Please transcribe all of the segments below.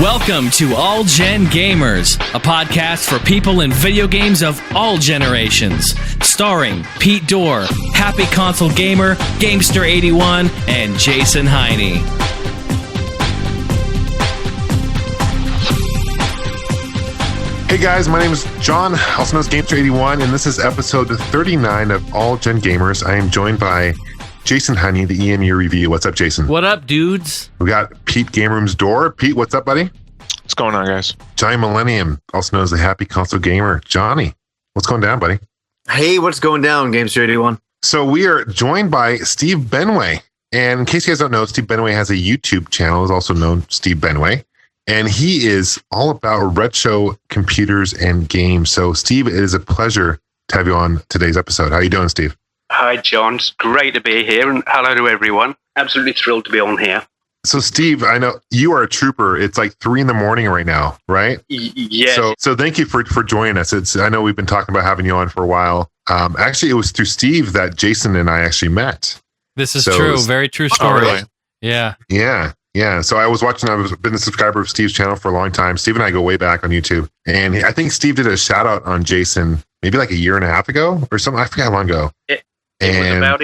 Welcome to All Gen Gamers, a podcast for people in video games of all generations. Starring Pete Dorr, Happy Console Gamer, Gamester81, and Jason Heine. Hey guys, my name is John, also known as Gamester81, and this is episode 39 of All Gen Gamers. I am joined by Jason Heine, the EMU review. What's up, Jason? What up, dudes? We got Pete Game Room's Door. Pete, what's up, buddy? What's going on, guys? Johnny Millennium, also known as the Happy Console Gamer. Johnny, what's going down, buddy? Hey, what's going down, Gamester81? So we are joined by Steve Benway. And in case you guys don't know, Steve Benway has a YouTube channel, is also known Steve Benway. And he is all about retro computers and games. So, Steve, it is a pleasure to have you on today's episode. How are you doing, Steve? Hi, John. It's great to be here, and hello to everyone. Absolutely thrilled to be on here. So, Steve, I know you are a trooper. It's like 3 a.m. right now, right? Yes. So thank you for joining us. I know we've been talking about having you on for a while. Actually, it was through Steve that Jason and I actually met. This is true. Very true story. Oh, really? Yeah. Yeah. So I've been a subscriber of Steve's channel for a long time. Steve and I go way back on YouTube. And I think Steve did a shout out on Jason maybe like a year and a half ago or something. I forgot how long ago. It was about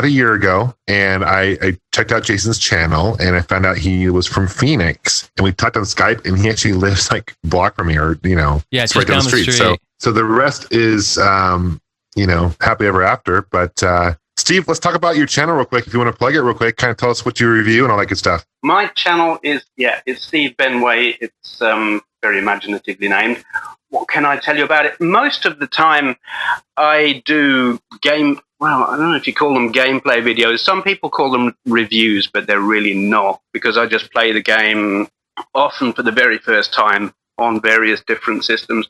a year ago. And I checked out Jason's channel and I found out he was from Phoenix. And we talked on Skype and he actually lives like a block from me, or, it's right down the street. So the rest is, happily ever after. But Steve, let's talk about your channel real quick. If you want to plug it real quick, kind of tell us what you review and all that good stuff. My channel is Steve Benway. It's very imaginatively named. What can I tell you about it? Most of the time, I do I don't know if you call them gameplay videos. Some people call them reviews, but they're really not, because I just play the game often for the very first time on various different systems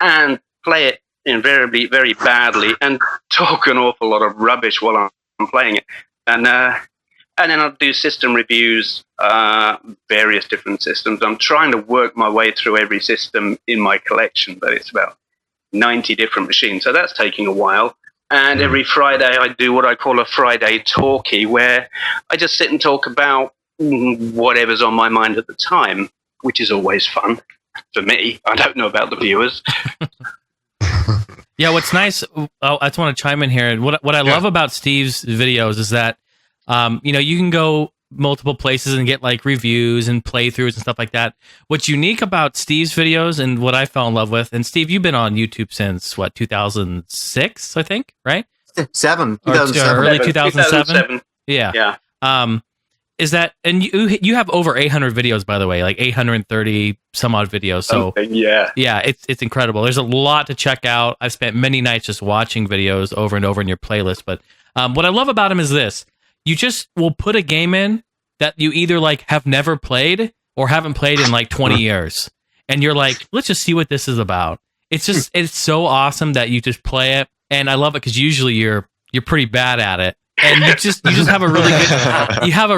and play it invariably very badly and talk an awful lot of rubbish while I'm playing it. And then I'll do system reviews, various different systems. I'm trying to work my way through every system in my collection, but it's about 90 different machines, so that's taking a while. And every Friday I do what I call a Friday talkie, where I just sit and talk about whatever's on my mind at the time, which is always fun for me. I don't know about the viewers. Yeah, what's nice, I just want to chime in here. What I love about Steve's videos is that, you can go multiple places and get like reviews and playthroughs and stuff like that. What's unique about Steve's videos and what I fell in love with, and Steve, you've been on YouTube since, 2006, I think, right? 2007. Early 2007? Yeah. Is that, and you have over 800 videos, by the way, like 830 some odd videos. So yeah, it's incredible. There's a lot to check out. I've spent many nights just watching videos over and over in your playlist. But what I love about him is this: you just will put a game in that you either like have never played or haven't played in like 20 years, and you're like, let's just see what this is about. It's so awesome that you just play it, and I love it because usually you're pretty bad at it. And you just have a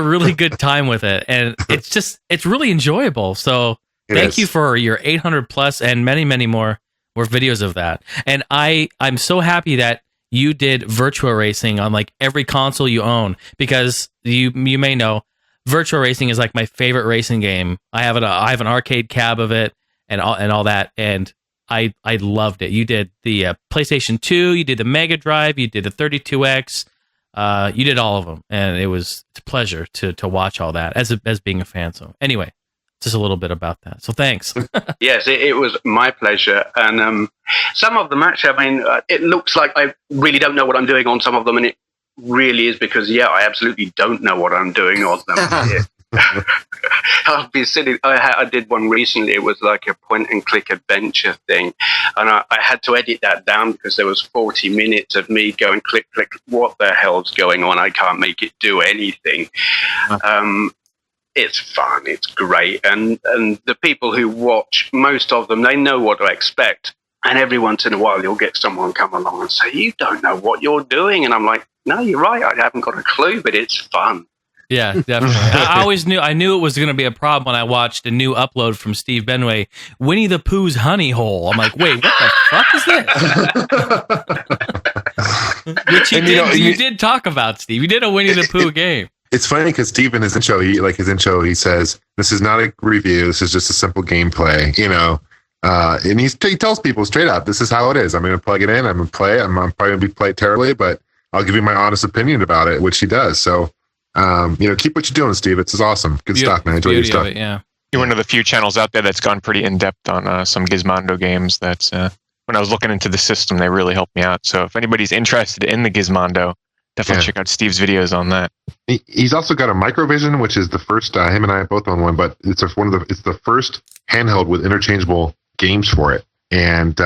really good time with it, and it's really enjoyable. So thank you for your 800 plus and many more videos of that. And I'm so happy that you did Virtua Racing on like every console you own, because you may know Virtua Racing is like my favorite racing game. I have an arcade cab of it and all that, and I loved it. You did the PlayStation 2, you did the Mega Drive, you did the 32X. You did all of them, and it's a pleasure to watch all that as being a fan. So anyway, just a little bit about that. So thanks. Yes, it was my pleasure. And some of them actually, it looks like I really don't know what I'm doing on some of them, and it really is because I absolutely don't know what I'm doing on them. I'll be silly. I did one recently. It was like a point and click adventure thing, and I had to edit that down because there was 40 minutes of me going click. What the hell's going on? I can't make it do anything. It's fun. It's great, and the people who watch, most of them, they know what to expect. And every once in a while, you'll get someone come along and say, "You don't know what you're doing," and I'm like, "No, you're right. I haven't got a clue, but it's fun." Yeah, definitely. I knew it was going to be a problem when I watched a new upload from Steve Benway, Winnie the Pooh's Honey Hole. I'm like, wait, what the fuck is this? Which you did talk about, Steve. You did a Winnie the Pooh game. It's funny because Steve in his intro, he says, This is not a review. This is just a simple gameplay, and he tells people straight up, this is how it is. I'm going to plug it in. I'm going to play it. I'm probably going to play it terribly, but I'll give you my honest opinion about it, which he does. So, keep what you're doing, Steve. It's awesome. Good stuff, man. Enjoy your stuff. You're one of the few channels out there that's gone pretty in-depth on some Gizmondo games. That's when I was looking into the system, they really helped me out. So if anybody's interested in the Gizmondo, definitely check out Steve's videos on that. He's also got a Microvision, which is the first. Him and I both own one, but it's the first handheld with interchangeable games for it, and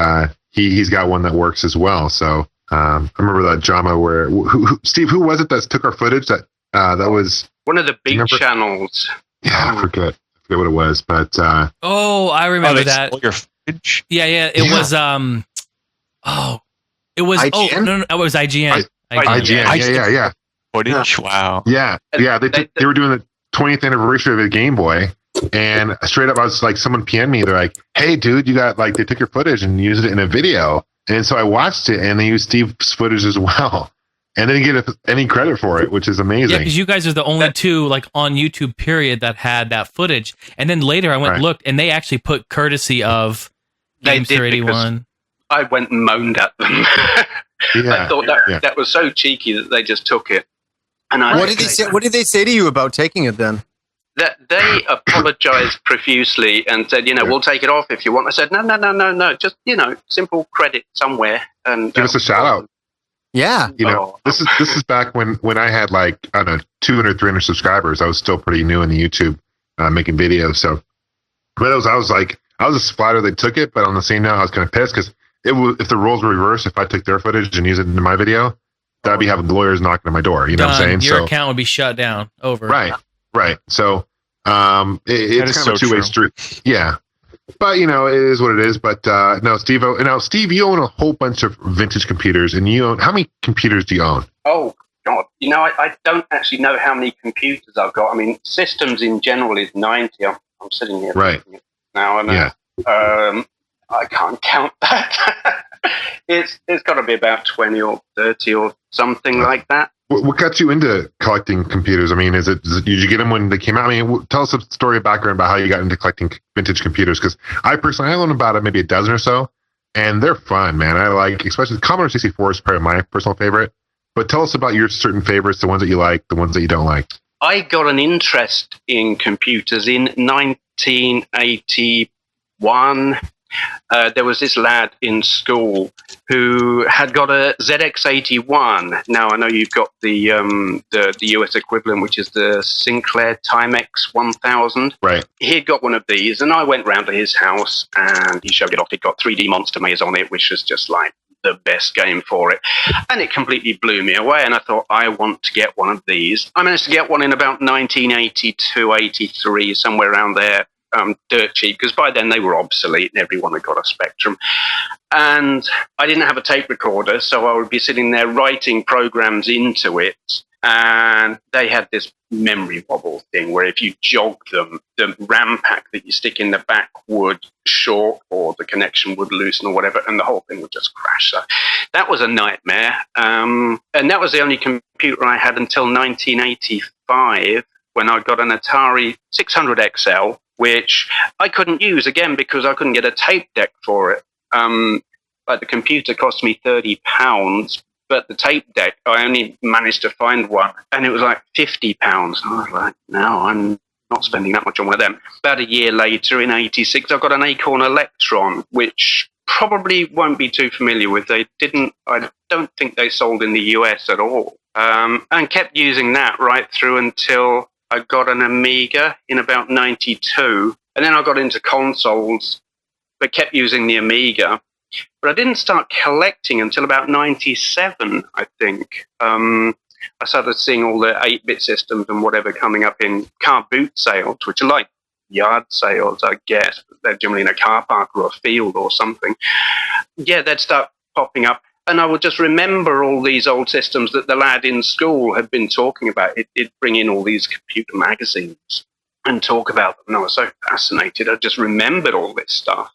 he's got one that works as well. So I remember that drama where Steve, who was it that took our footage? That was one of the big channels. Yeah, I forget what it was, but I remember that. Your footage? Yeah. It was it was IGN? No, it was IGN. IGN. Yeah. Footage. Wow. Yeah. They were doing the 20th anniversary of the Game Boy, and straight up, I was like, someone PM'd me. They're like, "Hey, dude, you got they took your footage and used it in a video," and so I watched it, and they used Steve's footage as well. And they didn't get any credit for it, which is amazing. Yeah, because you guys are the only two on YouTube period that had that footage. And then later I went and looked, and they actually put courtesy of Gamester 81. I went and moaned at them. I thought that was so cheeky that they just took it. And what did they say? What did they say to you about taking it then? That they apologized profusely and said, we'll take it off if you want. I said, no, just simple credit somewhere and give us a shout out. Yeah. This is back when I had 200, 300 subscribers. I was still pretty new in the YouTube making videos. So, but I was a splatter that took it, but on the same note, I was kind of pissed because if the roles were reversed, if I took their footage and used it in my video, that'd be having the lawyers knocking on my door. You know what I'm saying? Your account would be shut down. Over. Right. So, it's kind of a two-way street. Yeah. But it is what it is. But no, Steve. You own a whole bunch of vintage computers, and you own how many computers do you own? Oh God, I don't actually know how many computers I've got. I mean, systems in general is 90. I'm sitting here now, and I can't count that. It's got to be about 20 or 30 or something like that. What got you into collecting computers? I mean, did you get them when they came out? I mean, tell us a story, background about how you got into collecting vintage computers. Because I own about maybe a dozen or so, and they're fun, man. I like, especially the Commodore 64 is probably my personal favorite. But tell us about your certain favorites, the ones that you like, the ones that you don't like. I got an interest in computers in 1981. There was this lad in school who had got a ZX81. Now I know you've got the US equivalent, which is the Sinclair Timex 1000. Right. He'd got one of these, and I went round to his house, and he showed it off. It got 3D Monster Maze on it, which was just like the best game for it, and it completely blew me away. And I thought, I want to get one of these. I managed to get one in about 1982, 83, somewhere around there. Dirt cheap, because by then they were obsolete and everyone had got a Spectrum. And I didn't have a tape recorder, so I would be sitting there writing programs into it. And they had this memory wobble thing where if you jog them, the RAM pack that you stick in the back would short or the connection would loosen or whatever, and the whole thing would just crash. So that was a nightmare. And that was the only computer I had until 1985 when I got an Atari 600 XL, which I couldn't use, again, because I couldn't get a tape deck for it. Like the computer cost me £30, but the tape deck, I only managed to find one, and it was like £50. I was like, no, I'm not spending that much on one of them. About a year later, in 86, I got an Acorn Electron, which probably won't be too familiar with. I don't think they sold in the US at all. And kept using that right through until I got an Amiga in about 92, and then I got into consoles, but kept using the Amiga. But I didn't start collecting until about 97, I think. I started seeing all the 8-bit systems and whatever coming up in car boot sales, which are like yard sales, I guess. They're generally in a car park or a field or something. Yeah, they'd start popping up. And I would just remember all these old systems that the lad in school had been talking about. It'd bring in all these computer magazines and talk about them. And I was so fascinated. I just remembered all this stuff.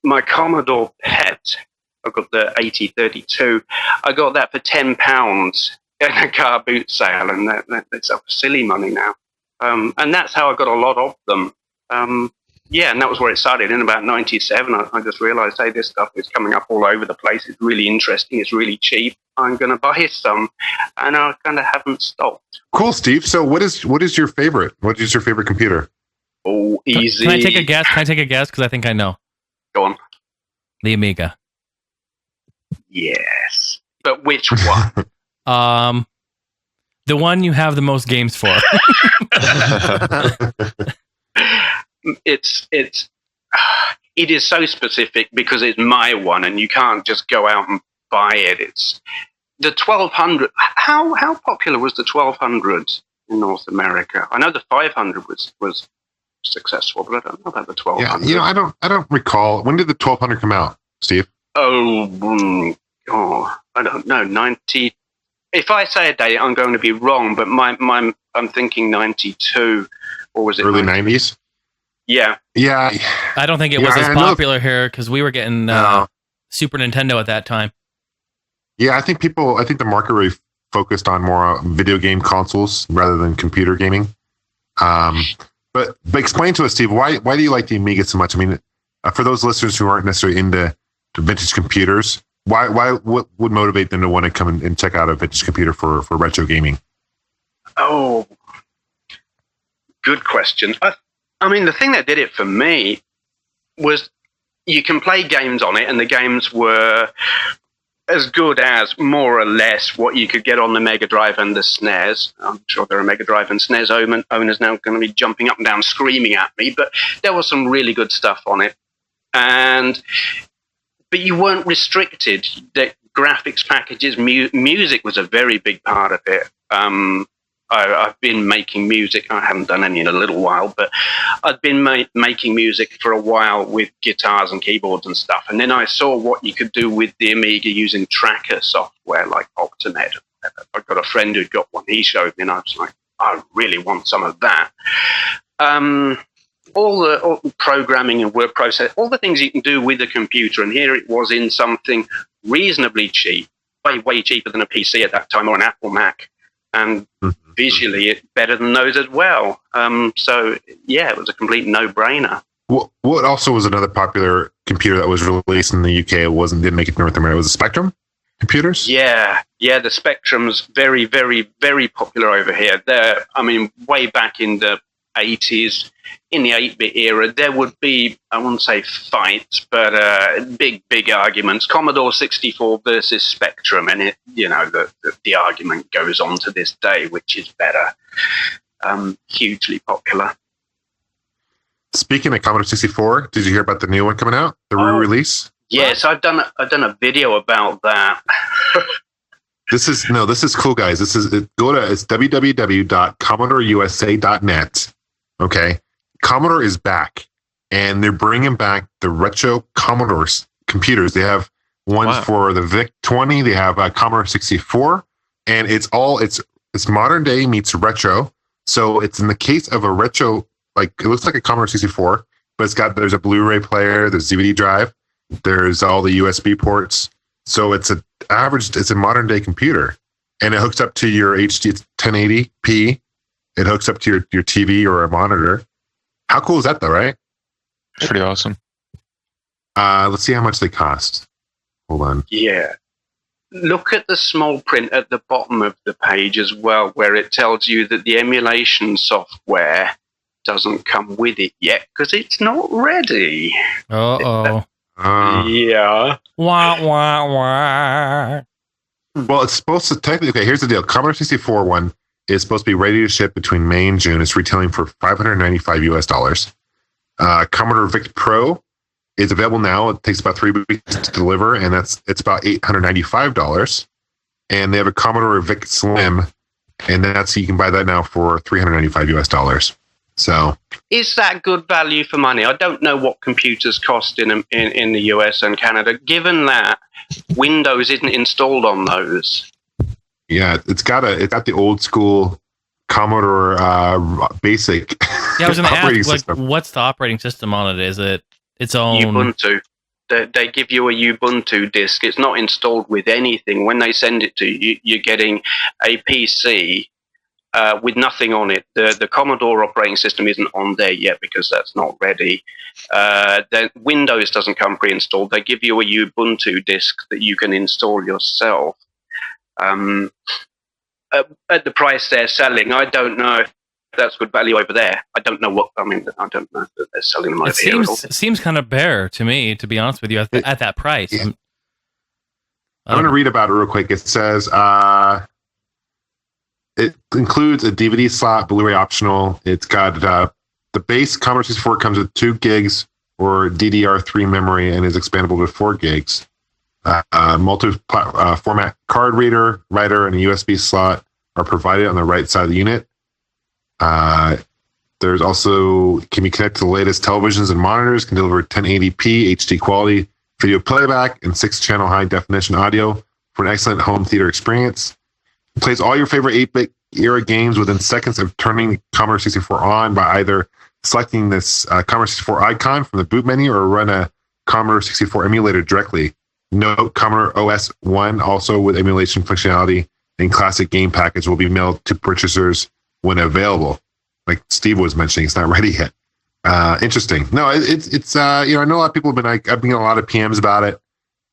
My Commodore PET, I got the 8032. I got that for £10 in a car boot sale, and that's silly money now. And that's how I got a lot of them. Yeah, and that was where it started. In about 97, I just realized, hey, this stuff is coming up all over the place. It's really interesting. It's really cheap. I'm going to buy some. And I kind of haven't stopped. Cool, Steve. So what is your favorite? What is your favorite computer? Oh, easy. Can I take a guess? Because I think I know. Go on. The Amiga. Yes. But which one? The one you have the most games for. It is so specific because it's my one, and you can't just go out and buy it. It's the 1200. How popular was the 1200 in North America? I know the 500 was successful, but I don't know about the 1200. Yeah, I don't recall. When did the 1200 come out, Steve? I don't know. 90. If I say a date, I'm going to be wrong, but I'm thinking 92, or was it early 90s? Yeah. I don't think it was as popular here because we were getting Super Nintendo at that time. Yeah, I think the market really focused on more video game consoles rather than computer gaming. But explain to us, Steve, why do you like the Amiga so much? I mean, for those listeners who aren't necessarily into vintage computers, what would motivate them to want to come and check out a vintage computer for retro gaming? Oh, good question. I mean, the thing that did it for me was you can play games on it, and the games were as good as, more or less, what you could get on the Mega Drive and the SNES. I'm sure there are Mega Drive and SNES owners now going to be jumping up and down screaming at me, but there was some really good stuff on it. But you weren't restricted. The graphics packages, music was a very big part of it. I've been making music. I haven't done any in a little while, but I've been making music for a while with guitars and keyboards and stuff. And then I saw what you could do with the Amiga using tracker software like Optimed. I've got a friend who'd got one. He showed me, and I was like, I really want some of that. All the programming and word process, all the things you can do with a computer. And here it was in something reasonably cheap, way cheaper than a PC at that time or an Apple Mac. And visually, it's better than those as well. So, yeah, it was a complete no-brainer. What also was another popular computer that was released in the UK? Didn't make it to North America. Was the Spectrum computers? Yeah, the Spectrum's very, very, very popular over here. Way back in the 80s, in the 8-bit era, there would be, I wouldn't say fights, but big arguments. Commodore 64 versus Spectrum, and the argument goes on to this day, which is better. Hugely popular. Speaking of Commodore 64, did you hear about the new one coming out? The re-release? Yes, I've done a video about that. This is cool, guys. It's www.commodoreusa.net. Okay. Commodore is back, and they're bringing back the retro Commodore computers. They have ones for the VIC-20. They have Commodore 64, and it's modern day meets retro. So it's in the case of a retro, like it looks like a Commodore 64, but there's a Blu-ray player, there's DVD drive, there's all the USB ports. So it's a modern day computer, and it hooks up to your HD 1080p. It hooks up to your TV or a monitor. How cool is that, though, right? Pretty awesome. Let's see how much they cost. Hold on. Yeah. Look at the small print at the bottom of the page as well, where it tells you that the emulation software doesn't come with it yet because it's not ready. Uh-oh. Yeah. Wah, wah, wah. Well, it's supposed to technically... Okay, here's the deal. Commodore 64 one is supposed to be ready to ship between May and June. It's retailing for $595 US. Commodore VIC Pro is available now. It takes about 3 weeks to deliver, and it's about $895. And they have a Commodore VIC Slim, and you can buy that now for $395 US. So, is that good value for money? I don't know what computers cost in the US and Canada. Given that Windows isn't installed on those. Yeah, it's got the old school Commodore basic. Yeah, I was going to ask, system. What's the operating system on it? Is it its own? Ubuntu. They give you a Ubuntu disk. It's not installed with anything. When they send it to you, you're getting a PC with nothing on it. The Commodore operating system isn't on there yet because that's not ready. The Windows doesn't come pre-installed. They give you a Ubuntu disk that you can install yourself. At the price they're selling, I don't know if that's good value over there. I don't know I don't know that they're selling them over here. It seems kind of bare to me, to be honest with you, at that price. Yeah. I'm going to read about it real quick. It says it includes a DVD slot, Blu-ray optional. It's got the base Commodore 64 comes with 2 gigs or DDR3 memory and is expandable to 4 gigs. Multi-format card reader, writer, and a USB slot are provided on the right side of the unit. There's also can be connected to the latest televisions and monitors, can deliver 1080p HD quality video playback and 6-channel high definition audio for an excellent home theater experience. It plays all your favorite 8-bit era games within seconds of turning the Commodore 64 on by either selecting this Commodore 64 icon from the boot menu or run a Commodore 64 emulator directly. Note, Commodore OS 1 also with emulation functionality and classic game package will be mailed to purchasers when available. Like Steve was mentioning, it's not ready yet. Interesting. No, it's I know a lot of people have been I've been getting a lot of PMs about it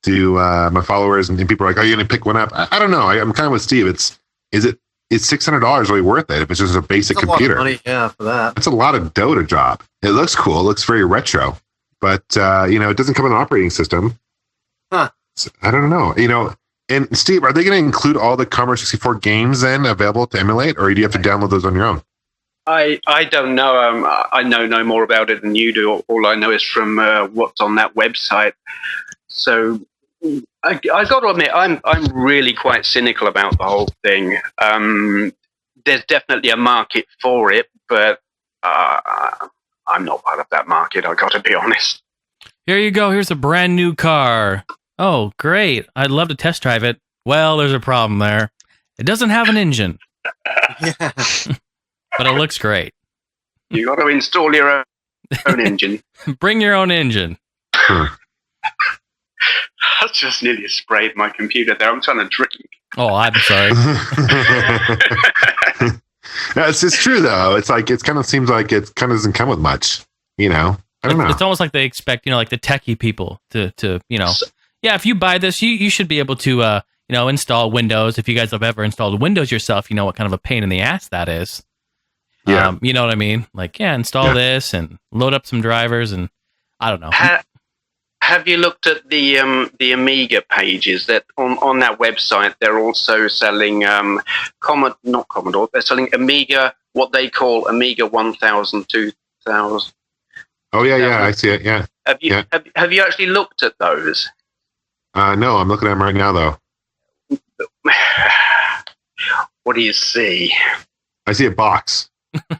to my followers, and people are like, "Are you going to pick one up?" I don't know. I'm kind of with Steve. Is $600 really worth it if it's just a basic computer? A lot of money, yeah, for that. It's a lot of dough to drop. It looks cool. It looks very retro, but it doesn't come with an operating system. Huh. So, I don't know. And Steve, are they going to include all the Commodore 64 games then available to emulate, or do you have to download those on your own? I don't know. I know no more about it than you do. All I know is from what's on that website. So I got to admit, I'm really quite cynical about the whole thing. There's definitely a market for it, but I'm not part of that market. I got to be honest. Here you go. Here's a brand new car. Oh, great. I'd love to test drive it. Well, there's a problem there. It doesn't have an engine. Yeah. But it looks great. You got to install your own engine. Bring your own engine. I just nearly sprayed my computer there. I'm trying to drink. Oh, I'm sorry. No, it's true though. It's like it kind of seems like it kind of doesn't come with much. I don't know. It's almost like they expect like the techie people to yeah. If you buy this, you should be able to install Windows. If you guys have ever installed Windows yourself, you know what kind of a pain in the ass that is. Yeah. You know what I mean? Like, install this and load up some drivers, and I don't know. Have you looked at the Amiga pages that on that website? They're also selling not Commodore. They're selling Amiga, what they call Amiga 1000, 2000. Oh yeah, I see it. Yeah. Have you actually looked at those? No, I'm looking at them right now though. What do you see? I see a box.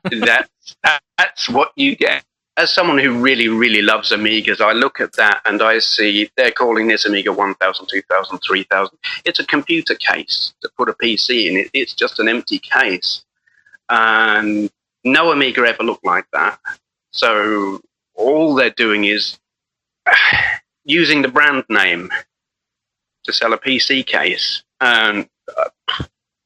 That's what you get. As someone who really, really loves Amigas, I look at that and I see they're calling this Amiga 1000, 2000, 3000. It's a computer case to put a PC in. It's just an empty case. And no Amiga ever looked like that. So all they're doing is using the brand name to sell a PC case. And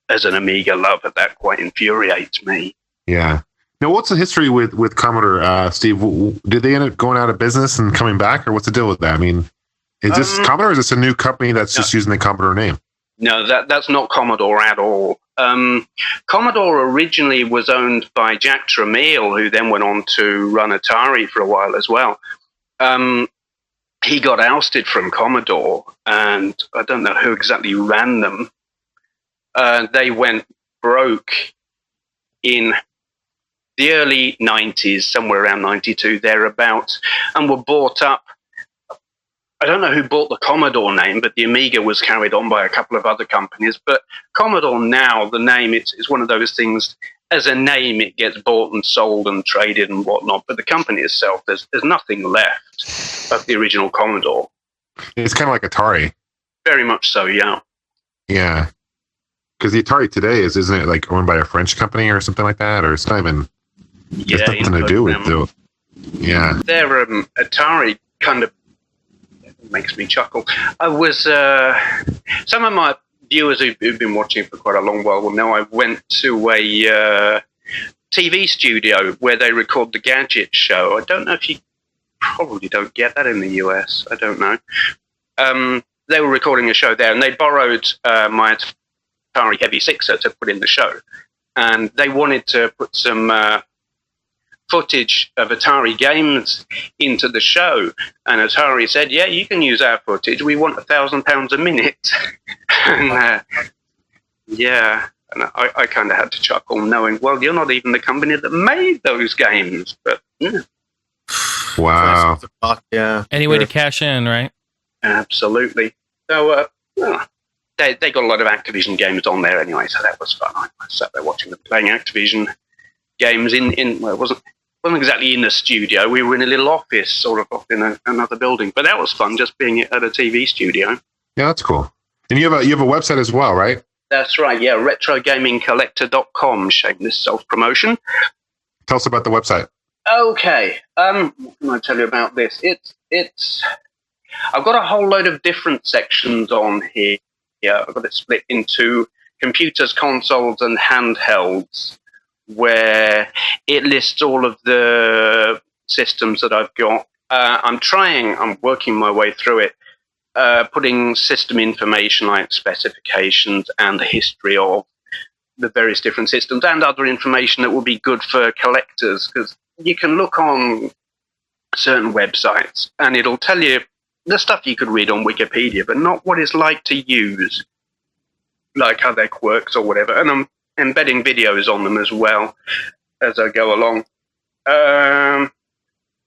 as an Amiga lover, that quite infuriates me. Yeah. Now, what's the history with Commodore, Steve? Did they end up going out of business and coming back, or what's the deal with that? I mean, is this Commodore, or is this a new company that's just using the Commodore name? No, that's not Commodore at all. Commodore originally was owned by Jack Tramiel, who then went on to run Atari for a while as well. He got ousted from Commodore, and I don't know who exactly ran them. They went broke in the early 90s, somewhere around 92, thereabouts, and were bought up. I don't know who bought the Commodore name, but the Amiga was carried on by a couple of other companies. But Commodore now, the name, it's one of those things, as a name, it gets bought and sold and traded and whatnot. But the company itself, there's nothing left of the original Commodore. It's kind of like Atari. Very much so, yeah. Yeah. Because the Atari today isn't it like owned by a French company or something like that? Or it's not even... Yeah, it's nothing to do with it. Yeah. Their Atari kind of makes me chuckle. I was some of my viewers who've been watching for quite a long while will know I went to a TV studio where they record the Gadget Show. I don't know if you probably don't get that in the US. I don't know. They were recording a show there, and they borrowed my Atari Heavy Sixer to put in the show. And they wanted to put some footage of Atari games into the show. And Atari said, yeah, you can use our footage. We want £1,000 a minute. And yeah, and I kind of had to chuckle knowing, well, you're not even the company that made those games. But yeah. Wow. Yeah. Any way to cash in, right? Absolutely. So they got a lot of Activision games on there anyway, so that was fun. I sat there watching them playing Activision games well, it wasn't exactly in the studio. We were in a little office, sort of off in another building, but that was fun, just being at a TV studio. Yeah, that's cool. And you have a website as well, right? That's right. Yeah, retrogamingcollector.com. Shameless self-promotion. Tell us about the website. Okay. What can I tell you about this? It's. I've got a whole load of different sections on here. Yeah, I've got it split into computers, consoles, and handhelds, where it lists all of the systems that I've got. I'm working my way through it, putting system information like specifications and the history of the various different systems and other information that will be good for collectors, because you can look on certain websites and it'll tell you the stuff you could read on Wikipedia, but not what it's like to use, like how their quirks or whatever. And I'm embedding videos on them as well as I go along.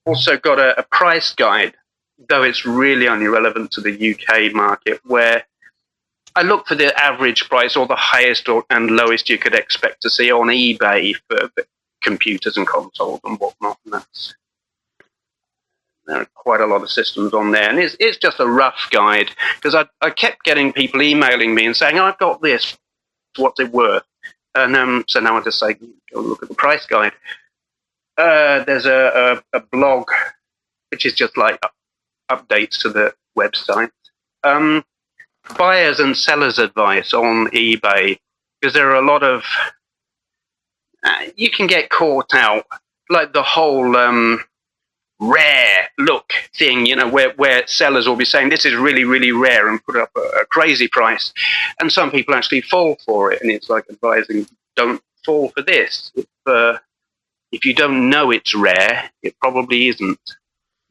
Also got a price guide, though it's really only relevant to the UK market, where I look for the average price or the highest and lowest you could expect to see on eBay for computers and consoles and whatnot. And there are quite a lot of systems on there, and it's just a rough guide, because I kept getting people emailing me and saying, I've got this, what's it worth? And so now I just say, go look at the price guide. There's a blog, which is just like updates to the website. Buyers and sellers advice on eBay, because there are a lot of... you can get caught out, like the whole... rare look thing, where sellers will be saying this is really, really rare and put up a crazy price, and some people actually fall for it, and it's like advising, don't fall for this. If you don't know it's rare, it probably isn't.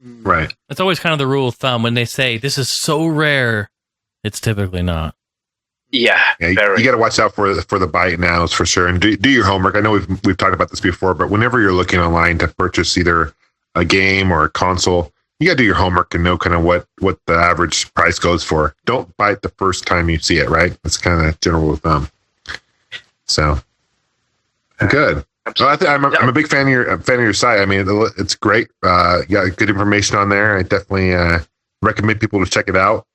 Right. That's always kind of the rule of thumb. When they say this is so rare, it's typically not. Yeah, you got to watch out for the buy it nows for sure, and do your homework. I know we've talked about this before, but whenever you're looking online to purchase either a game or a console, you got to do your homework and know kind of what the average price goes for. Don't buy it the first time you see it, right? That's kind of general rule of thumb. So, good. So I'm a big fan of your site. I mean, it's great. You got good information on there. I definitely recommend people to check it out.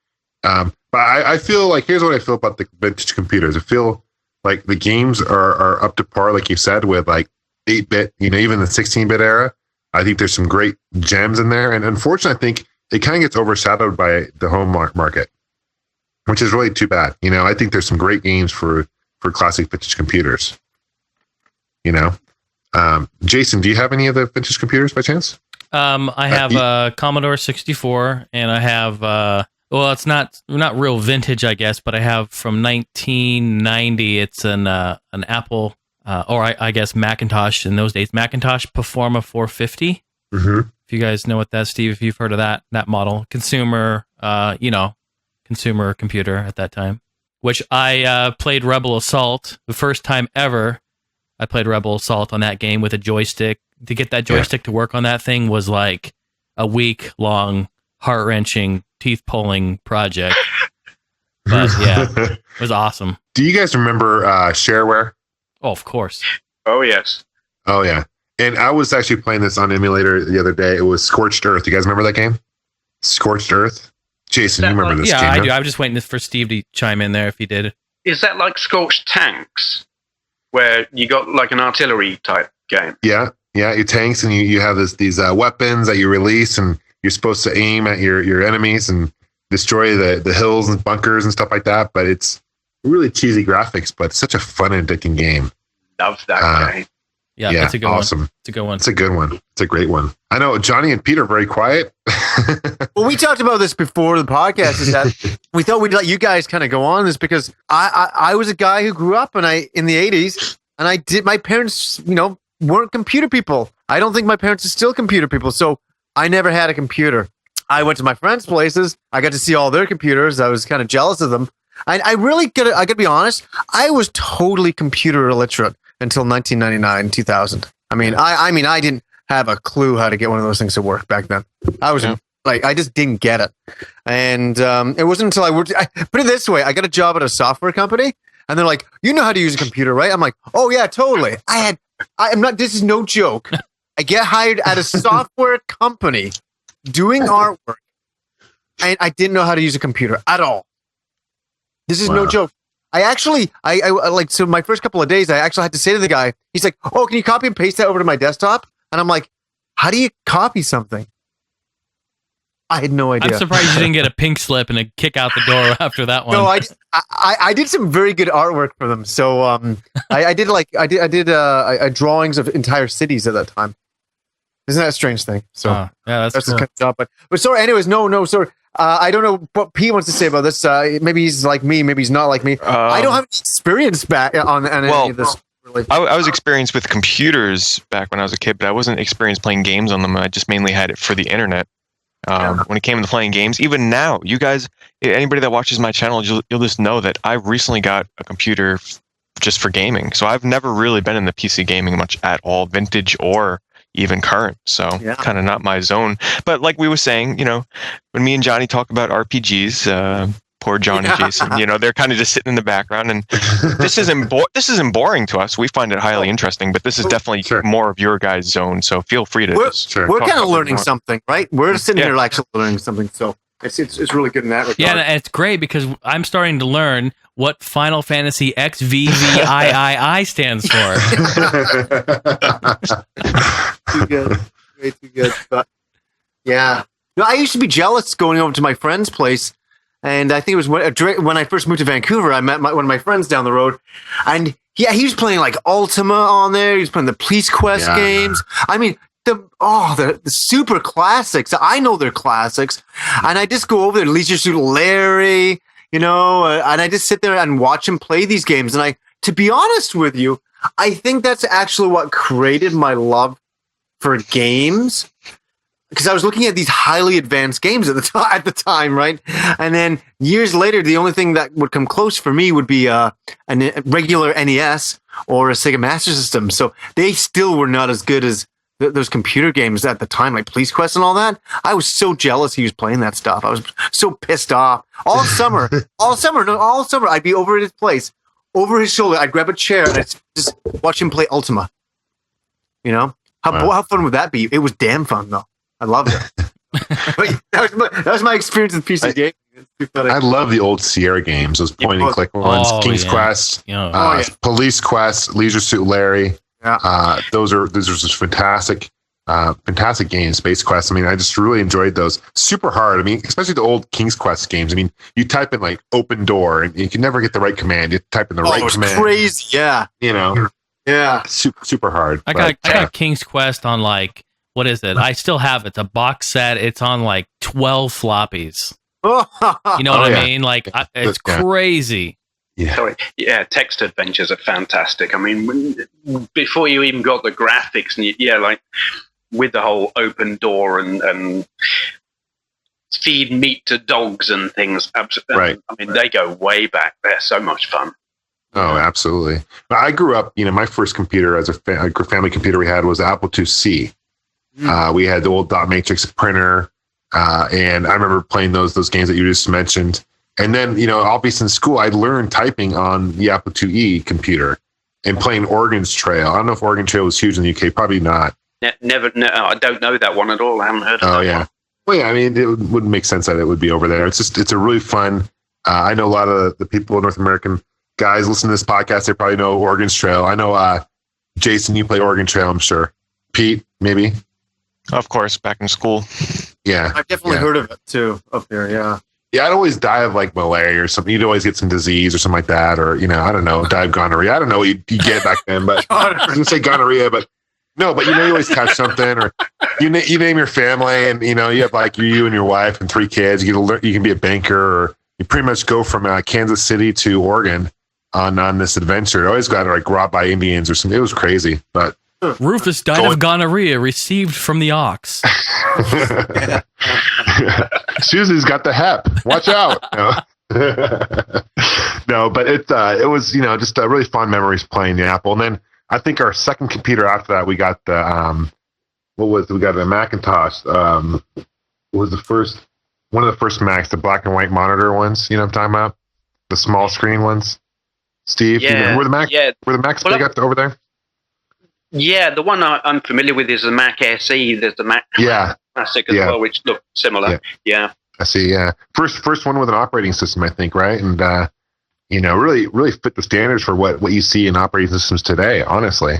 But I feel like, here's what I feel about the vintage computers. I feel like the games are up to par, like you said, with like 8-bit, even the 16-bit era. I think there's some great gems in there. And unfortunately, I think it kind of gets overshadowed by the home market, which is really too bad. I think there's some great games for classic vintage computers. Jason, do you have any of the vintage computers by chance? I have a Commodore 64, and I have, it's not real vintage, I guess, but I have from 1990. It's an Apple, or I guess Macintosh in those days, Macintosh Performa 450. Mm-hmm. If you guys know what that's, Steve, if you've heard of that model, consumer computer at that time, which I played Rebel Assault the first time ever. I played Rebel Assault on that game with a joystick. To get that joystick to work on that thing was like a week-long, heart-wrenching, teeth-pulling project. But yeah, it was awesome. Do you guys remember shareware? Oh, of course. Oh, yes. Oh, yeah. And I was actually playing this on emulator the other day. It was Scorched Earth. You guys remember that game? Scorched Earth? Jason, you remember this game? Yeah, I do. I was just waiting for Steve to chime in there if he did. Is that like Scorched Tanks, where you got like an artillery type game? Yeah, your tanks, and you have these weapons that you release, and you're supposed to aim at your enemies and destroy the hills and bunkers and stuff like that. But it's really cheesy graphics, but such a fun and addicting game. Love that game. Yeah, that's a good awesome. one. It's a good one. It's a good one. It's a great one. I know Johnny and Pete are very quiet. Well, we talked about this before the podcast. Is that we thought we'd let you guys kind of go on this because I was a guy who grew up in the 80s, and my parents, weren't computer people. I don't think my parents are still computer people, so I never had a computer. I went to my friends' places. I got to see all their computers. I was kind of jealous of them. I got to be honest. I was totally computer illiterate until 1999, 2000. I mean, I didn't have a clue how to get one of those things to work back then. I was I just didn't get it. And it wasn't until put it this way, I got a job at a software company, and they're like, you know how to use a computer, right? I'm like, oh yeah, totally. This is no joke. I get hired at a software company doing artwork, and I didn't know how to use a computer at all. This is no joke. So my first couple of days, I actually had to say to the guy, he's like, oh, can you copy and paste that over to my desktop? And I'm like, how do you copy something? I had no idea. I'm surprised you didn't get a pink slip and a kick out the door after that one. No, I did some very good artwork for them. So I did drawings of entire cities at that time. Isn't that a strange thing? So yeah, that's cool. the kind of job. But sorry. Anyways, no, sorry. I don't know what Pete wants to say about this. Maybe he's like me. Maybe he's not like me. I don't have experience back on any of this. Really. I was experienced with computers back when I was a kid, but I wasn't experienced playing games on them. I just mainly had it for the internet. When it came to playing games, even now, you guys, anybody that watches my channel, you'll just know that I recently got a computer just for gaming. So I've never really been in the PC gaming much at all, vintage or even current. So kind of not my zone. But like we were saying, when me and Johnny talk about RPGs, poor John and Jason, they're kind of just sitting in the background, and this isn't boring to us. We find it highly interesting, but this is definitely more of your guys' zone. So feel free to. We're kind of learning something, right? We're sitting here actually learning something. So it's really good in that regard. Yeah, and it's great because I'm starting to learn what Final Fantasy XVVIII stands for. Too good, way too good. But yeah, I used to be jealous going over to my friend's place. And I think it was when I first moved to Vancouver, I met one of my friends down the road, and he was playing like Ultima on there. He was playing the Police Quest games. I mean, the super classics. I know they're classics, and I just go over there, Leisure Suit Larry, and I just sit there and watch him play these games. And to be honest with you, I think that's actually what created my love for games. Because I was looking at these highly advanced games at the time, right? And then years later, the only thing that would come close for me would be a regular NES or a Sega Master System. So they still were not as good as those computer games at the time, like Police Quest and all that. I was so jealous he was playing that stuff. I was so pissed off. All summer, I'd be over at his place, over his shoulder. I'd grab a chair and I'd just watch him play Ultima. How fun would that be? It was damn fun, though. I loved it. that was my experience with PC gaming. I love the old Sierra games, those point and click ones, King's Quest, Police Quest, Leisure Suit Larry. Yeah. Those are just fantastic games. Space Quest. I mean, I just really enjoyed those. Super hard. I mean, especially the old King's Quest games. I mean, you type in like open door, and you can never get the right command. You type in the right command. Crazy. Yeah. Yeah. Super hard. I got King's Quest on like. What is it? I still have it. It's a box set. It's on like 12 floppies. You know what I mean? Like, it's crazy. Yeah. Sorry. Yeah, text adventures are fantastic. I mean, before you even got the graphics, and like with the whole open door and feed meat to dogs and things. Absolutely. Right. I mean, they go way back. They're so much fun. Oh, absolutely. I grew up, my first computer as a family computer we had was the Apple IIc. We had the old dot matrix printer, and I remember playing those games that you just mentioned. And then, obviously in school, I learned typing on the Apple IIe computer and playing Oregon's Trail. I don't know if Oregon Trail was huge in the UK. Probably not. Never. No, I don't know that one at all. I haven't heard of that. Oh, yeah. One. Well, yeah, I mean, it wouldn't make sense that it would be over there. It's a really fun. I know a lot of the people, North American guys listen to this podcast. They probably know Oregon's Trail. I know, Jason, you play Oregon Trail, I'm sure. Pete, maybe? Of course, back in school. Yeah. I've definitely heard of it too up here. Yeah. I'd always die of like malaria or something. You'd always get some disease or something like that, or I don't know, die of gonorrhea. I don't know what you get back then, but I was gonna say gonorrhea, but no, but you always catch something, or you name your family, and you have like you and your wife and 3 kids. You can be a banker, or you pretty much go from Kansas City to Oregon on this adventure. I always got like robbed by Indians or something. It was crazy, but Rufus died of gonorrhea received from the ox. Susie's got the hep. Watch out. No, but it was just really fun memories playing the Apple. And then I think our second computer after that, we got the we got a Macintosh. What was one of the first Macs, the black and white monitor ones? You know what I'm talking about? The small screen ones. Steve, were the Macs big up over there? Yeah, the one I'm familiar with is the Mac SE. There's the Mac Classic as well, which look similar. Yeah. I see. Yeah, first one with an operating system, I think, right? And really fit the standards for what you see in operating systems today. Honestly,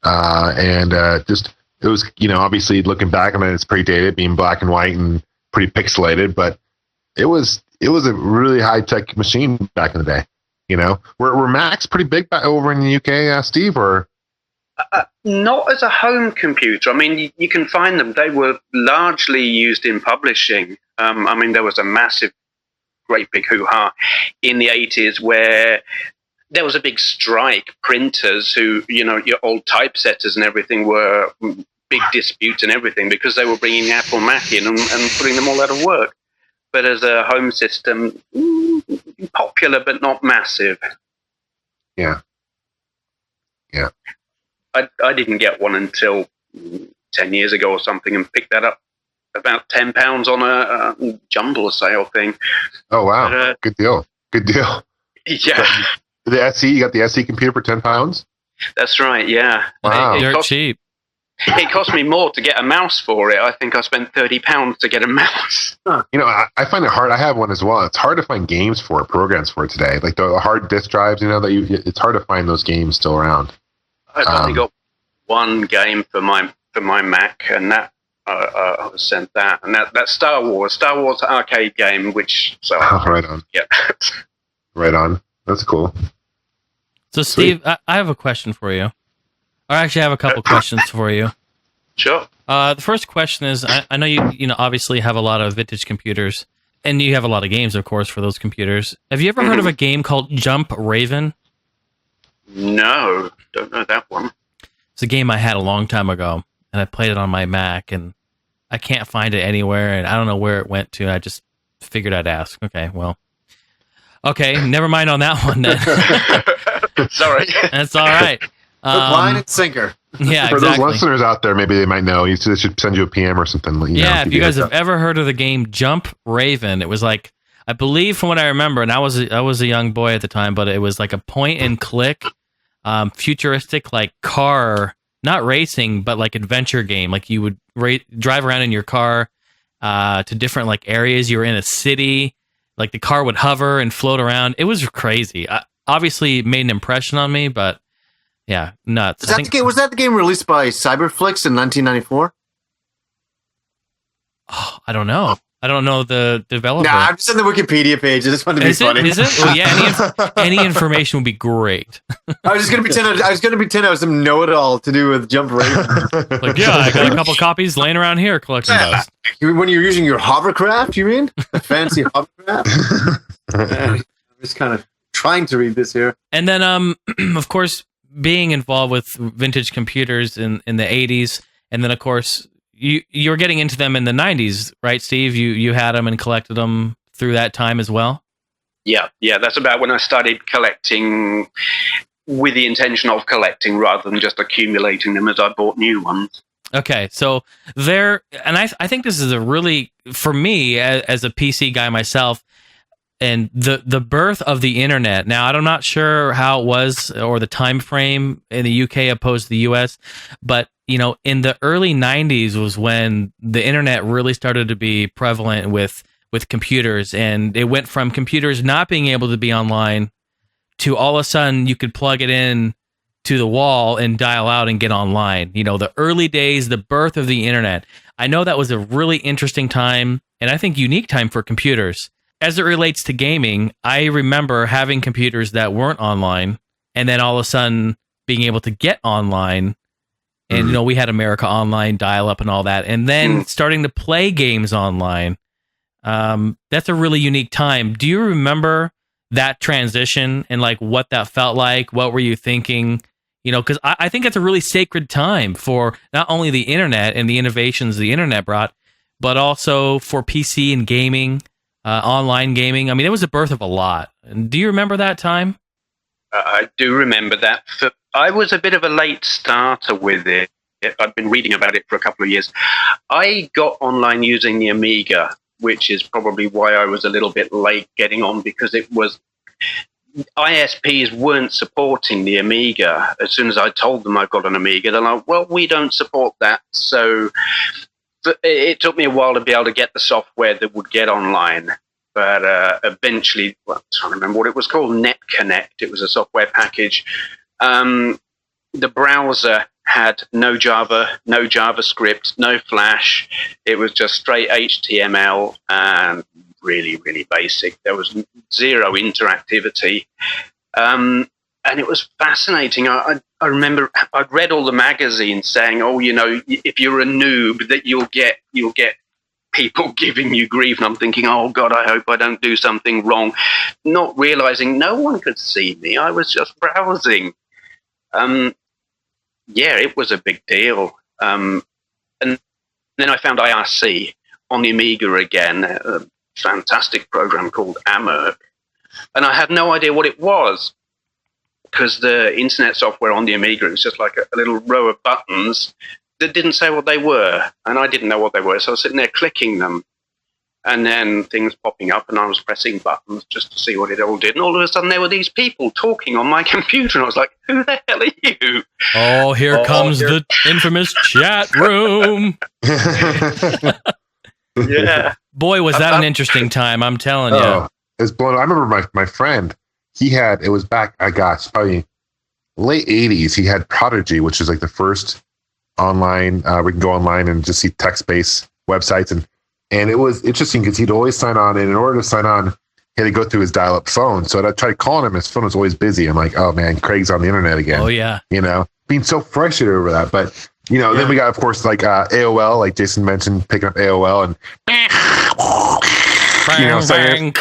just it was obviously looking back on it, it's pretty dated, being black and white and pretty pixelated, but it was a really high tech machine back in the day. Were Macs pretty big over in the UK, Steve, or? Not as a home computer. I mean, you can find them. They were largely used in publishing. I mean, there was a massive, great big hoo-ha in the 80s where there was a big strike. Printers who, your old typesetters and everything were big disputes and everything because they were bringing Apple Mac in and putting them all out of work. But as a home system, popular but not massive. Yeah. I didn't get one until 10 years ago or something, and picked that up about £10 on a jumble sale thing. Oh wow, but, good deal. Yeah, the SE, you got the SE computer for £10. That's right. Yeah, wow, they're cheap. It cost me more to get a mouse for it. I think I spent £30 to get a mouse. Huh. I find it hard. I have one as well. It's hard to find games for it, programs for it today. Like the hard disk drives, it's hard to find those games still around. I've only got one game for my Mac, and that I was sent that, and that's Star Wars arcade game, which right on. Yeah, right on. That's cool. So Steve, I have a question for you. Or actually, I have a couple questions for you. Sure. The first question is, I know you obviously have a lot of vintage computers, and you have a lot of games, of course, for those computers. Have you ever heard of a game called Jump Raven? No, don't know that one. It's a game I had a long time ago, and I played it on my Mac, and I can't find it anywhere, and I don't know where it went to. I just figured I'd ask. Okay, never mind on that one then. Sorry. That's all right. Line and sinker. Yeah, for exactly. those listeners out there, maybe they might know. They should send you a PM or something. If you guys have ever heard of the game Jump Raven, it was like, I believe from what I remember, and I was a young boy at the time, but it was like a point and click, futuristic like car, not racing, but like adventure game. Like you would drive around in your car to different like areas. You were in a city, like the car would hover and float around. It was crazy. Obviously, it made an impression on me, but yeah, nuts. Was that the game released by Cyberflix in 1994? Oh, I don't know. I don't know the developer. Nah, I'm just on the Wikipedia page. I just wanted to be funny. Is it? Well, yeah, any information would be great. I was just gonna pretend I was some know-it-all to do with Jump Raven. Like, yeah, I got a couple copies laying around here collecting dust. When you're using your hovercraft, you mean? A fancy hovercraft? I'm just kind of trying to read this here. And then, of course, being involved with vintage computers in the 80s, and then, of course, you were getting into them in the 90s, right, Steve? You had them and collected them through that time as well? Yeah. That's about when I started collecting with the intention of collecting rather than just accumulating them as I bought new ones. Okay, so I think this is a really, for me, as a PC guy myself, and the birth of the internet. Now, I'm not sure how it was or the time frame in the UK opposed to the US, but in the early 90s was when the internet really started to be prevalent with computers, and it went from computers not being able to be online to all of a sudden you could plug it in to the wall and dial out and get online. The early days, the birth of the internet. I know that was a really interesting time, and I think unique time for computers. as it relates to gaming, I remember having computers that weren't online, and then all of a sudden being able to get online. And, you know, we had America Online, dial-up and all that. And then starting to play games online. That's a really unique time. Do you remember that transition and, like, what that felt like? What were you thinking? You know, because I think it's a really sacred time for not only the internet and the innovations the internet brought, but also for PC and gaming, online gaming. I mean, it was the birth of a lot. And do you remember that time? I do remember that. I was a bit of a late starter with it. I've been reading about it for a couple of years. I got online using the Amiga, which is probably why I was a little bit late getting on, because it was ISPs weren't supporting the Amiga. As soon as I told them I've got an Amiga, they're like, well, we don't support that. So it took me a while to be able to get the software that would get online. But eventually, I'm trying to remember what it was called, NetConnect. It was a software package. The browser had no Java, no JavaScript, no Flash. It was just straight HTML and really, really basic. There was zero interactivity. And it was fascinating. I remember I'd read all the magazines saying, oh, you know, if you're a noob, that you'll get people giving you grief. And I'm thinking, oh, God, I hope I don't do something wrong. Not realizing no one could see me. I was just browsing. Yeah, it was a big deal. And then I found IRC on the Amiga again, a fantastic program called Ammerk. And I had no idea what it was, because the internet software on the Amiga is just like a little row of buttons that didn't say what they were. And I didn't know what they were. So I was sitting there clicking them. And then things popping up, and I was pressing buttons just to see what it all did. And all of a sudden, there were these people talking on my computer. And I was like, who the hell are you? Oh, here comes the infamous chat room. Yeah. Boy, was that an interesting time, I'm telling you. It was blown. I remember my friend, it was back, probably late 80s. He had Prodigy, which is like the first online, we can go online and just see text-based websites. And it was interesting because he'd always sign on, and in order to sign on, he had to go through his dial-up phone. So I tried calling him. His phone was always busy. I'm like, oh, man, Craig's on the internet again. Oh, yeah. You know, being so frustrated over that. But, you know, then we got, of course, like AOL, like Jason mentioned, picking up AOL and, you know, signing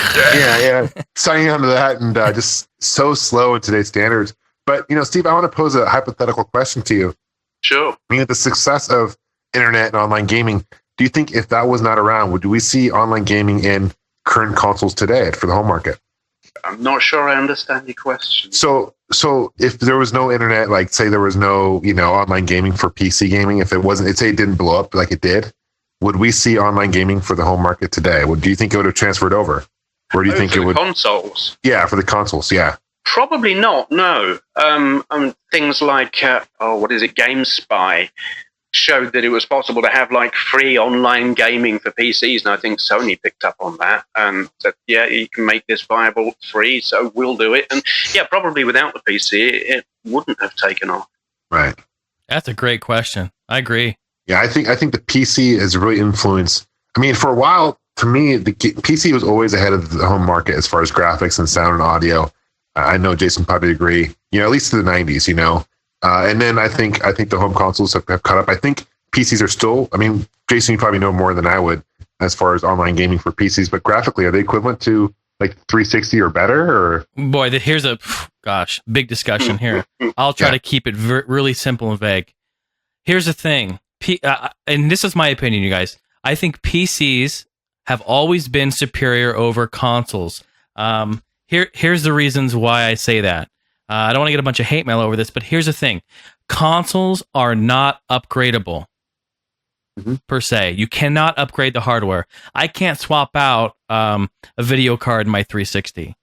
on to that, and just so slow in today's standards. But, you know, Steve, I want to pose a hypothetical question to you. Sure. I mean, the success of internet and online gaming, do you think if that was not around, would we see online gaming in current consoles today for the home market? I'm not sure I understand your question. So if there was no internet, like say there was no, you know, online gaming for PC gaming, if it wasn't, say it didn't blow up like it did, would we see online gaming for the home market today? Do you think it would have transferred over? Or do you think it would? Consoles? Yeah, for the consoles, yeah. Probably not, no. Things like, GameSpy showed that it was possible to have like free online gaming for PCs, and I think Sony picked up on that and said, yeah, you can make this viable free, so we'll do it. And yeah, probably without the PC, it wouldn't have taken off. Right. That's a great question. I agree. Yeah, I think the PC has really influenced. I mean, for a while, to me, the PC was always ahead of the home market as far as graphics and sound and audio. I know Jason probably agree. You know, at least to the 90s. You know. And then I think the home consoles have caught up. I think PCs are still, I mean, Jason, you probably know more than I would as far as online gaming for PCs, but graphically, are they equivalent to like 360 or better? Or boy, here's a big discussion here. I'll try to keep it really simple and vague. Here's the thing, and this is my opinion, you guys. I think PCs have always been superior over consoles. Here's the reasons why I say that. I don't want to get a bunch of hate mail over this, but here's the thing. Consoles are not upgradable, per se. You cannot upgrade the hardware. I can't swap out a video card in my 360.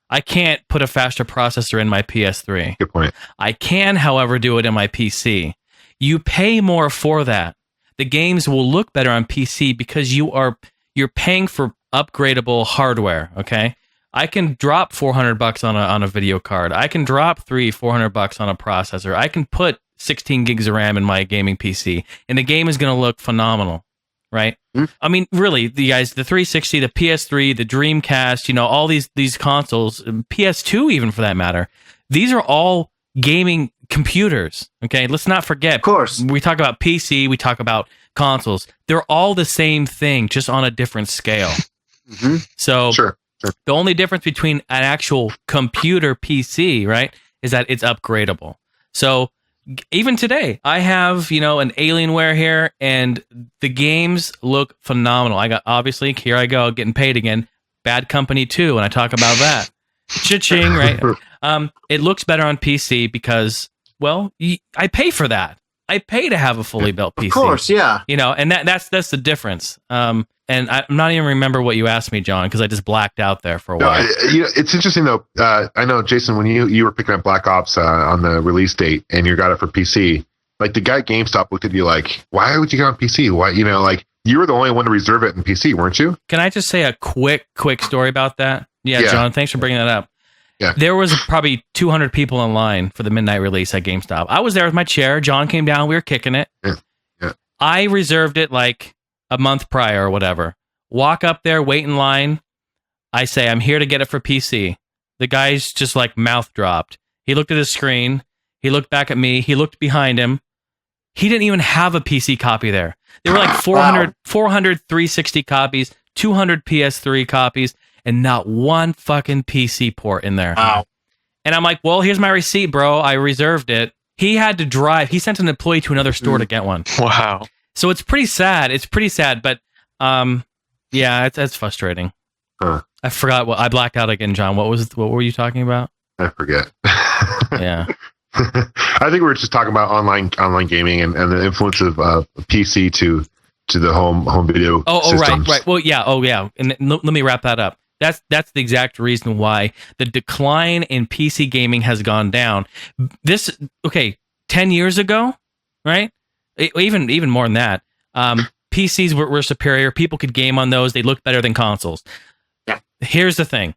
I can't put a faster processor in my PS3. Good point. I can, however, do it in my PC. You pay more for that. The games will look better on PC because you're paying for upgradable hardware, okay? I can drop $400 on a video card. I can drop $400 on a processor. I can put 16 gigs of RAM in my gaming PC, and the game is going to look phenomenal. right? I mean, really, the 360, the PS3, the Dreamcast, all these consoles, PS2 even for that matter, these are all gaming computers. Okay, let's not forget. Of course, we talk about PC, we talk about consoles. They're all the same thing, just on a different scale. So Sure. The only difference between an actual computer PC, right, is that it's upgradable. So even today, I have, an Alienware here, and the games look phenomenal. I got, obviously, here I go, getting paid again. Bad Company 2, and I talk about that. Cha-ching, right? It looks better on PC because, well, I pay for that. I pay to have a fully built PC. Of course, yeah. And that's the difference. And I'm not even remember what you asked me, John, because I just blacked out there for a while. It's interesting though. I know, Jason, when you were picking up Black Ops on the release date and you got it for PC, like the guy at GameStop looked at you like, "Why would you get on PC? Why?" Like you were the only one to reserve it in PC, weren't you? Can I just say a quick story about that? Yeah, John, thanks for bringing that up. Yeah. There was probably 200 people in line for the midnight release at GameStop. I was there with my chair. John came down. We were kicking it. Yeah. I reserved it like a month prior or whatever. Walk up there, wait in line. I say, I'm here to get it for PC. The guy's just like mouth dropped. He looked at his screen. He looked back at me. He looked behind him. He didn't even have a PC copy there. There were like 400 360 copies, 200 PS3 copies, and not one fucking PC port in there. Wow. And I'm like, well, here's my receipt, bro. I reserved it. He had to drive. He sent an employee to another store to get one. Wow. So it's pretty sad. But yeah, it's frustrating. Huh. I forgot I blacked out again, John. What were you talking about? I forget. Yeah. I think we were just talking about online gaming and the influence of PC to the home video systems. Right. Well, yeah. Oh, yeah. And let me wrap that up. That's the exact reason why the decline in PC gaming has gone down. 10 years ago, right? Even more than that. PCs were superior. People could game on those. They looked better than consoles. Yeah. Here's the thing.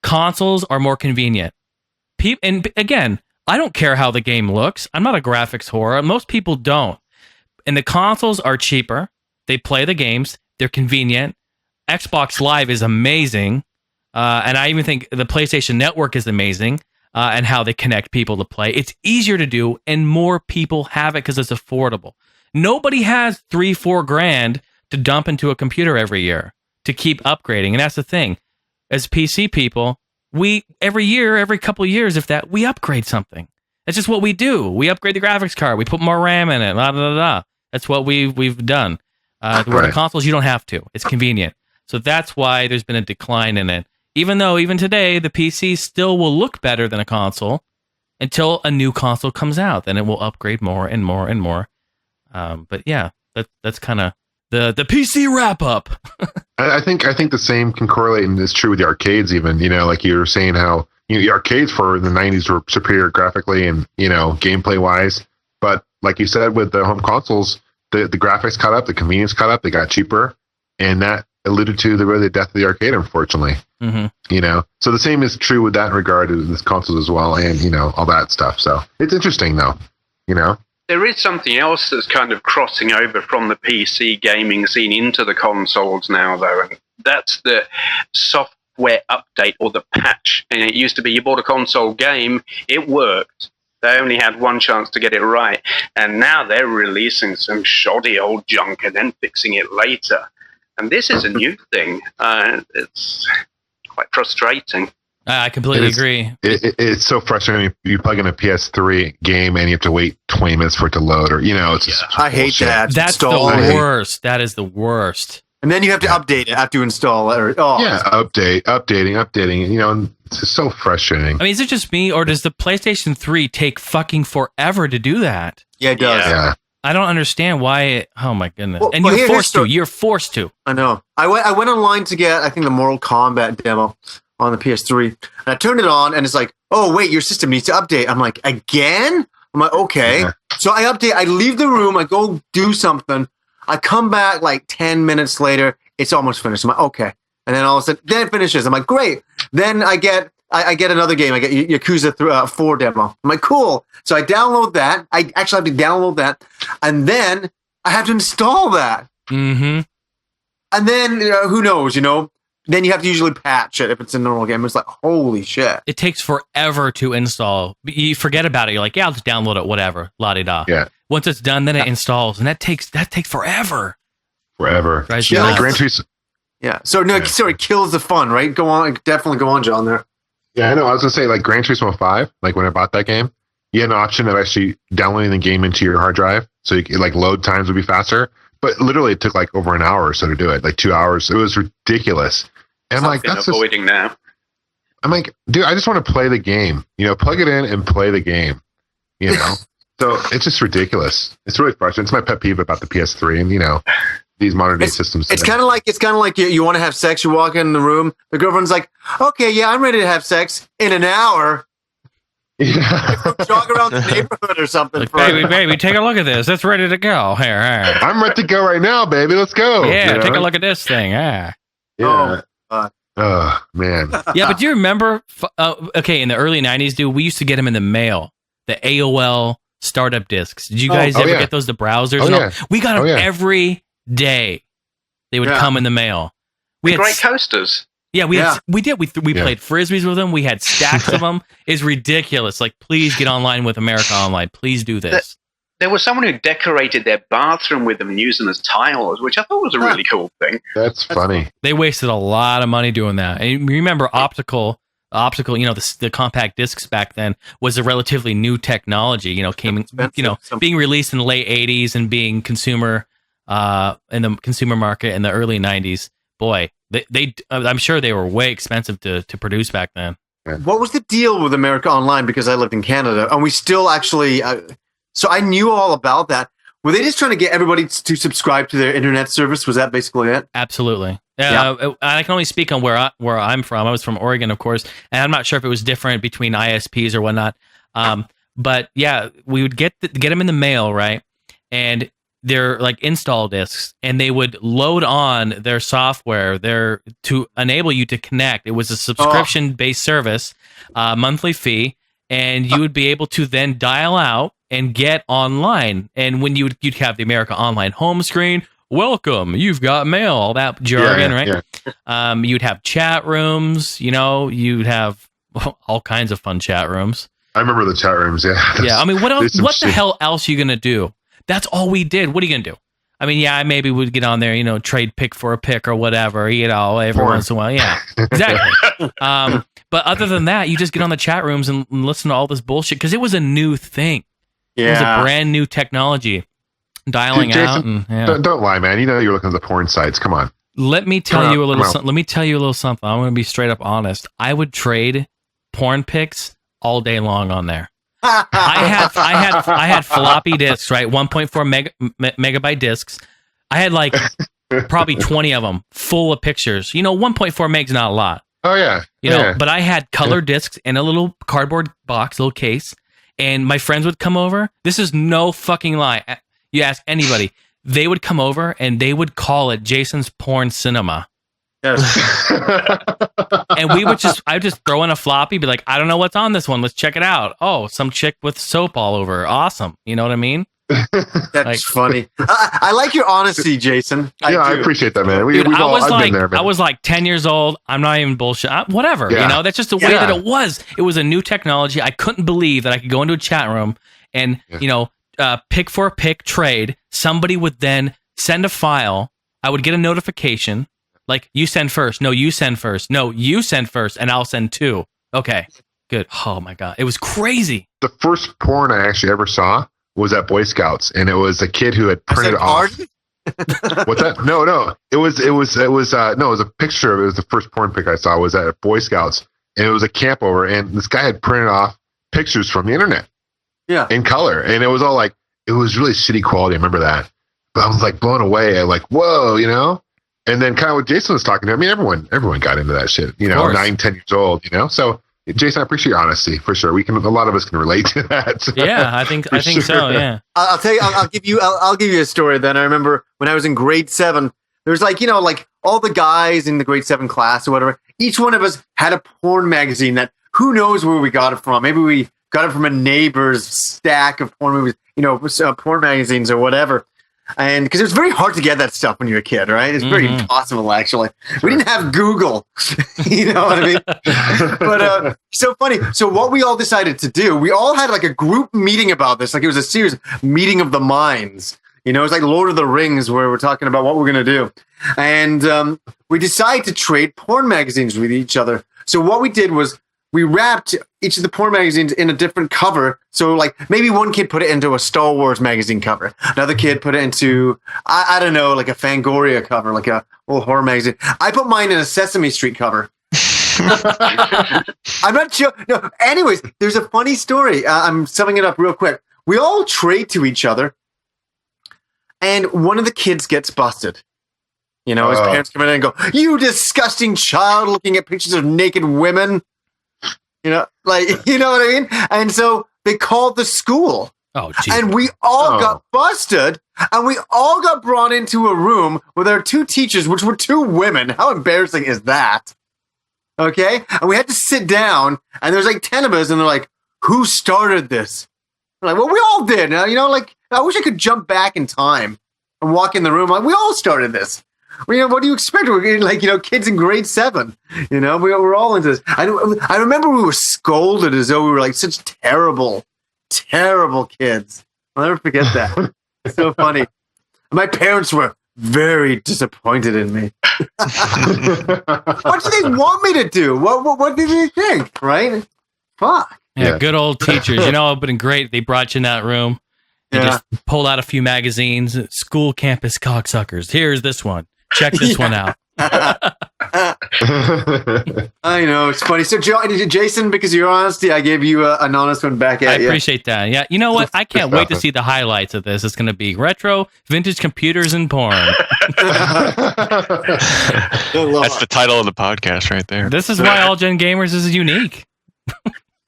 Consoles are more convenient. And again, I don't care how the game looks. I'm not a graphics whore. Most people don't. And the consoles are cheaper. They play the games. They're convenient. Xbox Live is amazing. And I even think the PlayStation Network is amazing. And how they connect people to play. It's easier to do, and more people have it because it's affordable. Nobody has $3-4 grand to dump into a computer every year to keep upgrading. And that's the thing. As PC people, we every couple of years, we upgrade something. That's just what we do. We upgrade the graphics card. We put more RAM in it. Blah, blah, blah. That's what we've done. Where the consoles, you don't have to. It's convenient. So that's why there's been a decline in it. Even though even today, the PC still will look better than a console until a new console comes out. Then it will upgrade more and more and more. But yeah, that's kind of the PC wrap up. I think the same can correlate, and it's true with the arcades. Even like you were saying how the arcades for the 90s were superior graphically and gameplay wise, but like you said with the home consoles, the graphics caught up, the convenience caught up, they got cheaper, and that alluded to the death of the arcade, unfortunately. Mm-hmm. So the same is true with that in regard to this consoles as well, and all that stuff. So it's interesting though. There is something else that's kind of crossing over from the PC gaming scene into the consoles now, though, and that's the software update or the patch. And it used to be you bought a console game, it worked. They only had one chance to get it right. And now they're releasing some shoddy old junk and then fixing it later. And this is a new thing. It's quite frustrating. I completely agree. It's so frustrating. You plug in a PS3 game and you have to wait 20 minutes for it to load, or it's just I hate that. That's the worst. That is the worst. And then you have to update it after you install it. Updating. And it's just so frustrating. I mean, is it just me, or does the PlayStation 3 take fucking forever to do that? Yeah, it does. Yeah. I don't understand why. Oh my goodness! Well, and you're forced to. You're forced to. I know. I went online to get, I think, the Mortal Kombat demo on the PS3, and I turned it on, and it's like, oh wait, your system needs to update. I'm like, again? I'm like, okay. Yeah. So I update. I leave the room. I go do something. I come back like 10 minutes later. It's almost finished. I'm like, okay. And then all of a sudden, then it finishes. I'm like, great. Then I get another game. I get Yakuza 4 demo. I'm like, cool. So I download that. I actually have to download that. And then I have to install that. Mm-hmm. And then who knows? Then you have to usually patch it if it's a normal game. It's like, holy shit! It takes forever to install. You forget about it. You're like, yeah, I'll just download it. Whatever, la di da. Yeah. Once it's done, then it installs, and that takes forever. Forever. Right? Yeah, like Gran Turismo. Yeah. So no, sorry, kills the fun, right? Go on, definitely go on, John. There. Yeah, I know. I was gonna say like Gran Turismo 5. Like when I bought that game, you had an option of actually downloading the game into your hard drive, so like load times would be faster. But literally, it took like over an hour or so to do it. Like 2 hours. It was ridiculous. And like that's avoiding now. I'm like, dude, I just want to play the game. Plug it in and play the game. So it's just ridiculous. It's really frustrating. It's my pet peeve about the PS3 and these modern day systems. It's kind of like you want to have sex. You walk in the room, the girlfriend's like, "Okay, yeah, I'm ready to have sex in an hour." Yeah. Jog around the neighborhood or something. Like, baby, take a look at this. It's ready to go. Here. I'm ready to go right now, baby. Let's go. Yeah, take a look at this thing. Yeah. Oh, man. Yeah, but do you remember? Okay, in the early '90s, dude, we used to get them in the mail. The AOL startup discs. Did you guys ever get those? The browsers. We got them every day. They would come in the mail. We had great coasters. Yeah, we did. We played frisbees with them. We had stacks of them. It's ridiculous. Like, please get online with America Online. Please do this. There was someone who decorated their bathroom with them and used them as tiles, which I thought was a really cool thing. That's funny. They wasted a lot of money doing that. And remember, optical, the compact discs back then was a relatively new technology. Being released in the late '80s and being consumer in the consumer market in the early '90s. Boy, I'm sure they were way expensive to produce back then. What was the deal with America Online? Because I lived in Canada, and we still actually. So I knew all about that. Were they just trying to get everybody to subscribe to their internet service? Was that basically it? Absolutely. I can only speak on where I'm from. I was from Oregon, of course, and I'm not sure if it was different between ISPs or whatnot. But yeah, we would get them in the mail, right? And they're like install discs, and they would load on their software there to enable you to connect. It was a subscription-based service, monthly fee, and you would be able to then dial out and get online. And when you'd have the America Online home screen, welcome, you've got mail, all that jargon, right? Yeah. You'd have chat rooms, you'd have all kinds of fun chat rooms. I remember the chat rooms, yeah. Yeah, I mean, what the hell else are you going to do? That's all we did. What are you going to do? I mean, yeah, maybe we'd get on there, trade pick for a pick or whatever, every once in a while. Yeah, exactly. But other than that, you just get on the chat rooms and listen to all this bullshit because it was a new thing. Yeah. It was a brand new technology. Dialing Jason, out. Don't lie, man. You're looking at the porn sites. Come on. Let me tell you a little something. Let me tell you a little something. I'm going to be straight up honest. I would trade porn pics all day long on there. I had floppy disks, right? 1.4 megabyte disks. I had like probably 20 of them full of pictures. 1.4 meg's not a lot. Oh yeah. But I had color discs in a little cardboard box, little case, and my friends would come over. This is no fucking lie. You ask anybody, they would come over and they would call it Jason's Porn Cinema. Yes. And I'd just throw in a floppy, be like, I don't know what's on this one. Let's check it out. Oh, some chick with soap all over. Awesome. You know what I mean? That's funny. I like your honesty, Jason. I appreciate that, man. I was like 10 years old. I'm not even bullshit. Whatever. Yeah. That's just the way that it was. It was a new technology. I couldn't believe that I could go into a chat room and, pick for a pick trade. Somebody would then send a file. I would get a notification. Like, you send first. No, you send first. No, you send first, and I'll send two. Okay, good. Oh, my God. It was crazy. The first porn I actually ever saw was at Boy Scouts, and it was a kid who had printed off. What's that? No. It was a picture. It was the first porn pic I saw was at Boy Scouts, and it was a camp over, and this guy had printed off pictures from the internet. Yeah. In color, and it was all like, it was really shitty quality. I remember that. But I was like blown away. I'm like, whoa, And then kind of what Jason was talking to, I mean, everyone got into that shit, 9, 10 years old, So, Jason, I appreciate your honesty for sure. A lot of us can relate to that. Yeah, I think so. Yeah. I'll tell you, I'll give you a story then. I remember when I was in grade 7, there was like all the guys in the grade 7 class or whatever, each one of us had a porn magazine that who knows where we got it from. Maybe we got it from a neighbor's stack of porn movies, porn magazines or whatever. And because it was very hard to get that stuff when you're a kid, right? It's very impossible, actually. We didn't have Google, you know what I mean? But so funny. So what we all decided to do, we all had like a group meeting about this. Like it was a serious meeting of the minds. You know, it's like Lord of the Rings where we're talking about what we're going to do. And we decided to trade porn magazines with each other. So what we did was we wrapped each of the porn magazines in a different cover. So like maybe one kid put it into a Star Wars magazine cover. Another kid put it into, I don't know, like a Fangoria cover, like a old horror magazine. I put mine in a Sesame Street cover. I'm not sure. No, anyways, there's a funny story. I'm summing it up real quick. We all trade to each other. And one of the kids gets busted. You know, his parents come in and go, "You disgusting child looking at pictures of naked women." You know, like, you know what I mean? And so they called the school. Oh, geez. And we all got busted, and we all got brought into a room with our two teachers, which were two women. How embarrassing is that? Okay? And we had to sit down, and there's like 10 of us, and they're like, "Who started this?" We're like, well, we all did. You know, like, I wish I could jump back in time and walk in the room. Like, we all started this. Well, you know, what do you expect? We're like, you know, kids in grade 7. You know, we're all into this. I remember we were scolded as though we were like such terrible kids. I'll never forget that. It's so funny. My parents were very disappointed in me. What did they want me to do? What did they think? Right? Fuck. Yeah, good old teachers. You know, it would have been great. They brought you in that room. They just pulled out a few magazines. School campus cocksuckers. Here's this one. Check this one out. I know, it's funny. So, Jason, because of your honesty, I gave you an honest one back at you. I appreciate that. Yeah, you know what? I can't wait to see the highlights of this. It's going to be retro, vintage computers, and porn. That's the title of the podcast right there. This is why All Gen Gamers is unique.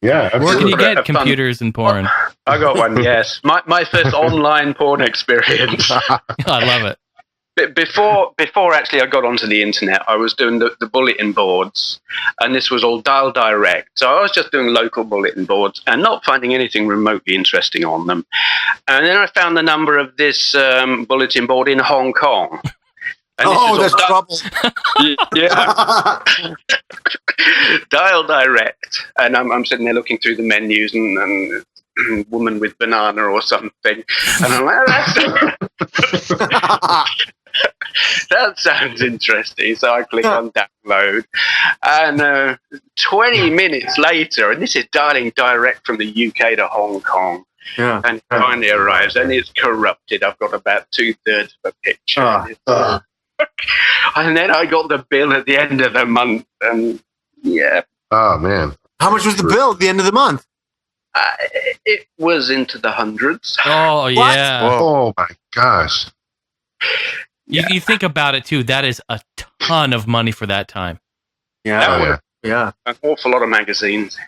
Yeah, absolutely. Where can you get computers and porn? I got one, yes. My first online porn experience. I love it. Before actually I got onto the internet, I was doing the bulletin boards, and this was all dial direct. So I was just doing local bulletin boards and not finding anything remotely interesting on them. And then I found the number of this bulletin board in Hong Kong. And there's trouble. Yeah. Dial direct. And I'm sitting there looking through the menus and woman with banana or something. And I'm like, that sounds interesting. So I click on download. And 20 minutes later, and this is dialing direct from the UK to Hong Kong. Yeah. And it finally arrives, and it's corrupted. I've got about 2/3 of a picture. And then I got the bill at the end of the month, and yeah. Oh, man. How much was the bill at the end of the month? It was into the hundreds. Oh, yeah. Oh, my gosh. You think about it, too. That is a ton of money for that time. Yeah. An awful lot of magazines.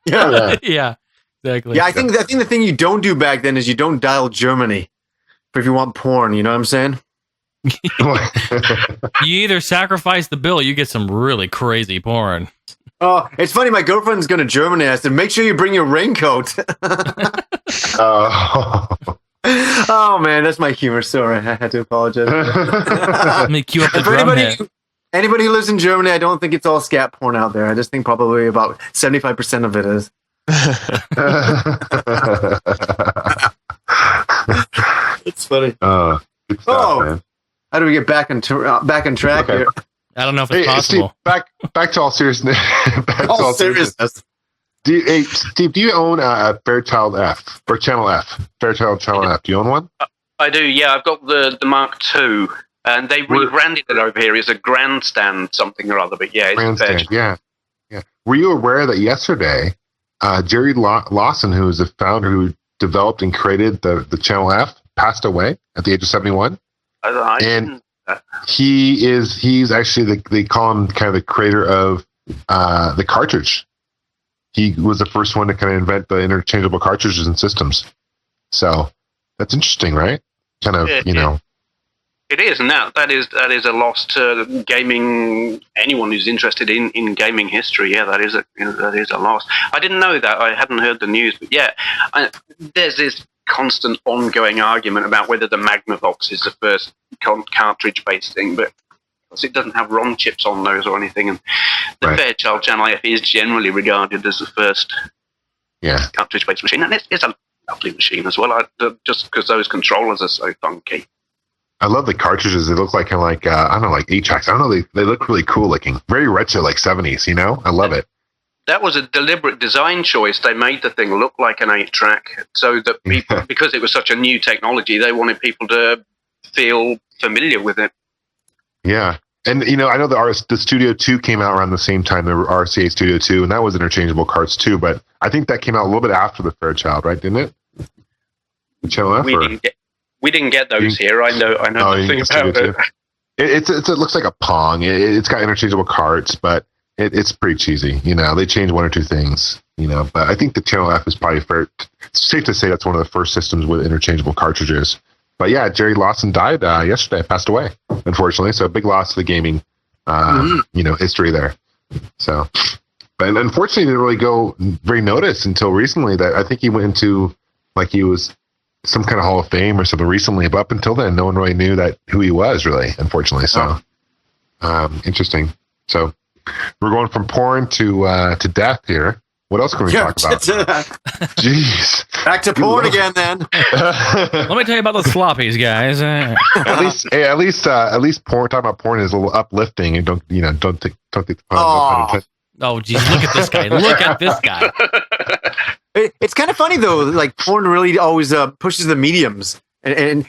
Yeah. Yeah, exactly. Yeah, I think the thing you don't do back then is you don't dial Germany if you want porn. You know what I'm saying? You either sacrifice the bill or you get some really crazy porn. Oh, it's funny. My girlfriend's going to Germany. I said, make sure you bring your raincoat. Oh, man, that's my humor. Sorry, I had to apologize. Let me cue up the for drum hit. Anybody who lives in Germany, I don't think it's all scat porn out there. I just think probably about 75% of it is. It's funny. Good stuff, man. How do we get back on track here? I don't know if it's possible. Steve, back to all seriousness. All seriousness. Steve, do you own a Fairchild F or Channel F? Fairchild Channel F. Do you own one? I do. Yeah, I've got the Mark II, and they rebranded it over here as a Grandstand something or other. But yeah, it's Grandstand. Yeah. Were you aware that yesterday, Jerry Lawson, who is the founder who developed and created the Channel F, passed away at the age of 71? And he's actually they call him kind of the creator of the cartridge. He was the first one to kind of invent the interchangeable cartridges and systems. So that's interesting, right? Kind of, you know. It is, and that is a loss to gaming. Anyone who's interested in gaming history, yeah, that is a loss. I didn't know that. I hadn't heard the news, but yeah, there's this constant ongoing argument about whether the Magnavox is the first cartridge-based thing, but because it doesn't have ROM chips on those or anything, and the Fairchild Channel F is generally regarded as the first cartridge-based machine, and it's a lovely machine as well. Just because those controllers are so funky. I love the cartridges. They look like kind of like I don't know, like 8-tracks. I don't know. They look really cool looking, very retro, like 70s. You know, I love it. That was a deliberate design choice. They made the thing look like an 8-track so that people, because it was such a new technology, they wanted people to feel familiar with it. Yeah. And, you know, I know the Studio 2 came out around the same time, the RCA Studio 2, and that was interchangeable carts too, but I think that came out a little bit after the Fairchild, right? Didn't it? The Channel F? We didn't get those here. I know nothing about it. It looks like a Pong. It's got interchangeable carts, but it's pretty cheesy. You know, they changed one or two things, you know, but I think the Channel F is probably fair. It's safe to say that's one of the first systems with interchangeable cartridges. But yeah, Jerry Lawson died yesterday, passed away, unfortunately. So a big loss to the gaming, you know, history there. So, but unfortunately, it didn't really go very noticed until recently. That I think he went into like he was some kind of Hall of Fame or something recently. But up until then, no one really knew who he was, really, unfortunately. So, interesting. So, we're going from porn to death here. What else can we talk about? Jeez. Back to porn again, then. Let me tell you about the floppies, guys. At least porn. Talking about porn is a little uplifting, and don't take the pun. Oh, geez, look at this guy! Look at this guy. It's kind of funny though. Like porn really always pushes the mediums, and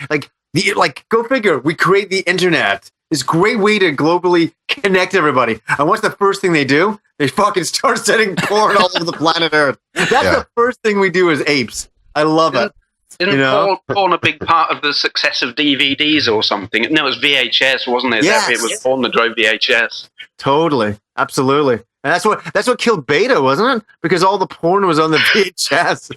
go figure. We create the internet. It's a great way to globally connect everybody. And what's the first thing they do? They fucking start setting porn all over the planet Earth. That's the first thing we do as apes. I love it. Isn't porn a big part of the success of DVDs or something? No, it was VHS, wasn't it? Yes. It was porn that drove VHS. Totally. Absolutely. And that's what killed Beta, wasn't it? Because all the porn was on the VHS.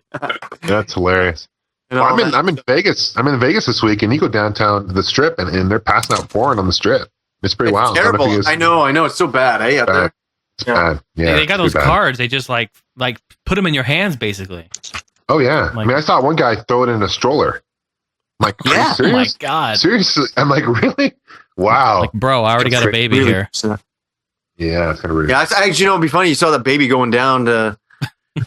That's hilarious. Well, I'm in Vegas. I'm in Vegas this week, and you go downtown to the Strip, and they're passing out porn on the Strip. It's pretty wild. Terrible. I know. It's so bad. Hey, out there. It's bad. Yeah, they got those cards. They just like put them in your hands, basically. Oh yeah. I mean, I saw one guy throw it in a stroller. I'm like, are you serious? Oh my god. Seriously? I'm like, really? Wow. Like, bro, I already got a baby here. Yeah, it's kind of weird. Yeah, it'd be funny. You saw that baby going down to.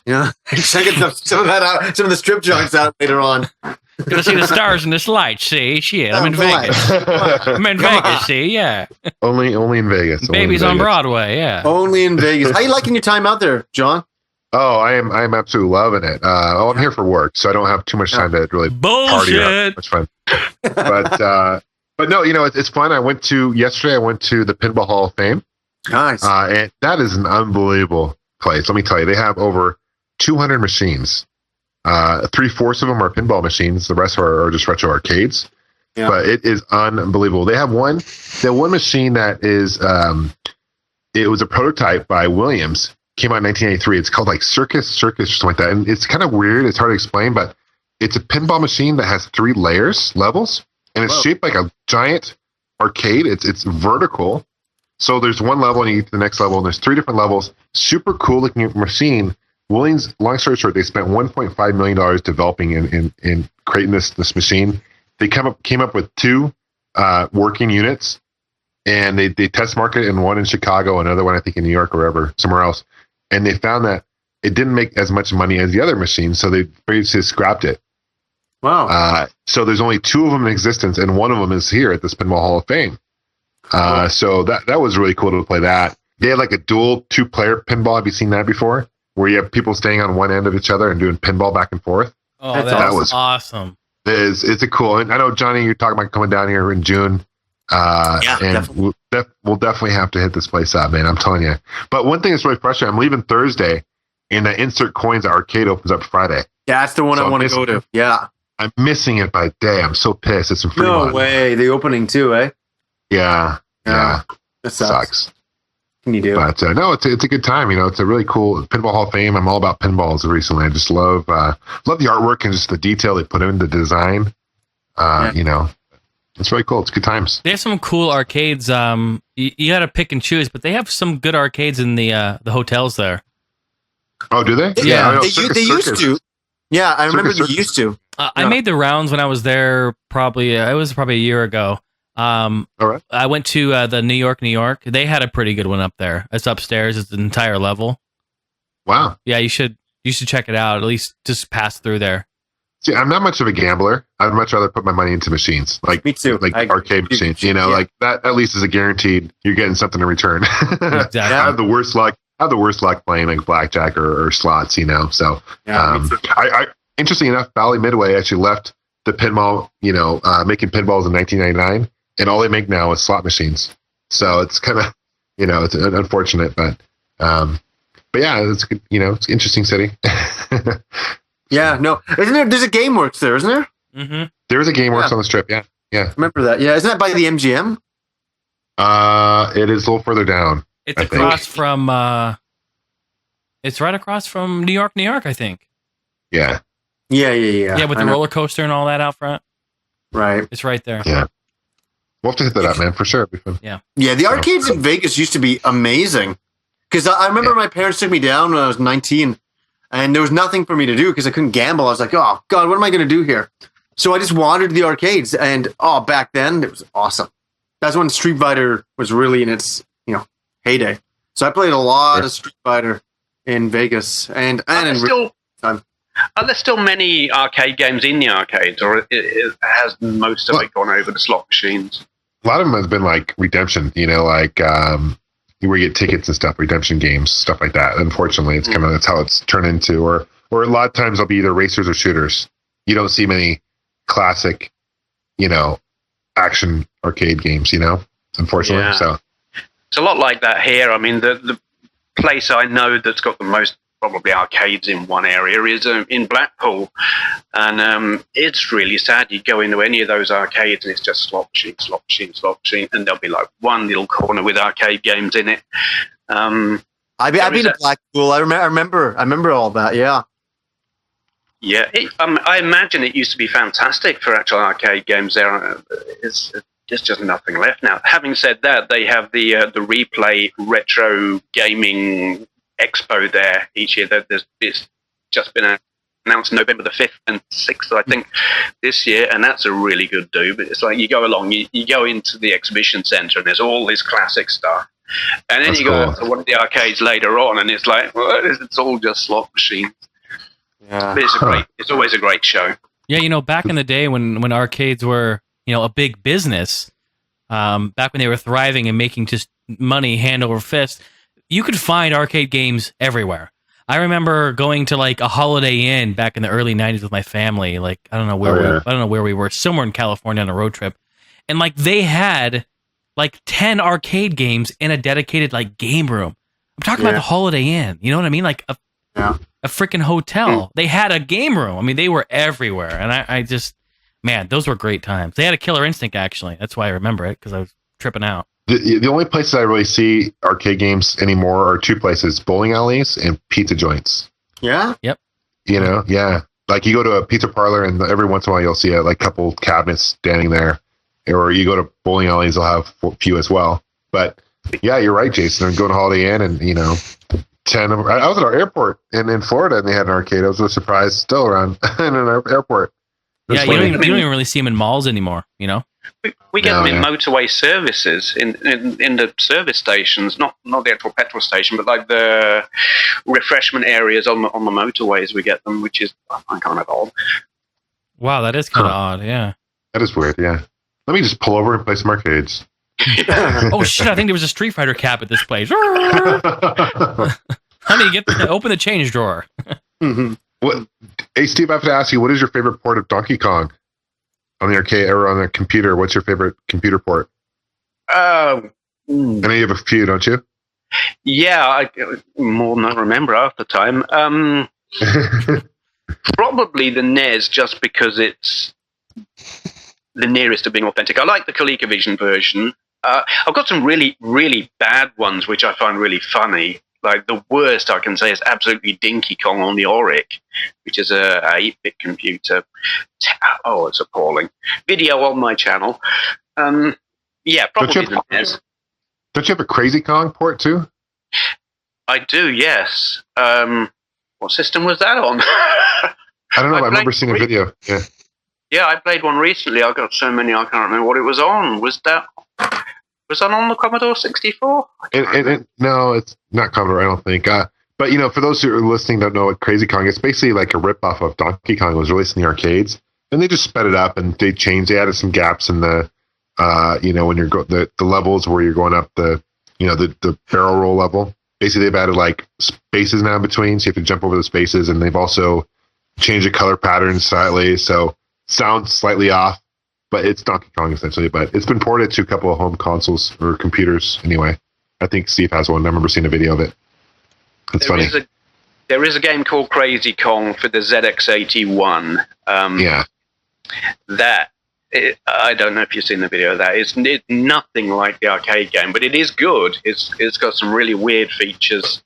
Checking some of that out, some of the strip joints out later on. Gonna see the stars in this light. See, shit, I'm in Vegas. I'm in Vegas. See, yeah. Only in Vegas. Babies on Broadway. Yeah. Only in Vegas. How you liking your time out there, John? Oh, I'm absolutely loving it. I'm here for work, so I don't have too much time to really party or much fun. But no, it's fun. Yesterday I went to the Pinball Hall of Fame. Nice. And that is an unbelievable place. Let me tell you, they have over 200 machines. 3/4 of them are pinball machines. The rest are just retro arcades. Yeah. But it is unbelievable. They have one machine that is, it was a prototype by Williams. Came out in 1983. It's called like Circus or something like that. And it's kind of weird. It's hard to explain, but it's a pinball machine that has 3 levels, and it's shaped like a giant arcade. It's vertical. So there's one level and you get to the next level, and there's 3 different levels. Super cool looking machine. Williams, long story short, they spent $1.5 million developing and creating this machine. They came up with 2 working units, and they test marketed in one in Chicago, another one I think in New York or wherever, somewhere else. And they found that it didn't make as much money as the other machines, so they basically scrapped it. Wow. So there's only 2 of them in existence, and one of them is here at the Pinball Hall of Fame. So that was really cool to play that. They had like a dual 2-player pinball. Have you seen that before? Where you have people staying on one end of each other and doing pinball back and forth. Oh, that was awesome. It's a cool. And I know, Johnny, you're talking about coming down here in June. And definitely. We'll definitely have to hit this place up, man. I'm telling you. But one thing that's really frustrating, I'm leaving Thursday, and the Insert Coins arcade opens up Friday. Yeah, that's the one I want to go to. Yeah. I'm missing it by a day. I'm so pissed. It's in Fremont. No way. The opening too, eh? Yeah. That sucks. Can you do? But no, it's a good time. It's a really cool Pinball Hall of Fame. I'm all about pinballs recently. I just love the artwork and just the detail they put into the design. It's really cool. It's good times. They have some cool arcades. You got to pick and choose, but they have some good arcades in the hotels there. Oh, do they? Yeah, they used to. Yeah, I remember they used to. I made the rounds when I was there. It was probably a year ago. All right. I went to the New York. They had a pretty good one up there. It's upstairs. It's an entire level. Wow. Yeah, you should check it out. At least just pass through there. See, I'm not much of a gambler. I'd much rather put my money into machines, like me too, like arcade machines. Like that. At least is a guaranteed. You're getting something in return. Exactly. I have the worst luck playing like blackjack or slots. So I interesting enough, Bally Midway actually left the pinball. Making pinballs in 1999, and all they make now is slot machines. So it's kind of it's unfortunate, but yeah, it's good. It's an interesting city. Yeah, no, isn't there? There's a GameWorks there, isn't there? Mm-hmm. There's a GameWorks on the Strip. Yeah. Remember that? Yeah, isn't that by the MGM? It is a little further down. It's across from. It's right across from New York, I think. Yeah. Yeah. Yeah, with the roller coaster and all that out front. Right. It's right there. Yeah. We'll have to hit that up, man, for sure. Yeah. Yeah, the arcades in Vegas used to be amazing. Because I remember my parents took me down when I was 19, and there was nothing for me to do because I couldn't gamble. I was like, oh, God, what am I going to do here? So I just wandered to the arcades, and back then, it was awesome. That's when Street Fighter was really in its heyday. So I played a lot of Street Fighter in Vegas. And Are there still many arcade games in the arcades, or has most of it gone over to slot machines? A lot of them has been like redemption, where you get tickets and stuff, redemption games, stuff like that. Unfortunately, it's that's how it's turned into. Or a lot of times they'll be either racers or shooters. You don't see many classic, action arcade games, unfortunately. Yeah. So it's a lot like that here. I mean, the place I know that's got the most probably arcades in one area is in Blackpool, and it's really sad. You go into any of those arcades and it's just slot machine, and there'll be like one little corner with arcade games in it. I've been to Blackpool. I remember all that. Yeah. Yeah, I imagine it used to be fantastic for actual arcade games there. There's just nothing left now. Having said that, they have the Replay Retro Gaming Expo there each year. It's just been announced November the 5th and 6th, I think, this year, and that's a really good do. But it's like you go along, you go into the exhibition centre, and there's all this classic stuff. And then go to one of the arcades later on, and it's like, well, it's all just slot machines. Yeah. But it's always a great show. Yeah, back in the day when arcades were, a big business, back when they were thriving and making just money hand over fist, you could find arcade games everywhere. I remember going to like a Holiday Inn back in the early 90s with my family. Like, I don't know where we were, somewhere in California on a road trip. And like they had like 10 arcade games in a dedicated like game room. I'm talking about the Holiday Inn. You know what I mean? Like a freaking hotel. They had a game room. I mean, they were everywhere. And I just, man, those were great times. They had a Killer Instinct, actually. That's why I remember it, because I was tripping out. The only places I really see arcade games anymore are two places: bowling alleys and pizza joints. Yeah? Yep. Yeah. Like you go to a pizza parlor and every once in a while you'll see a couple cabinets standing there. Or you go to bowling alleys, they'll have a few as well. But yeah, you're right, Jason. I'm going to Holiday Inn and, 10 of them. I was at our airport in Florida and they had an arcade. I was really surprised still around in an airport. Yeah, you don't even really see them in malls anymore, We get them in motorway services, in the service stations, not the actual petrol station, but like the refreshment areas on the motorways. We get them, which is kind of odd. Wow, that is kind of odd. Yeah, that is weird. Yeah, let me just pull over and play some arcades. Oh shit! I think there was a Street Fighter cap at this place. Honey, open the change drawer. Mm-hmm. What? Hey, Steve, I have to ask you, what is your favorite port of Donkey Kong on the arcade or on the computer? What's your favorite computer port? I know you have a few, don't you? Yeah, more than I remember half the time. Probably the NES, just because it's the nearest to being authentic. I like the ColecoVision version. I've got some really, really bad ones, which I find really funny. Like the worst I can say is absolutely Dinky Kong on the Auric, which is a 8-bit computer. Oh, it's appalling. Video on my channel. Yeah, probably the NES. Don't you have a Crazy Kong port too? I do, yes. What system was that on? I don't know. I remember seeing a video. Yeah. Yeah, I played one recently. I got so many I can't remember what it was on. Was that on the Commodore 64? No, it's not Commodore. I don't think. But for those who are listening, don't know what Crazy Kong. It's basically like a ripoff of Donkey Kong. It was released in the arcades, and they just sped it up and they changed. They added some gaps in the, when you're the levels where you're going up the barrel roll level. Basically, they've added like spaces now in between, so you have to jump over the spaces, and they've also changed the color pattern slightly, so sounds slightly off, but it's Donkey Kong essentially. But it's been ported to a couple of home consoles or computers anyway. I think Steve has one. I remember seeing a video of it. It's funny. There is a game called Crazy Kong for the ZX81. I don't know if you've seen the video of that. It's nothing like the arcade game, but it is good. It's got some really weird features.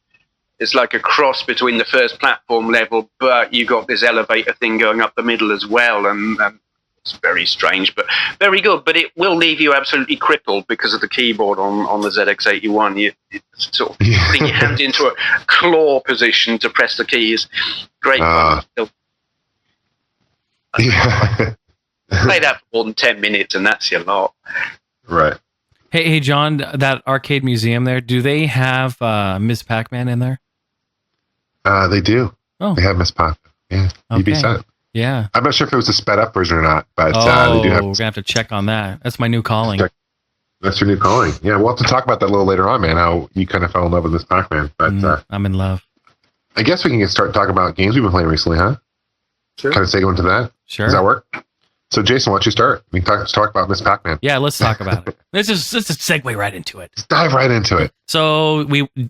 It's like a cross between the first platform level, but you got this elevator thing going up the middle as well, and it's very strange, but very good. But it will leave you absolutely crippled because of the keyboard on the ZX81. You sort of putting your hand into a claw position to press the keys. Great fun. Play that for more than 10 minutes, and that's your lot. Right. Hey, John, that arcade museum there, do they have Ms. Pac-Man in there? They do. Oh. They have Ms. Pac. Yeah. You'd be set. Yeah. I'm not sure if it was a sped up version or not, but they do have. We're going to have to check on that. That's my new calling. That's your new calling. Yeah, we'll have to talk about that a little later on, man, how you kind of fell in love with Ms. Pac-Man. But I'm in love. I guess we can start talking about games we've been playing recently, huh? Sure. Kind of segue into that? Sure. Does that work? So, Jason, why don't you start? We can talk about Ms. Pac-Man. Yeah, let's talk about it. Let's just segue right into it. Let's dive right into it. So,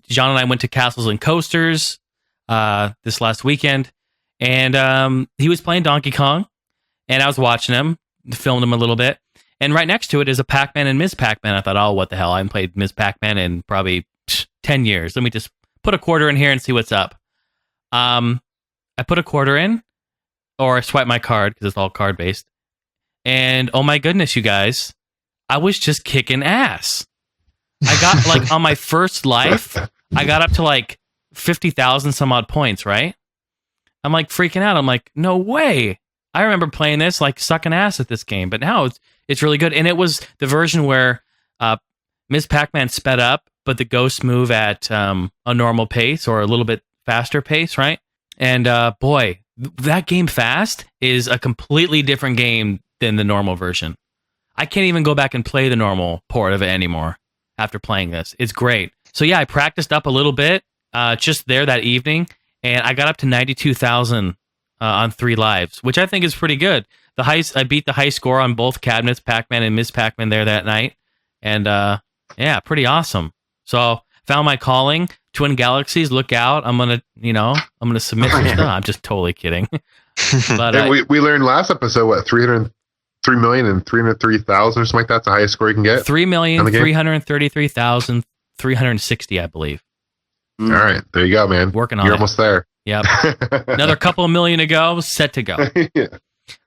John and I went to Castles and Coasters this last weekend, and he was playing Donkey Kong, and I was watching him, filmed him a little bit, and right next to it is a Pac-Man and Ms. Pac-Man. I thought, oh, what the hell? I haven't played Ms. Pac-Man in probably 10 years. Let me just put a quarter in here and see what's up. I put a quarter in, or I swipe my card, because it's all card-based. And oh my goodness, you guys, I was just kicking ass. I got like on my first life, I got up to like 50,000 some odd points, right? I'm like freaking out. I'm like, no way. I remember playing this, like sucking ass at this game, but now it's really good. And it was the version where Ms. Pac-Man sped up, but the ghosts move at a normal pace or a little bit faster pace, right? And boy, that game Fast is a completely different game than the normal version. I can't even go back and play the normal port of it anymore after playing this. It's great. So yeah, I practiced up a little bit just there that evening, and I got up to 92,000 on 3 lives, which I think is pretty good. I beat the high score on both cabinets, Pac-Man and Ms. Pac-Man there that night, and yeah, pretty awesome. So found my calling. Twin Galaxies, look out! I'm gonna submit some stuff. I'm just totally kidding. But we learned last episode what 3,303,303,000 or something like that's the highest score you can get. 3,333,360, I believe. All right, there you go, man. Working on You're it. almost there. Yep. Another couple of million to go, set to go. Yeah.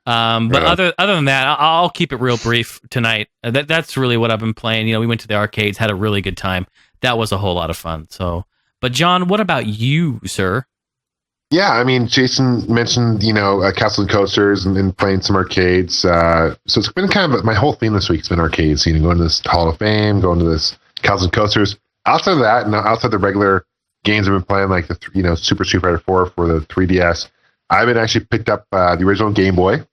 But other than that, I'll keep it real brief tonight. That's really what I've been playing. We went to the arcades, had a really good time. That was a whole lot of fun. So, but John, what about you, sir? Yeah, I mean, Jason mentioned, Castle and Coasters and playing some arcades. So it's been kind of my whole theme this week's been arcades. Going to this Hall of Fame, going to this Castle and Coasters. Outside of that, and outside the regular games I've been playing, like the Super Street Fighter 4 for the 3DS, I've been actually picked up the original Game Boy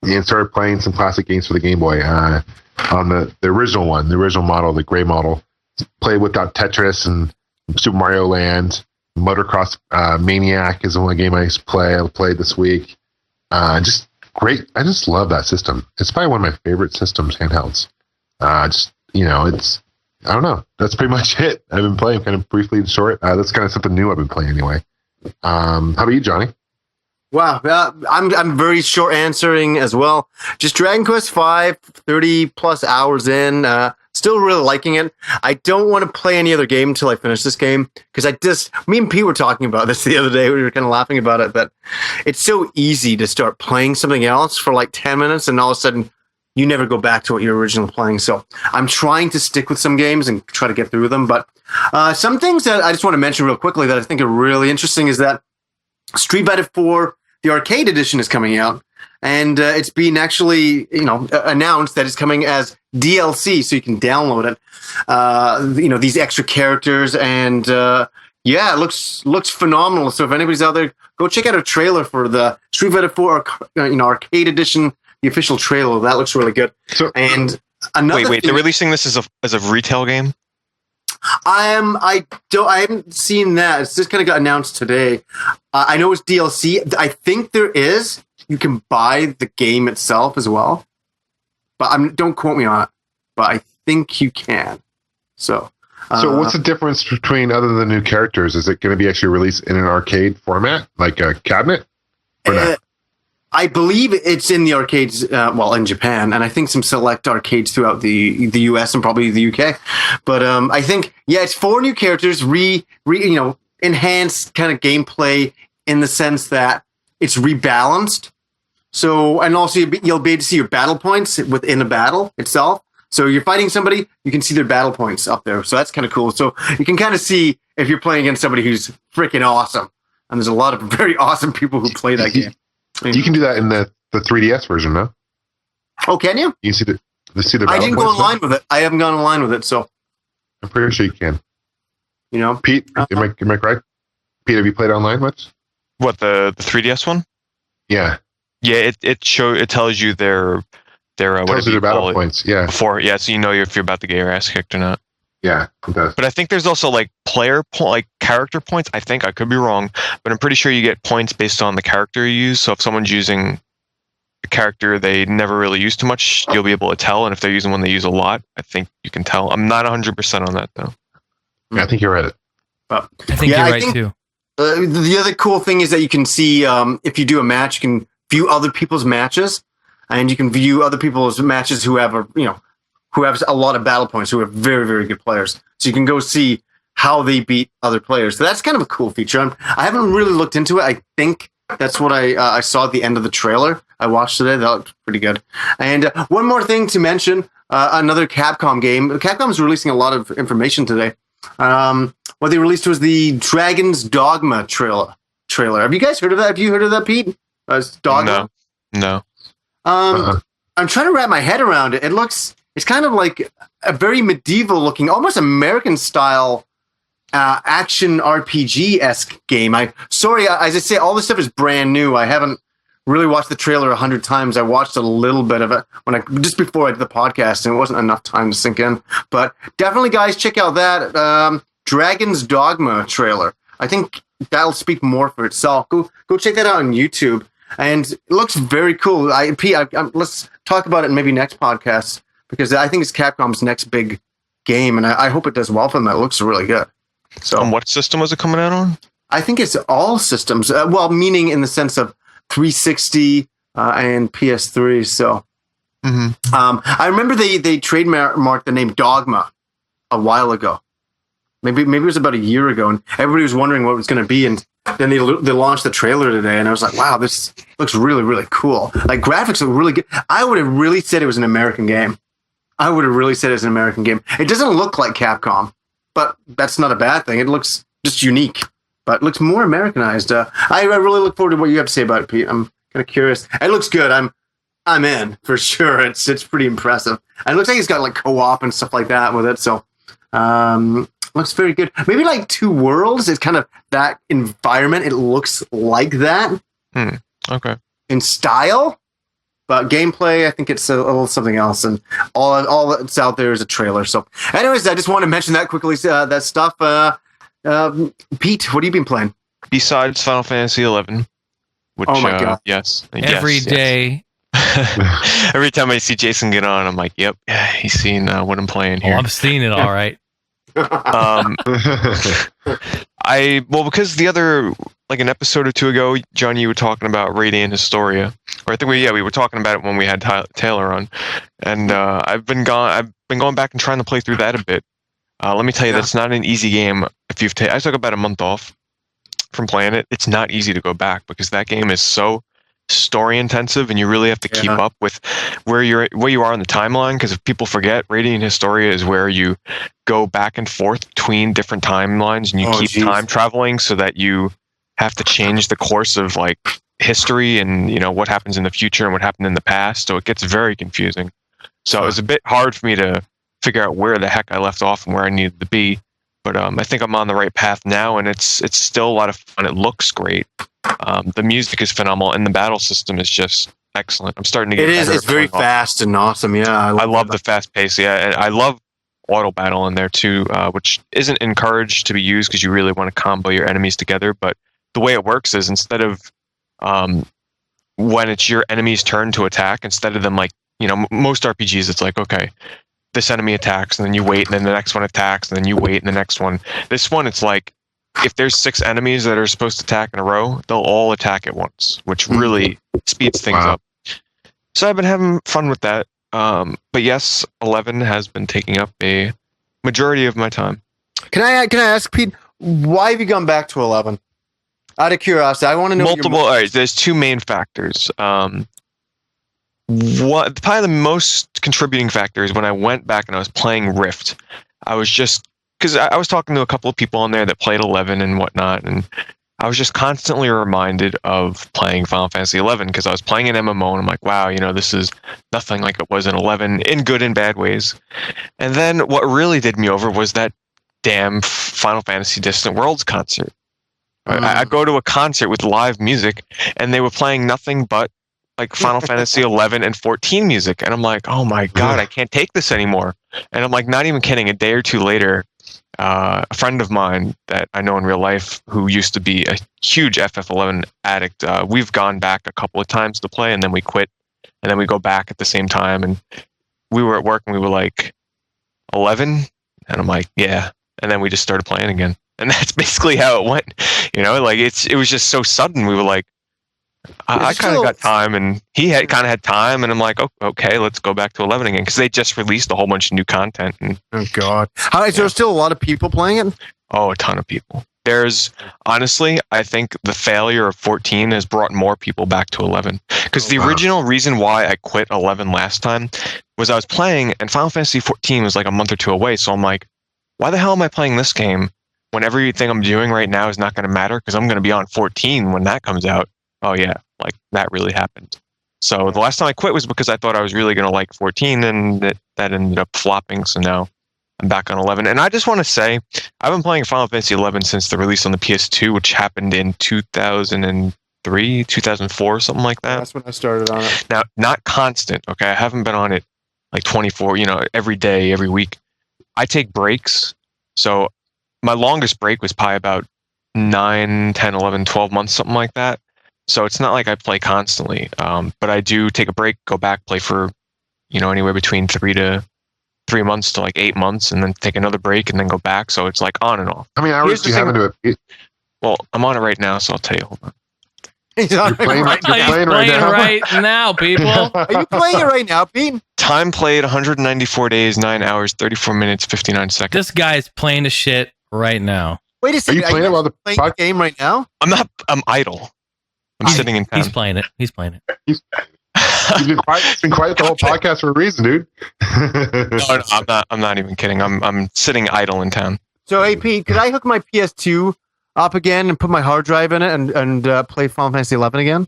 and started playing some classic games for the Game Boy on the original one, the original model, the gray model. Played with Tetris and Super Mario Land. Motocross Maniac is the one game I used to play. I played this week. Just great. I just love that system. It's probably one of my favorite systems, handhelds. It's, I don't know. That's pretty much it. I've been playing kind of briefly and short. That's kind of something new I've been playing anyway. How about you, Johnny? Wow. I'm very short answering as well. Just Dragon Quest V, 30 plus hours in. Still really liking it. I don't want to play any other game until I finish this game, because me and Pete were talking about this the other day. We were kind of laughing about it, but it's so easy to start playing something else for like 10 minutes and all of a sudden you never go back to what you were originally playing. So I'm trying to stick with some games and try to get through them. But some things that I just want to mention real quickly that I think are really interesting is that Street Fighter 4 the arcade edition is coming out, and it's been actually announced that it's coming as DLC, so you can download it. These extra characters, and it looks phenomenal. So if anybody's out there, go check out a trailer for the Street Fighter 4 arcade edition, the official trailer. That looks really good. So, and wait, they're releasing this as a retail game? I haven't seen that. It's just kind of got announced today. I know it's DLC. I think you can buy the game itself as well, but don't quote me on it. But I think you can. So what's the difference between, other than new characters? Is it going to be actually released in an arcade format, like a cabinet, or not? I believe it's in the arcades, in Japan, and I think some select arcades throughout the US and probably the UK. But I think, it's 4 new characters, enhanced kind of gameplay in the sense that it's rebalanced. So, and also you'll be able to see your battle points within a battle itself. So you're fighting somebody, you can see their battle points up there. So that's kind of cool. So you can kind of see if you're playing against somebody who's freaking awesome. And there's a lot of very awesome people who play that game. You can do that in the 3DS version, no? Oh, can you? You can see the I didn't go online with it. I haven't gone online with it, so I'm pretty sure you can. Pete, am I correct? Pete, have you played online much? What, the 3DS one? Yeah. Yeah, it tells you their tells you their battle points. Yeah. Before, so you know if you're about to get your ass kicked or not. Yeah, it does. But I think there's also character points. I think I could be wrong, but I'm pretty sure you get points based on the character you use. So if someone's using a character they never really use too much, you'll be able to tell. And if they're using one they use a lot, I think you can tell. I'm not 100% on that though. Yeah, I think you're right. I think you're right too. The other cool thing is that you can see if you do a match, you can view other people's matches, and you can view other people's matches who have a lot of battle points, who are very, very good players. So you can go see how they beat other players. So that's kind of a cool feature. I haven't really looked into it. I think that's what I saw at the end of the trailer I watched today. That looked pretty good. And one more thing to mention, another Capcom game. Capcom is releasing a lot of information today. What they released was the Dragon's Dogma trailer. Have you guys heard of that? Have you heard of that, Pete? Dogma? No. I'm trying to wrap my head around it. It's kind of like a very medieval looking, almost American style action RPG-esque game. As I say, all this stuff is brand new. I haven't really watched the trailer 100 times. I watched a little bit of it just before I did the podcast, and it wasn't enough time to sink in. But definitely, guys, check out that Dragon's Dogma trailer. I think that'll speak more for itself. Go check that out on YouTube. And it looks very cool. Pete, let's talk about it in maybe next podcast, because I think it's Capcom's next big game, and I hope it does well for them. It looks really good. So, on what system was it coming out on? I think it's all systems. Meaning in the sense of 360 and PS3. So, I remember they trademarked the name Dogma a while ago. Maybe it was about a year ago, and everybody was wondering what it was going to be, and then they launched the trailer today, and I was like, wow, this looks really, really cool. Like, graphics look really good. I would have really said it was an American game. It doesn't look like Capcom, but that's not a bad thing. It looks just unique, but it looks more Americanized. I really look forward to what you have to say about it, Pete. I'm kind of curious. It looks good. I'm in for sure. It's pretty impressive. And it looks like it's got like co-op and stuff like that with it. So, looks very good. Maybe like Two Worlds is kind of that environment. It looks like that. Okay. In style, but gameplay, I think it's a little something else. And all that's out there is a trailer. So, anyways, I just want to mention that quickly. That stuff. Pete, what have you been playing? Besides Final Fantasy 11, which oh my God. yes, every day. Every time I see Jason get on, I'm like, yep, he's seen what I'm playing here. I'm seeing it all right. Because the other, like an episode or two ago, John, you were talking about Radiant Historia, or I think we were talking about it when we had Taylor on, and I've been going back and trying to play through that a bit. Let me tell you, that's not an easy game. I took about a month off from playing it. It's not easy to go back because that game is so story intensive, and you really have to keep up with where you are in the timeline, because if people forget, Radiant Historia is where you go back and forth between different timelines, and you keep time traveling so that you have to change the course of like history and what happens in the future and what happened in the past, so it gets very confusing. So it was a bit hard for me to figure out where the heck I left off and where I needed to be. But I think I'm on the right path now, and it's still a lot of fun. It looks great. The music is phenomenal, and the battle system is just excellent. I'm starting to get better. It's very fast and awesome. Yeah, I love the fast pace. Yeah, and I love auto battle in there too, which isn't encouraged to be used because you really want to combo your enemies together. But the way it works is instead of when it's your enemy's turn to attack, instead of them most RPGs, it's like, okay, this enemy attacks, and then you wait, and then the next one attacks, and then you wait, and the next one. This one, it's like, if there's 6 enemies that are supposed to attack in a row, they'll all attack at once, which really speeds things up. So I've been having fun with that. But yes, 11 has been taking up a majority of my time. Can I ask, Pete, why have you gone back to 11? Out of curiosity, I want to know. All right, there's 2 main factors. Probably the most contributing factor is when I went back and I was playing Rift. I was just, because I was talking to a couple of people on there that played 11 and whatnot, and I was just constantly reminded of playing Final Fantasy 11 because I was playing an MMO and I'm like, wow, this is nothing like it was in 11 in good and bad ways. And then what really did me over was that damn Final Fantasy Distant Worlds concert. I go to a concert with live music and they were playing nothing but like Final Fantasy 11 and 14 music. And I'm like, oh my God, I can't take this anymore. And I'm like, not even kidding. A day or two later, a friend of mine that I know in real life who used to be a huge FF11 addict, we've gone back a couple of times to play and then we quit and then we go back at the same time. And we were at work and we were like, 11? And I'm like, yeah. And then we just started playing again. And that's basically how it went. It was just so sudden. We were like, I kind of got time, and he kind of had time, and I'm like, oh, okay, let's go back to 11 again because they just released a whole bunch of new content. And, oh God, is there still a lot of people playing it? Oh, a ton of people. There's honestly, I think the failure of 14 has brought more people back to 11 because the original reason why I quit 11 last time was I was playing, and Final Fantasy 14 was like a month or two away, so I'm like, why the hell am I playing this game when everything I'm doing right now is not going to matter because I'm going to be on 14 when that comes out? Oh yeah, like that really happened. So the last time I quit was because I thought I was really going to like 14 and that ended up flopping. So now I'm back on 11. And I just want to say, I've been playing Final Fantasy 11 since the release on the PS2, which happened in 2003, 2004, something like that. That's when I started on it. Now, not constant, okay? I haven't been on it like 24, every day, every week. I take breaks. So my longest break was probably about 9, 10, 11, 12 months, something like that. So it's not like I play constantly, but I do take a break, go back, play for, anywhere between 3 months to like 8 months, and then take another break and then go back. So it's like on and off. How many hours do you have into it? Well, I'm on it right now, so I'll tell you. Hold on. You're playing right now, people. Are you playing it right now, Pete? Time played 194 days, 9 hours, 34 minutes, 59 seconds. This guy's playing the shit right now. Wait a second. Are you playing it while the game right now? I'm idle. I'm sitting in town. He's playing it. He's You've been quiet the whole podcast for a reason, dude. No, I'm not even kidding. I'm sitting idle in town. So, hey, Pete, could I hook my PS2 up again and put my hard drive in it and play Final Fantasy 11 again?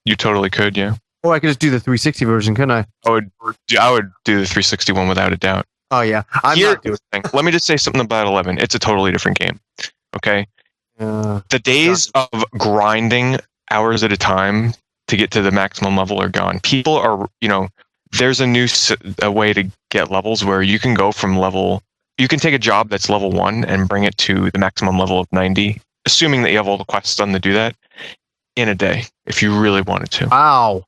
You totally could, yeah. Or I could just do the 360 version, couldn't I? I would do the 360 one without a doubt. Oh, yeah. Let me just say something about 11. It's a totally different game. Okay? The days of grinding hours at a time to get to the maximum level are gone. People are, there's a way to get levels where you can go from you can take a job that's level 1 and bring it to the maximum level of 90, assuming that you have all the quests done to do that, in a day, if you really wanted to. Wow.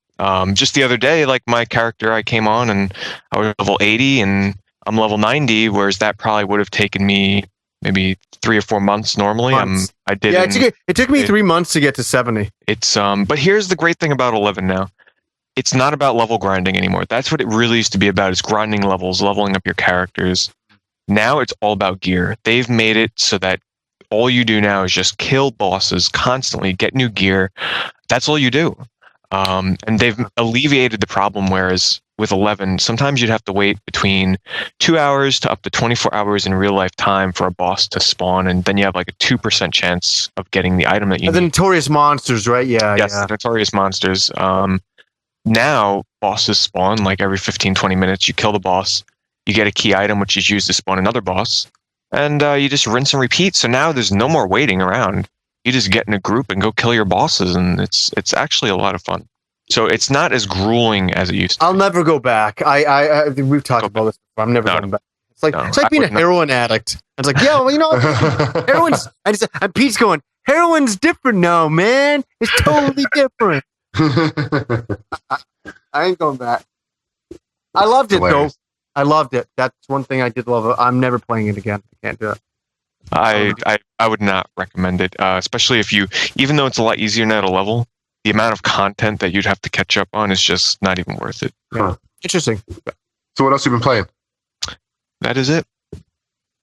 Just the other day, like my character, I came on and I was level 80 and I'm level 90, whereas that probably would have taken me maybe 3 or 4 months normally. I did. Yeah, it took me 3 months to get to 70. It's but here's the great thing about 11 now. It's not about level grinding anymore. That's what it really used to be about, is grinding levels, leveling up your characters. Now it's all about gear. They've made it so that all you do now is just kill bosses constantly, get new gear. That's all you do. And they've alleviated the problem, whereas with 11, sometimes you'd have to wait between 2 hours to up to 24 hours in real life time for a boss to spawn, and then you have like a 2% chance of getting the item that you need. The notorious monsters, right? Yeah. Yes, the notorious monsters. Now, bosses spawn like every 15, 20 minutes. You kill the boss, you get a key item, which is used to spawn another boss, and you just rinse and repeat. So now there's no more waiting around. You just get in a group and go kill your bosses, and it's actually a lot of fun. So it's not as grueling as it used to. I'll never go back. We've talked about this before. I'm never going back. It's like being a heroin addict. It's like, yeah, well, you know, heroin's. And Pete's going, heroin's different now, man. It's totally different. I ain't going back. I loved it though. I loved it. That's one thing I did love. I'm never playing it again. I can't do it. I would not recommend it, especially if you, even though it's a lot easier now to level, the amount of content that you'd have to catch up on is just not even worth it. Yeah. Interesting. So what else have you been playing? That is it.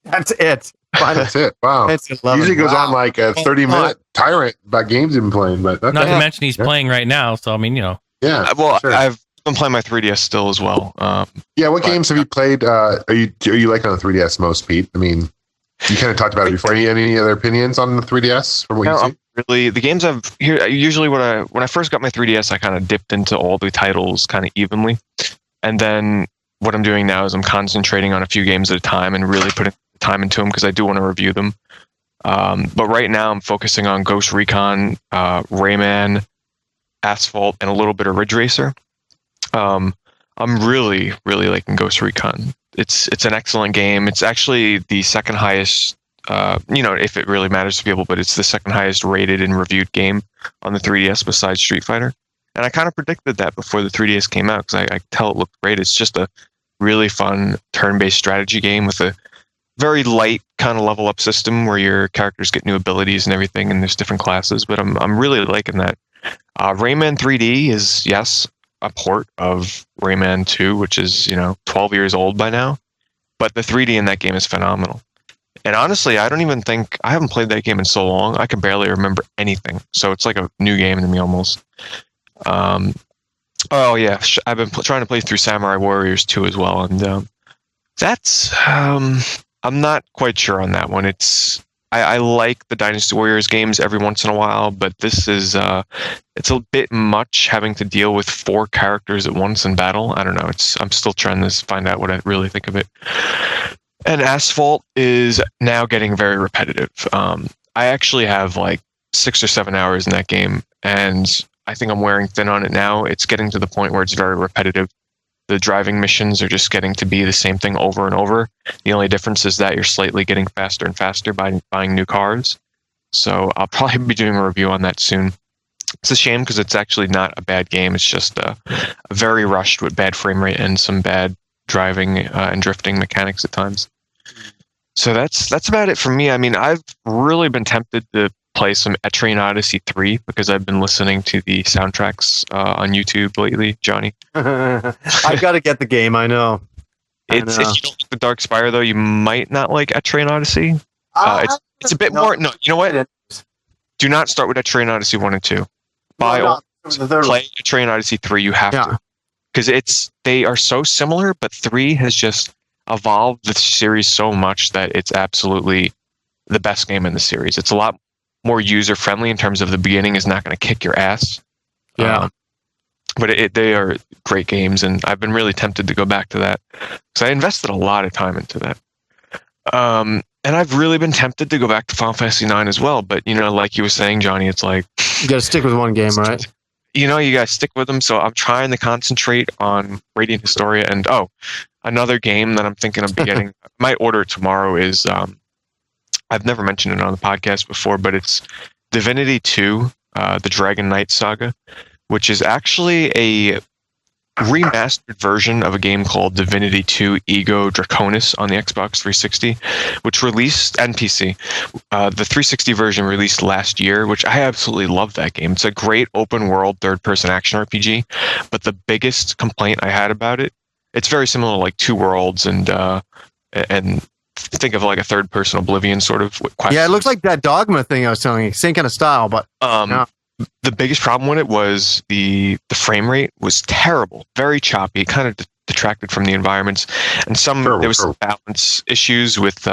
That's it. That's it. Wow. Usually goes on like a 30-minute tyrant about games you've been playing, but not to mention he's playing right now. So I mean, you know. Yeah. Well, sure. I've been playing my 3DS still as well. What games have you played? Are you liking on the 3DS most, Pete? I mean, you kind of talked about it before. Any other opinions on the 3DS from what you see? Really, the games I've here usually when I first got my 3DS, I kind of dipped into all the titles kind of evenly, and then what I'm doing now is I'm concentrating on a few games at a time and really putting time into them because I do want to review them. But right now I'm focusing on Ghost Recon, Rayman, Asphalt, and a little bit of Ridge Racer. I'm really liking Ghost Recon. It's an excellent game. It's actually the second highest. If it really matters to people, but it's the second highest rated and reviewed game on the 3DS besides Street Fighter. And I kind of predicted that before the 3DS came out because I tell it looked great. It's just a really fun turn-based strategy game with a very light kind of level up system where your characters get new abilities and everything, and there's different classes. But I'm really liking that. Rayman 3D is, yes, a port of Rayman 2, which is 12 years old by now. But the 3D in that game is phenomenal. And honestly, I haven't played that game in so long, I can barely remember anything. So it's like a new game to me almost. I've been trying to play through Samurai Warriors 2 as well. And that's, I'm not quite sure on that one. I like the Dynasty Warriors games every once in a while, but this is, it's a bit much having to deal with 4 characters at once in battle. I don't know. I'm still trying to find out what I really think of it. And Asphalt is now getting very repetitive. I actually have like 6 or 7 hours in that game, and I think I'm wearing thin on it now. It's getting to the point where it's very repetitive. The driving missions are just getting to be the same thing over and over. The only difference is that you're slightly getting faster and faster by buying new cars. So I'll probably be doing a review on that soon. It's a shame because it's actually not a bad game. It's just very rushed with bad frame rate and some bad driving and drifting mechanics at times. So that's about it for me. I mean, I've really been tempted to play some Etrian Odyssey 3 because I've been listening to the soundtracks on YouTube lately, Johnny. I got to get the game, I know. If you don't like the Dark Spire, though, you might not like Etrian Odyssey. It's a bit more... No, you know what? Do not start with Etrian Odyssey 1 and 2. Play Etrian Odyssey 3, you have to. Because they are so similar, but 3 has just evolved the series so much that it's absolutely the best game in the series. It's a lot more user friendly in terms of the beginning is not going to kick your ass. Yeah. But they are great games, and I've been really tempted to go back to that because I invested a lot of time into that. And I've really been tempted to go back to Final Fantasy 9 as well. But like you were saying, Johnny, it's like you got to stick with one game, right? You got to stick with them. So I'm trying to concentrate on Radiant Historia, and another game that I'm thinking of getting. I might order tomorrow is I've never mentioned it on the podcast before, but it's Divinity 2, the Dragon Knight Saga, which is actually a remastered version of a game called Divinity 2 Ego Draconis on the Xbox 360, which released and PC. The 360 version released last year, which I absolutely love that game. It's a great open world third-person action RPG, but the biggest complaint I had about it, it's very similar to like Two Worlds and think of like a third-person Oblivion sort of. Yeah, it looks like that Dogma thing I was telling you. Same kind of style, but the biggest problem with it was the frame rate was terrible, very choppy. It kind of detracted from the environments, and there was some balance issues with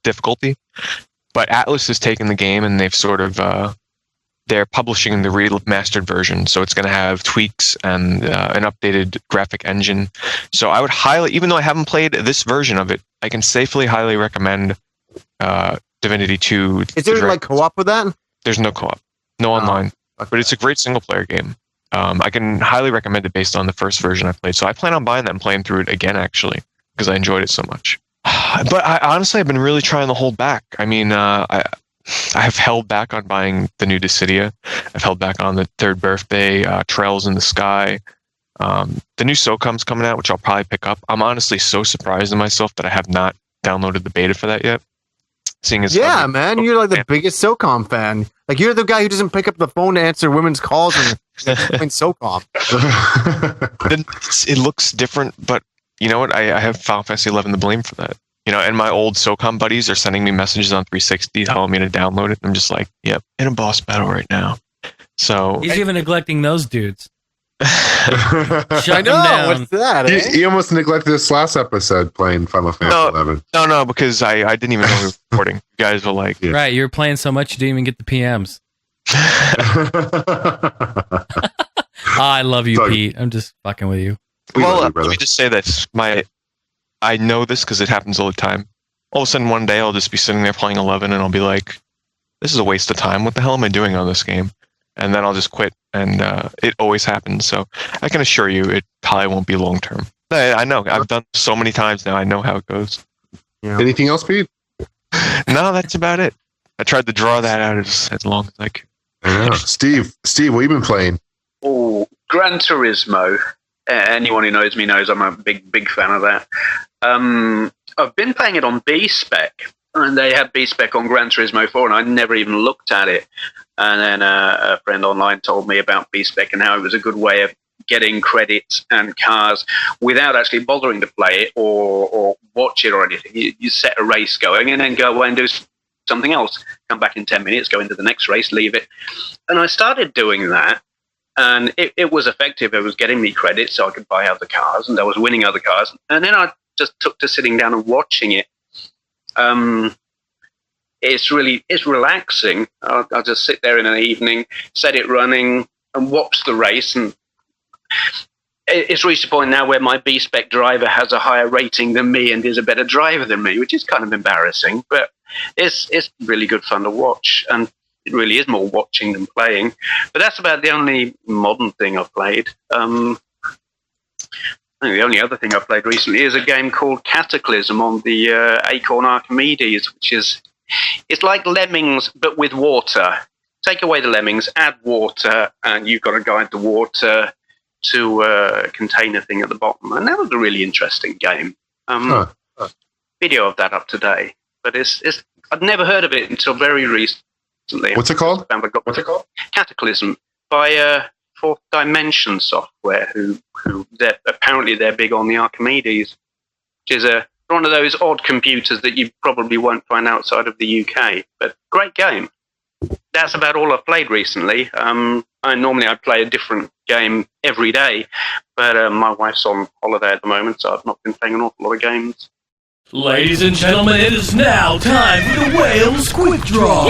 difficulty. But Atlas has taken the game and they've sort of they're publishing the remastered version, so it's going to have tweaks and an updated graphic engine. So I would even though I haven't played this version of it, I can safely highly recommend Divinity 2. Is there like co-op with that? There's no co-op, no online, but it's a great single player game. I can highly recommend it based on the first version I played. So I plan on buying that and playing through it again, actually, because I enjoyed it so much. But honestly, I've been really trying to hold back. I mean, I have held back on buying the new Dissidia. I've held back on the Third Birthday, Trails in the Sky. The new SOCOM's coming out, which I'll probably pick up. I'm honestly so surprised in myself that I have not downloaded the beta for that yet. Yeah, man, you're like the biggest SOCOM fan. Like, you're the guy who doesn't pick up the phone to answer women's calls and playing SOCOM. Then it looks different, but you know what? I have Final Fantasy 11 to blame for that. You know, and my old SOCOM buddies are sending me messages on 360 telling me to download it. I'm just like, yep, in a boss battle right now. So he's even neglecting those dudes. I know. What's that? Eh? He almost neglected this last episode playing Final Fantasy 11. No, because I didn't even know we were recording. You guys were like, yeah. Right, you were playing so much you didn't even get the PMs. I love you, Pete. I'm just fucking with you. Well, let me just say this. I know this because it happens all the time. All of a sudden, one day, I'll just be sitting there playing 11, and I'll be like, this is a waste of time. What the hell am I doing on this game? And then I'll just quit, and it always happens. So I can assure you, it probably won't be long term. I know. I've done so many times now. I know how it goes. Yeah. Anything else, Pete? No, that's about it. I tried to draw that out as long as I could. I know. Steve, what have you been playing? Oh, Gran Turismo. Anyone who knows me knows I'm a big fan of that. I've been playing it on B-Spec, and they had B-Spec on Gran Turismo 4, and I never even looked at it. And then a friend online told me about B-Spec and how it was a good way of getting credits and cars without actually bothering to play it or watch it or anything. You set a race going and then go away and do something else. Come back in 10 minutes, go into the next race, leave it. And I started doing that. And it was effective. It was getting me credits so I could buy other cars, and I was winning other cars. And then I just took to sitting down and watching it. It's relaxing. I'll just sit there in an evening, set it running, and watch the race. And it's reached a point now where my B-Spec driver has a higher rating than me and is a better driver than me, which is kind of embarrassing. But it's really good fun to watch. And it really is more watching than playing. But that's about the only modern thing I've played. I think the only other thing I've played recently is a game called Cataclysm on the Acorn Archimedes, which is it's like Lemmings but with water. Take away the Lemmings, add water, and you've got to guide the water to a container thing at the bottom. And that was a really interesting game. Video of that up today. But I'd never heard of it until very recently. What's it called? Cataclysm by Fourth Dimension Software, who they're big on the Archimedes, which is one of those odd computers that you probably won't find outside of the UK. But great game. That's about all I've played recently. I play a different game every day, but my wife's on holiday at the moment, so I've not been playing an awful lot of games. Ladies and gentlemen, it is now time for the Wales Quick Draw.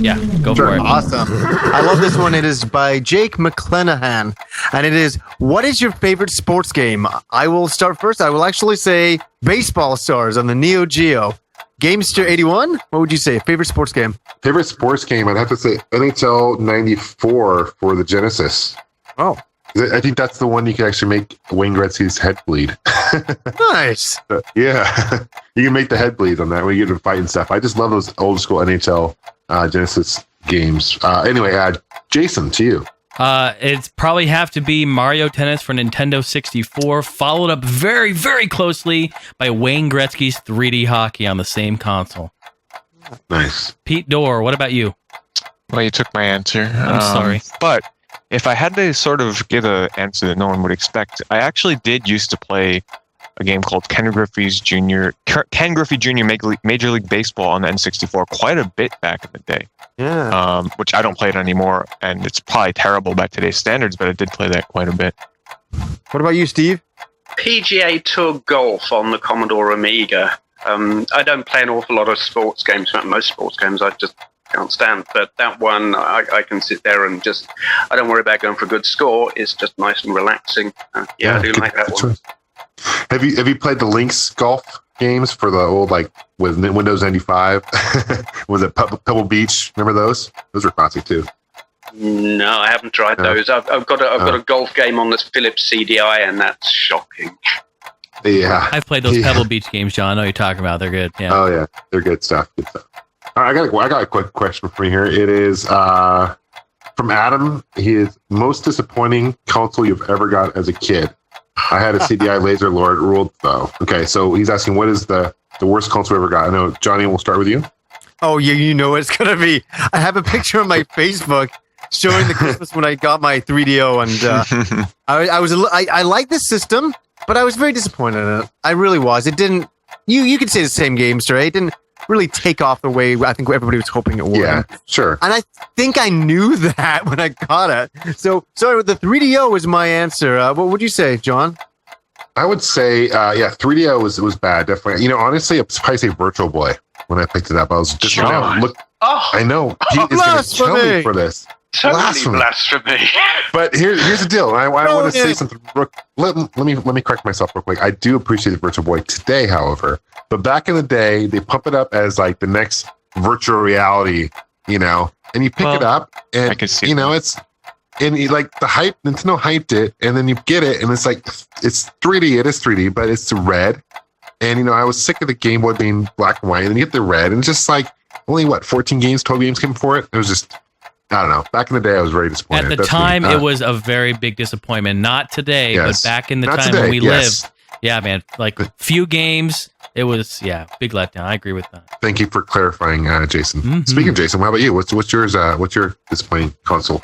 Yeah, go for it. Awesome. I love this one. It is by Jake McClenahan, and it is, what is your favorite sports game? I will start first. I will actually say Baseball Stars on the Neo Geo. Gamester 81, what would you say? Favorite sports game? Favorite sports game, I'd have to say NHL 94 for the Genesis. Oh. I think that's the one you can actually make Wayne Gretzky's head bleed. Nice. Yeah. You can make the head bleed on that when you get to fight and stuff. I just love those old school NHL Genesis games. Anyway, Jason, to you. It's probably have to be Mario Tennis for Nintendo 64, followed up very, very closely by Wayne Gretzky's 3D hockey on the same console. Nice. Pete Dorr, what about you? Well, you took my answer. I'm sorry. But if I had to sort of give an answer that no one would expect, I actually did used to play a game called Ken Griffey Jr. Major League Baseball on the N64 quite a bit back in the day. Yeah. Which I don't play it anymore, and it's probably terrible by today's standards, but I did play that quite a bit. What about you, Steve? PGA Tour Golf on the Commodore Amiga. I don't play an awful lot of sports games. Most sports games I just can't stand. But that one, I can sit there and just, I don't worry about going for a good score. It's just nice and relaxing. I do like that one. Have you played the Lynx golf games for the old, like, with Windows 95? Was it Pebble Beach? Remember those? Those were classic too. No, I haven't tried those. I've got a golf game on this Philips CDI, and that's shocking. Yeah, I've played those Pebble Beach games, John. I know what you're talking about. They're good. Yeah. Oh yeah, they're good stuff. Good stuff. All right, I got a quick question for you here. It is from Adam. His most disappointing console you've ever got as a kid. I had a CDI Laser Lord ruled though. Okay, so he's asking, what is the worst console you ever got? I know, Johnny, we'll start with you. Oh yeah, you know what it's gonna be. I have a picture on my Facebook showing the Christmas when I got my 3DO, and I like this system, but I was very disappointed in it. I really was. It didn't. You could say the same game, Stray. It didn't really take off the way I think everybody was hoping it would. Yeah, sure. And I think I knew that when I got it. So the 3DO was my answer. What would you say, John? I would say, 3DO was bad, definitely. You know, honestly, I'd probably say Virtual Boy when I picked it up. I was just I know Pete is going to kill me for this. Totally blasphemy. But here's the deal. I want to say something. Let me correct myself real quick. I do appreciate the Virtual Boy today, however. But back in the day, they pump it up as like the next virtual reality, you know, and you pick it up, and you know it's. And like the hype, Nintendo hyped it, and then you get it, and it's like it's 3D. It is 3D, but it's red. And you know, I was sick of the Game Boy being black and white, and then you get the red, and it's just like only 14 games, 12 games came for it. It was just, I don't know. Back in the day, I was very disappointed. At the time, it was a very big disappointment. Not today, but back in the time when we lived. Yeah, man. Like few games, it was big letdown. I agree with that. Thank you for clarifying, Jason. Mm-hmm. Speaking of Jason, how about you? What's yours? What's your disappointing console?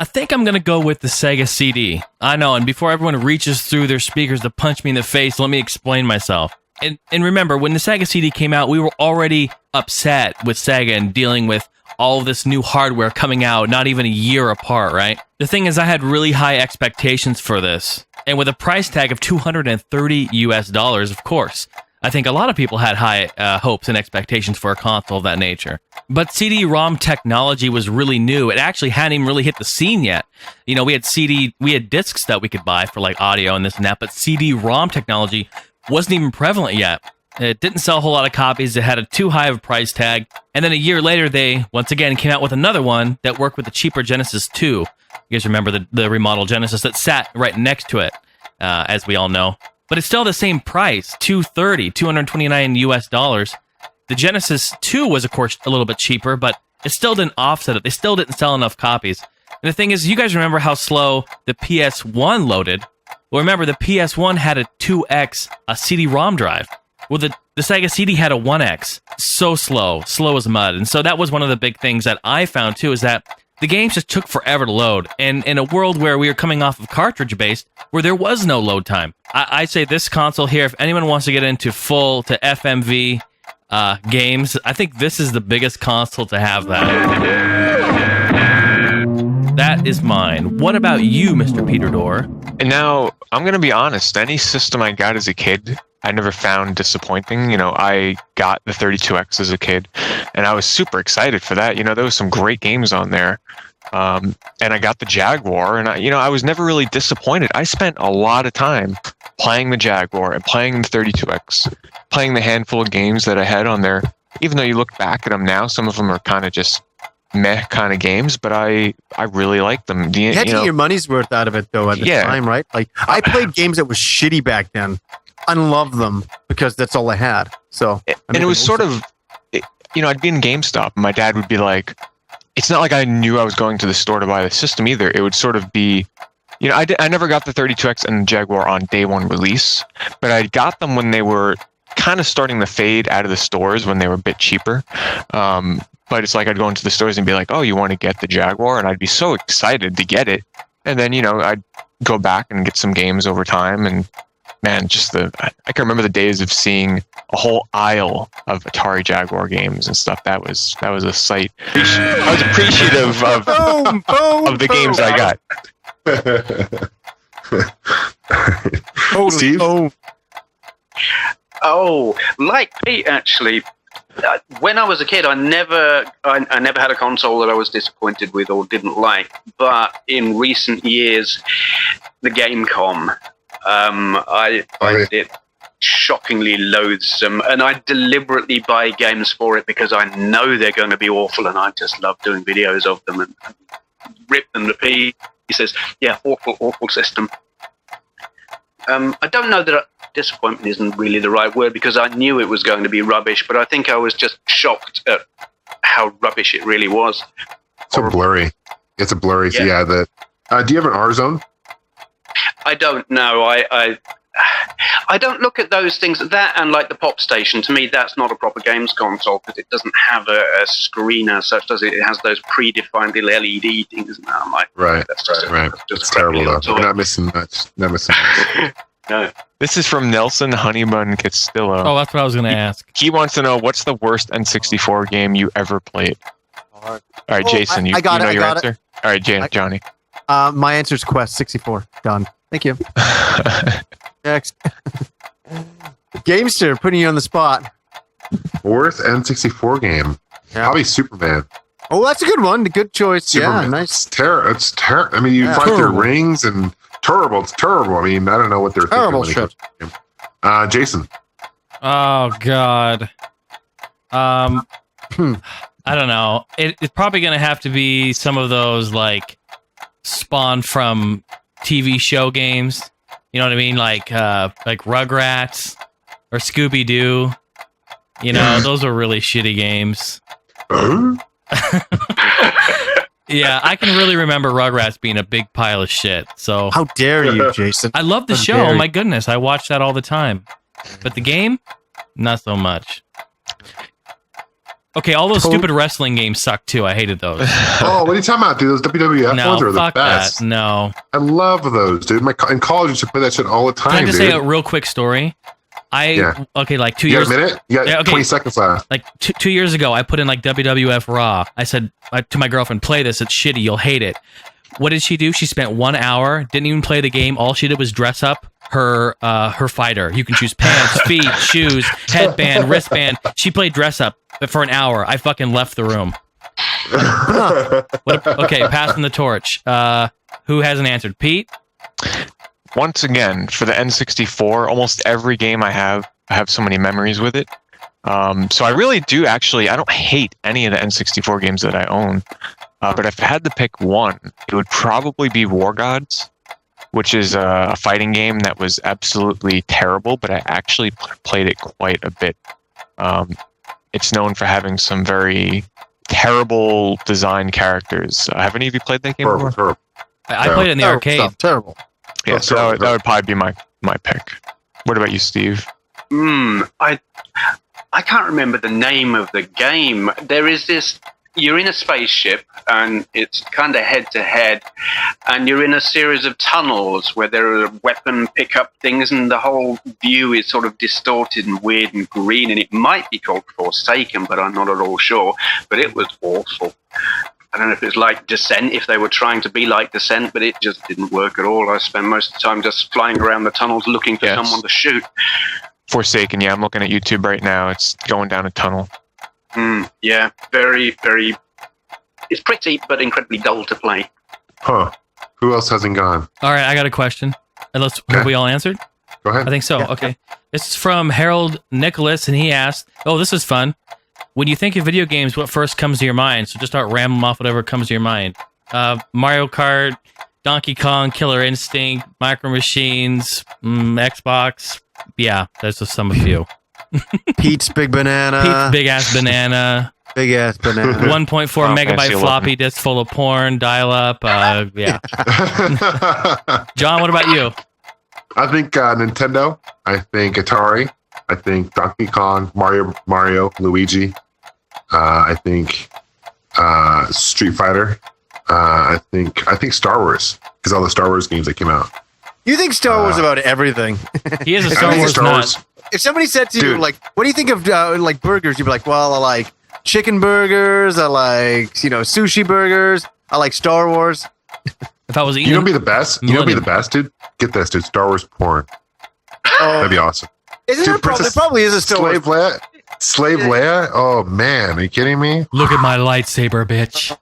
I think I'm going to go with the Sega CD. I know, and before everyone reaches through their speakers to punch me in the face, let me explain myself. And remember, when the Sega CD came out, we were already upset with Sega and dealing with all of this new hardware coming out not even a year apart, right? The thing is, I had really high expectations for this. And with a price tag of $230 of course, I think a lot of people had high hopes and expectations for a console of that nature. But CD-ROM technology was really new. It actually hadn't even really hit the scene yet. You know, we had discs that we could buy for like audio and this and that, but CD-ROM technology wasn't even prevalent yet. It didn't sell a whole lot of copies. It had a too high of a price tag. And then a year later, they once again came out with another one that worked with the cheaper Genesis 2. You guys remember the remodeled Genesis that sat right next to it, as we all know. But it's still the same price, $229 US. The Genesis 2 was, of course, a little bit cheaper, but it still didn't offset it. They still didn't sell enough copies. And the thing is, you guys remember how slow the PS1 loaded? Well, remember, the PS1 had a 2X CD-ROM drive. Well, the Sega CD had a 1X. So slow as mud. And so that was one of the big things that I found, too, is that the games just took forever to load. And in a world where we were coming off of cartridge-based, where there was no load time, I say this console here, if anyone wants to get into full to FMV games, I think this is the biggest console to have that. That is mine. What about you, Mr. Peter Dorr? And now, I'm going to be honest. Any system I got as a kid, I never found disappointing. You know, I got the 32X as a kid, and I was super excited for that. You know, there was some great games on there. And I got the Jaguar, and I was never really disappointed. I spent a lot of time playing the Jaguar and playing the 32X, playing the handful of games that I had on there. Even though you look back at them now, some of them are kind of just meh kind of games, but I really like them. You had to get your money's worth out of it, though, at the time, right? Like, I played games that was shitty back then. I loved them because that's all I had. So, and it was sort of, I'd be in GameStop, and my dad would be like, it's not like I knew I was going to the store to buy the system either. It would sort of be, I never got the 32X and the Jaguar on day one release, but I got them when they were kind of starting to fade out of the stores when they were a bit cheaper. But it's like I'd go into the stores and be like, oh, you want to get the Jaguar? And I'd be so excited to get it. And then, I'd go back and get some games over time. And man, I can remember the days of seeing a whole aisle of Atari Jaguar games and stuff. That was a sight. I was appreciative of the games I got. Steve? Oh, like Pete, actually. When I was a kid, I never had a console that I was disappointed with or didn't like. But in recent years, the Gamecom, I find it shockingly loathsome, and I deliberately buy games for it because I know they're going to be awful, and I just love doing videos of them and rip them to pieces. Yeah, awful system. I don't know that disappointment isn't really the right word because I knew it was going to be rubbish, but I think I was just shocked at how rubbish it really was. So blurry. It's a blurry. Yeah. Do you have an R zone? I don't know. I don't look at those things. That and like the Pop Station, to me, that's not a proper games console because it doesn't have a screen as such, does it? It has those predefined little LED things. And I'm like, right. That's just It's terrible though. We're not missing much. No. This is from Nelson Honeybun Castillo. Oh, that's what I was going to ask. He wants to know what's the worst N64 game you ever played. All right, Jason, you know your answer. All right, Johnny. My answer is Quest 64. Done. Thank you. Next. Gamester, putting you on the spot. Worst N64 game. Yeah. Probably Superman. Oh, that's a good one. Good choice. Superman. Yeah, nice. It's terrible. I mean, you fight through rings and terrible. It's terrible. I mean, I don't know what they're thinking. Jason. Oh God. I don't know. It's probably going to have to be some of those like spawned from TV show games. You know what I mean? Like Rugrats or Scooby Doo. You know, those are really shitty games. Yeah, I can really remember Rugrats being a big pile of shit. So how dare you, Jason? I love the show. Oh my goodness, I watch that all the time. But the game, not so much. Okay, all those stupid wrestling games suck too. I hated those. Oh, what are you talking about, dude? Those WWF ones are the best. That. No, I love those, dude. In college, I used to play that shit all the time. Can I just say a real quick story? Like 2 years. You got a minute? You got 20 seconds left. Like 2 years ago, I put in like WWF Raw. I said to my girlfriend, "Play this. It's shitty. You'll hate it." What did she do? She spent 1 hour, didn't even play the game. All she did was dress up her fighter. You can choose pants, feet, shoes, headband, wristband. She played dress up for an hour. I fucking left the room. Okay, passing the torch. Who hasn't answered? Pete? Once again, for the N64, almost every game I have so many memories with it. So I really do actually, I don't hate any of the N64 games that I own. But if I had to pick one, it would probably be War Gods, which is a fighting game that was absolutely terrible, but I actually played it quite a bit. It's known for having some very terrible design characters. Have any of you played that game before? I played it in the arcade. Terrible. Yeah, so that would probably be my pick. What about you, Steve? I can't remember the name of the game. There is this. You're in a spaceship, and it's kind of head-to-head, and you're in a series of tunnels where there are weapon pickup things, and the whole view is sort of distorted and weird and green, and it might be called Forsaken, but I'm not at all sure. But it was awful. I don't know if it's like Descent, if they were trying to be like Descent, but it just didn't work at all. I spent most of the time just flying around the tunnels looking for someone to shoot. Forsaken, yeah, I'm looking at YouTube right now. It's going down a tunnel. Yeah, very, very... It's pretty, but incredibly dull to play. Huh. Who else hasn't gone? All right, I got a question. Have we all answered? Go ahead. I think so. Yeah. Okay. This is from Harold Nicholas, and he asked, this is fun. When you think of video games, what first comes to your mind? So just start rambling off whatever comes to your mind. Mario Kart, Donkey Kong, Killer Instinct, Micro Machines, Xbox. Yeah, there's just some few. Pete's Big Banana. Pete's Big Ass Banana. Big Ass Banana. 1.4 megabyte floppy disk full of porn, dial-up. Yeah. John, what about you? I think Nintendo. I think Atari. I think Donkey Kong, Mario, Luigi. I think Street Fighter. I think Star Wars, because all the Star Wars games that came out. You think Star Wars about everything. He is a Star Wars nut. If somebody said to you, like, what do you think of like burgers? You'd be like, well, I like chicken burgers. I like, sushi burgers. I like Star Wars. If I was eating, you know, be the best. You know, be the best, dude. Get this, dude. Star Wars porn. That'd be awesome. Isn't there probably is a Star Wars? Slave Leia? Oh man, are you kidding me? Look at my lightsaber, bitch.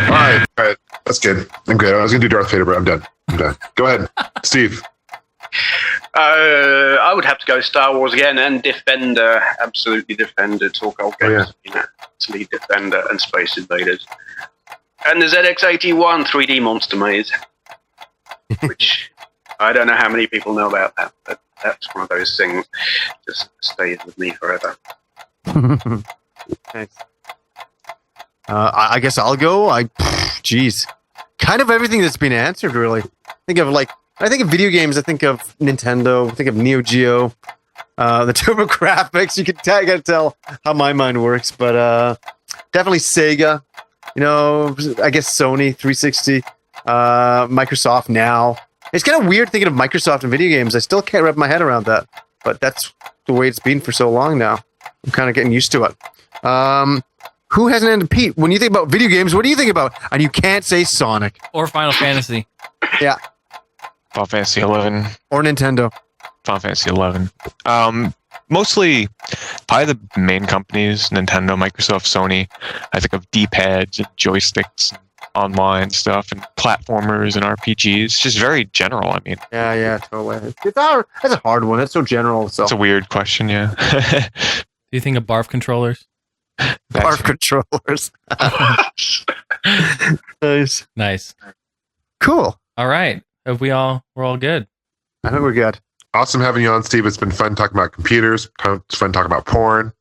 All right. That's good. I'm good. I was gonna do Darth Vader, but I'm done. Go ahead, Steve. I would have to go Star Wars again and Defender. Absolutely Defender. Talk old games. Absolutely Defender and Space Invaders. And the ZX81 3D Monster Maze. Which I don't know how many people know about that, but that's one of those things just stays with me forever. Thanks. I guess I'll go. Geez, kind of everything that's been answered. Really, I think of video games. I think of Nintendo. I think of Neo Geo. The TurboGrafx. You can tell how my mind works, but definitely Sega. I guess Sony 360. Microsoft now. It's kind of weird thinking of Microsoft and video games. I still can't wrap my head around that, but that's the way it's been for so long now. I'm kind of getting used to it. Who hasn't ended Pete? When you think about video games, what do you think about? And you can't say Sonic. Or Final Fantasy. Yeah. Final Fantasy 11. Or Nintendo. Final Fantasy 11. Mostly, probably the main companies, Nintendo, Microsoft, Sony. I think of D-pads and joysticks and online stuff and platformers and RPGs. Just very general, I mean. Yeah, totally. That's a hard one. It's so general. So. It's a weird question, yeah. Do you think of barf controllers? Barf controllers. Nice. Cool. All right. We're all good. I think we're good. Awesome having you on, Steve. It's been fun talking about computers. It's fun talking about porn.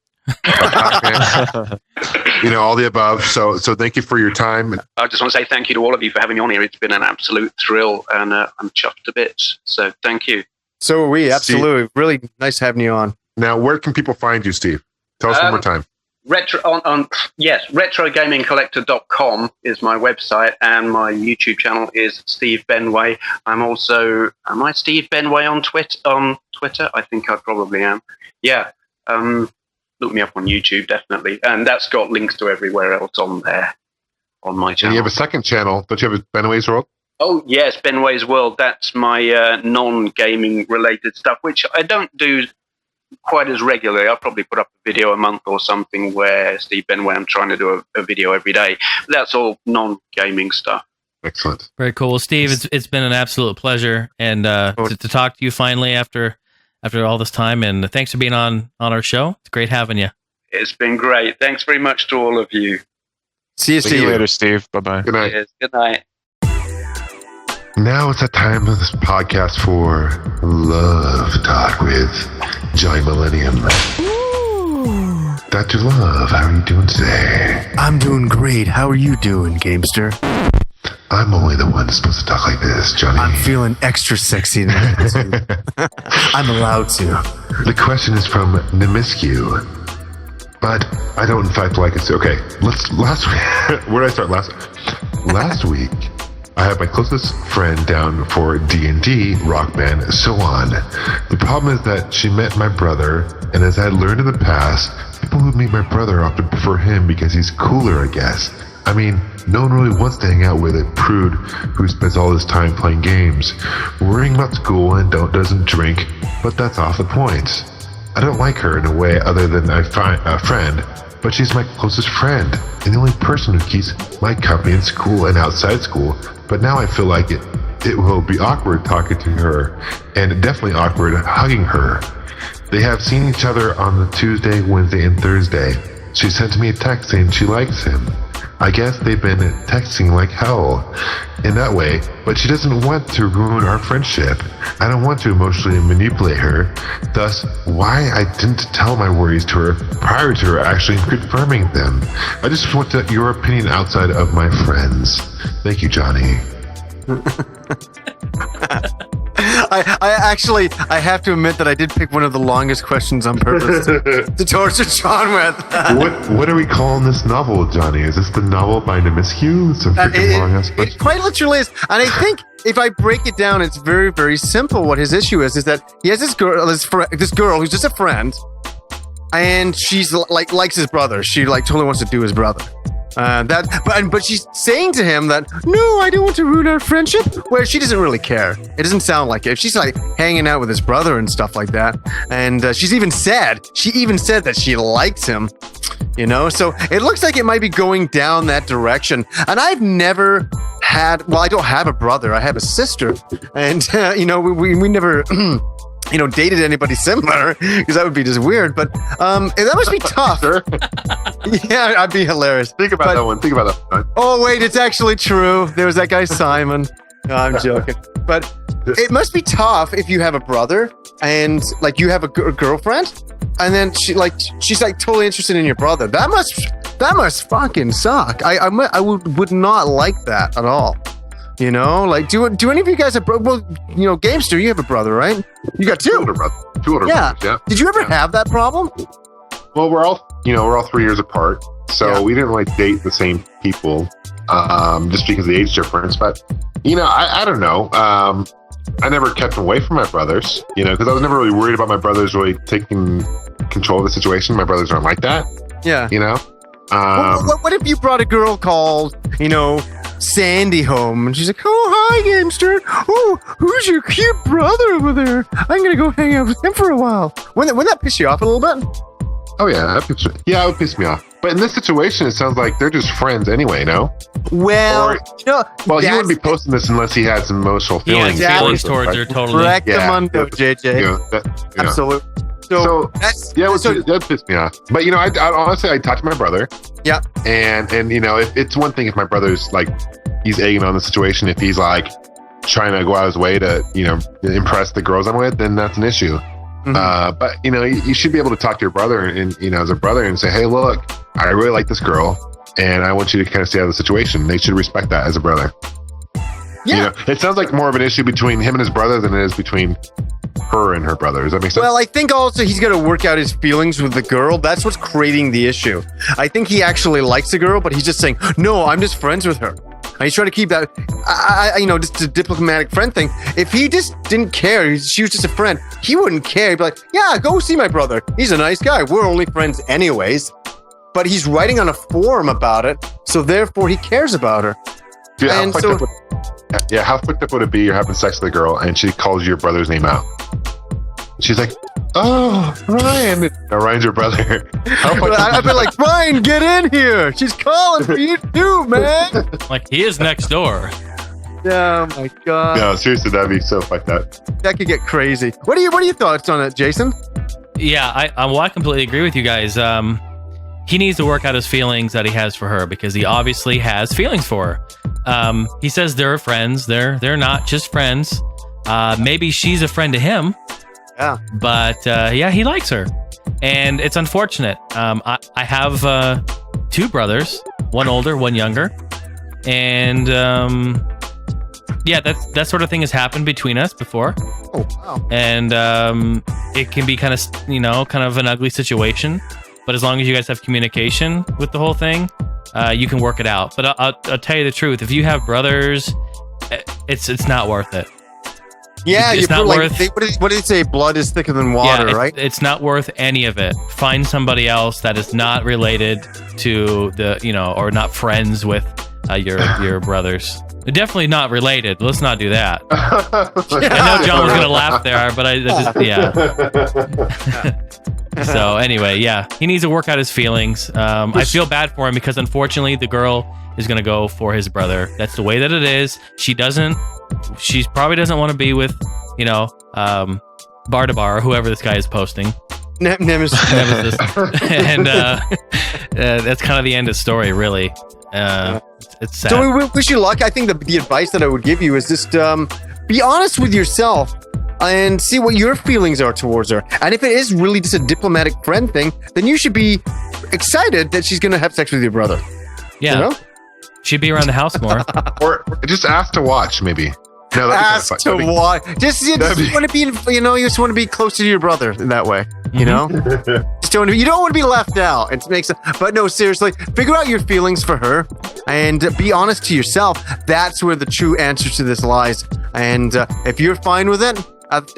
All the above. So thank you for your time. I just want to say thank you to all of you for having me on here. It's been an absolute thrill, and I'm chuffed to bits. So thank you. So are we. Absolutely. Steve, really nice having you on. Now, where can people find you, Steve? Tell us one more time. RetroGamingCollector.com is my website, and my YouTube channel is Steve Benway. Am I Steve Benway on Twitter? I think I probably am. Yeah. Look me up on YouTube, definitely. And that's got links to everywhere else on there, on my channel. And you have a second channel. Don't you have a Benway's World? Oh, yes, Benway's World. That's my non-gaming related stuff, which I don't do quite as regularly. I'll probably put up a video a month or something where Steve Benway, I'm trying to do a video every day. But that's all non-gaming stuff. Excellent. Very cool. Well, Steve, it's been an absolute pleasure and to talk to you finally after all this time. And thanks for being on our show. It's great having you. It's been great. Thanks very much to all of you. See you later, Steve. Bye-bye. Good night. Cheers. Good night. Now it's that time of this podcast for Love Talk with Johnny Millennium. Ooh. Dr. Love, how are you doing today? I'm doing great. How are you doing, Gamester? I'm only the one supposed to talk like this, Johnny. I'm feeling extra sexy now. I'm allowed to. The question is from Nemiscu, but I don't in fact like it. So, okay, last week, where did I start? Last week, I had my closest friend down for D&D, Rock Band, so on. The problem is that she met my brother, and as I had learned in the past, people who meet my brother often prefer him because he's cooler, I guess. I mean, no one really wants to hang out with a prude who spends all his time playing games, worrying about school and doesn't drink, but that's off the point. I don't like her in a way other than a friend, but she's my closest friend, and the only person who keeps my company in school and outside school. But now I feel like it will be awkward talking to her, and definitely awkward hugging her. They have seen each other on the Tuesday, Wednesday, and Thursday. She sent me a text saying she likes him. I guess they've been texting like hell in that way, but she doesn't want to ruin our friendship. I don't want to emotionally manipulate her. Thus, why I didn't tell my worries to her prior to her actually confirming them. I just want your opinion outside of my friends. Thank you, Johnny. I have to admit that I did pick one of the longest questions on purpose to torture John with. What are we calling this novel, Johnny? Is this the novel by Nimiscu? It's a freaking long ass question. It quite literally is, and I think if I break it down, it's very, very simple. What his issue is that he has this girl who's just a friend, and she's like likes his brother. She like totally wants to do his brother. But she's saying to him that no, I don't want to ruin our friendship. Where she doesn't really care. It doesn't sound like it. If she's like hanging out with his brother and stuff like that, and she even said that she likes him. You know, so it looks like it might be going down that direction. And I've never had. Well, I don't have a brother. I have a sister, and you know, we never. You know, dated anybody similar, because that would be just weird. But that must be tough. Yeah, I'd be hilarious. Think about that one. Oh wait, it's actually true. There was that guy Simon. No, I'm joking. But it must be tough if you have a brother and like you have a girlfriend, and then she's like totally interested in your brother. That must fucking suck. I would not like that at all. You know, like, do any of you guys have well, you know, Gamester, you have a brother, right? You got two older brothers. Yeah. Did you ever have that problem? Well, we're all 3 years apart, so we didn't like date the same people, just because of the age difference. But you know, I don't know. I never kept away from my brothers, you know, because I was never really worried about my brothers really taking control of the situation. My brothers aren't like that. Yeah. You know. What if you brought a girl called, you know, Sandy home, and she's like, "Oh, hi, Gamester. Oh, who's your cute brother over there? I'm gonna go hang out with him for a while." Wouldn't that piss you off a little bit? Oh yeah, it would piss me off. But in this situation, it sounds like they're just friends anyway, no? Well, he wouldn't be posting this unless he had some emotional feelings. Yeah, feelings towards her, totally. Correct the mundo, JJ. Absolutely. So that pissed me off. But you know, I honestly, I talked to my brother. Yeah. And you know, it's one thing if my brother's like, he's egging on the situation. If he's like trying to go out of his way to, you know, impress the girls I'm with, then that's an issue. Mm-hmm. But you know, you should be able to talk to your brother and, you know, as a brother and say, "Hey, look, I really like this girl, and I want you to kind of stay out of the situation." They should respect that as a brother. Yeah. You know, it sounds like more of an issue between him and his brother than it is between her and her brother. Does that make sense? Well, I think also he's got to work out his feelings with the girl. That's what's creating the issue. I think he actually likes the girl, but he's just saying, "No, I'm just friends with her." And he's trying to keep that, you know, just a diplomatic friend thing. If he just didn't care, she was just a friend, he wouldn't care. He'd be like, "Yeah, go see my brother. He's a nice guy. We're only friends anyways." But he's writing on a forum about it, so therefore he cares about her. Dude, how fucked up would it be you're having sex with a girl and she calls your brother's name out? She's like, "Oh, Ryan." No, Ryan's your brother. I'd be like, "Ryan, get in here. She's calling for you too, man." Like, he is next door. Oh my god. No, seriously, that'd be so fucked up. That could get crazy. What are your thoughts on it, Jason? Yeah, I completely agree with you guys. He needs to work out his feelings that he has for her, because he obviously has feelings for her. He says they're friends. They're not just friends. Maybe she's a friend to him. Yeah. But he likes her, and it's unfortunate. I have two brothers, one older, one younger, and that sort of thing has happened between us before. Oh wow! And it can be kind of an ugly situation. But as long as you guys have communication with the whole thing, you can work it out. But I'll tell you the truth: if you have brothers, it's not worth it. Yeah, it's not worth. What did they say? Blood is thicker than water, right? It's not worth any of it. Find somebody else that is not related to or not friends with your brothers. They're definitely not related. Let's not do that. I know John was gonna laugh there, but So anyway, he needs to work out his feelings. I feel bad for him because unfortunately the girl is gonna go for his brother. That's the way that it is. She probably doesn't want to be with, Bar to Bar or whoever this guy is posting. Nemesis. And that's kind of the end of the story, really. It's sad. So we wish you luck. I think the advice that I would give you is just be honest with yourself and see what your feelings are towards her. And if it is really just a diplomatic friend thing, then you should be excited that she's going to have sex with your brother. Yeah. You know? She'd be around the house more. Or just ask to watch, maybe. No, ask to watch. Just you want to be, you just want to be closer to your brother in that way. You know, you don't want to be left out. It makes, but no, seriously, figure out your feelings for her and be honest to yourself. That's where the true answer to this lies. And if you're fine with it,